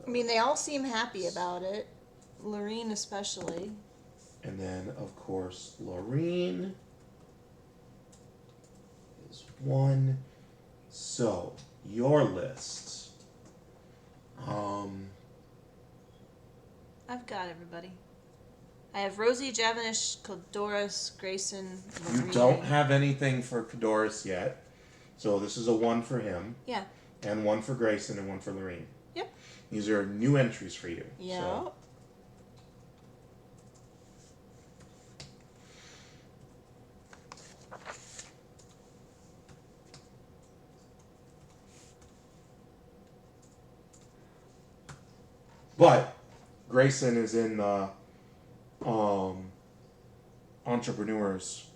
I mean, they all seem happy about it. Lorene especially. And then, of course, Lorene is 1. So, your list. I've got everybody. I have Rosie, Javanish, Kildoris, Grayson, Lorene. You don't have anything for Cadoris yet. So this is a 1 for him. Yeah. And 1 for Grayson and 1 for Lorene. Yep. These are new entries for you. Yeah. So. But Grayson is in the entrepreneurs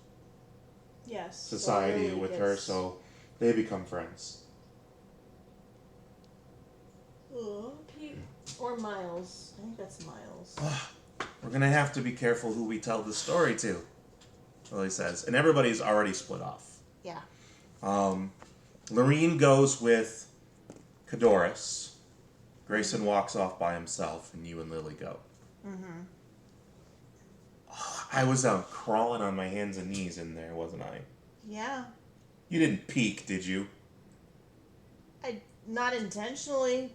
society so with her, so they become friends. Pete or Miles. I think that's Miles. We're gonna have to be careful who we tell the story to, Lily says. And everybody's already split off. Yeah. Lorene goes with Cadoris. Grayson walks off by himself, and you and Lily go. Mm-hmm. I was crawling on my hands and knees in there, wasn't I? Yeah. You didn't peek, did you? Not intentionally.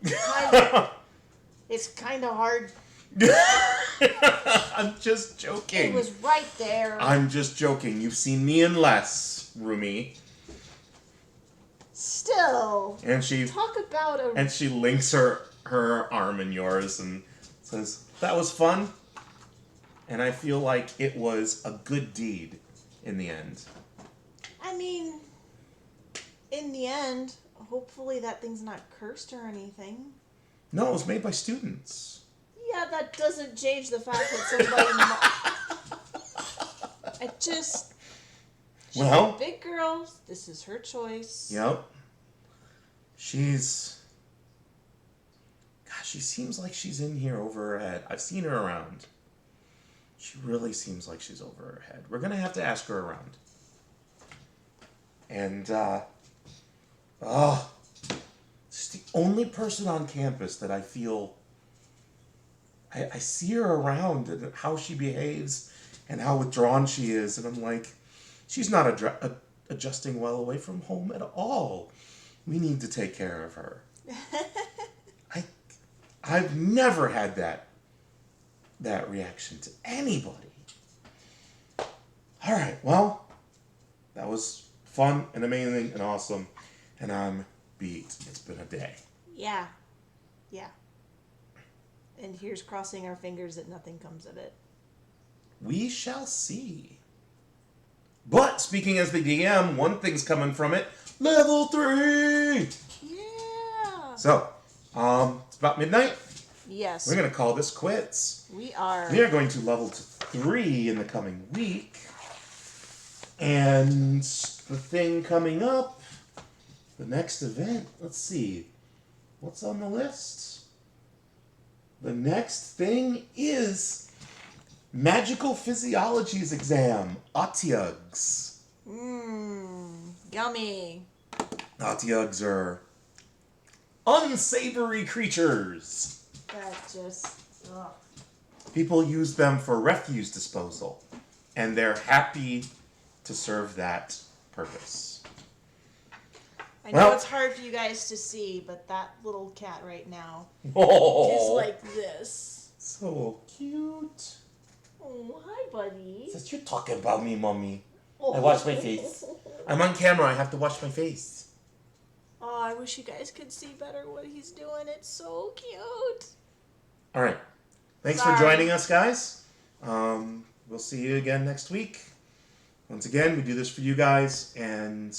It's kind of hard. I'm just joking. It was right there. I'm just joking. You've seen me in less, Rumi. Still. And she Talk about a... And she links her arm in yours and says, "That was fun. And I feel like it was a good deed in the end." I mean, in the end, hopefully that thing's not cursed or anything. No, it was made by students. Yeah, that doesn't change the fact that somebody... She's a big girl. This is her choice. Yep. She seems like she's in here over her head. I've seen her around. She really seems like she's over her head. We're going to have to ask her around. And, she's the only person on campus that I feel... I see her around and how she behaves and how withdrawn she is. And I'm like, she's not adjusting well away from home at all. We need to take care of her. I've never had that reaction to anybody. All right, well, that was fun and amazing and awesome, and I'm beat. It's been a day. Yeah. Yeah. And here's crossing our fingers that nothing comes of it. We shall see. But, speaking as the DM, one thing's coming from it. Level 3! Yeah! So, it's about midnight. Yes. We're going to call this quits. We are. We are going to level to 3 in the coming week. And the thing coming up, the next event, let's see. What's on the list? The next thing is Magical Physiology's exam. Otyugs. Yummy. Otyugs are unsavory creatures. That just... Ugh. People use them for refuse disposal, and they're happy to serve that purpose. I know it's hard for you guys to see, but that little cat right now is like this. So cute. Oh, hi, buddy. Says, you're talking about me, Mommy. I wash my face. I'm on camera. I have to wash my face. Oh, I wish you guys could see better what he's doing. It's so cute. All right. Thanks for joining us, guys. We'll see you again next week. Once again, we do this for you guys, and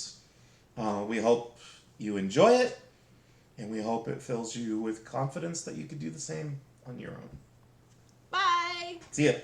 we hope you enjoy it, and we hope it fills you with confidence that you could do the same on your own. Bye. See ya.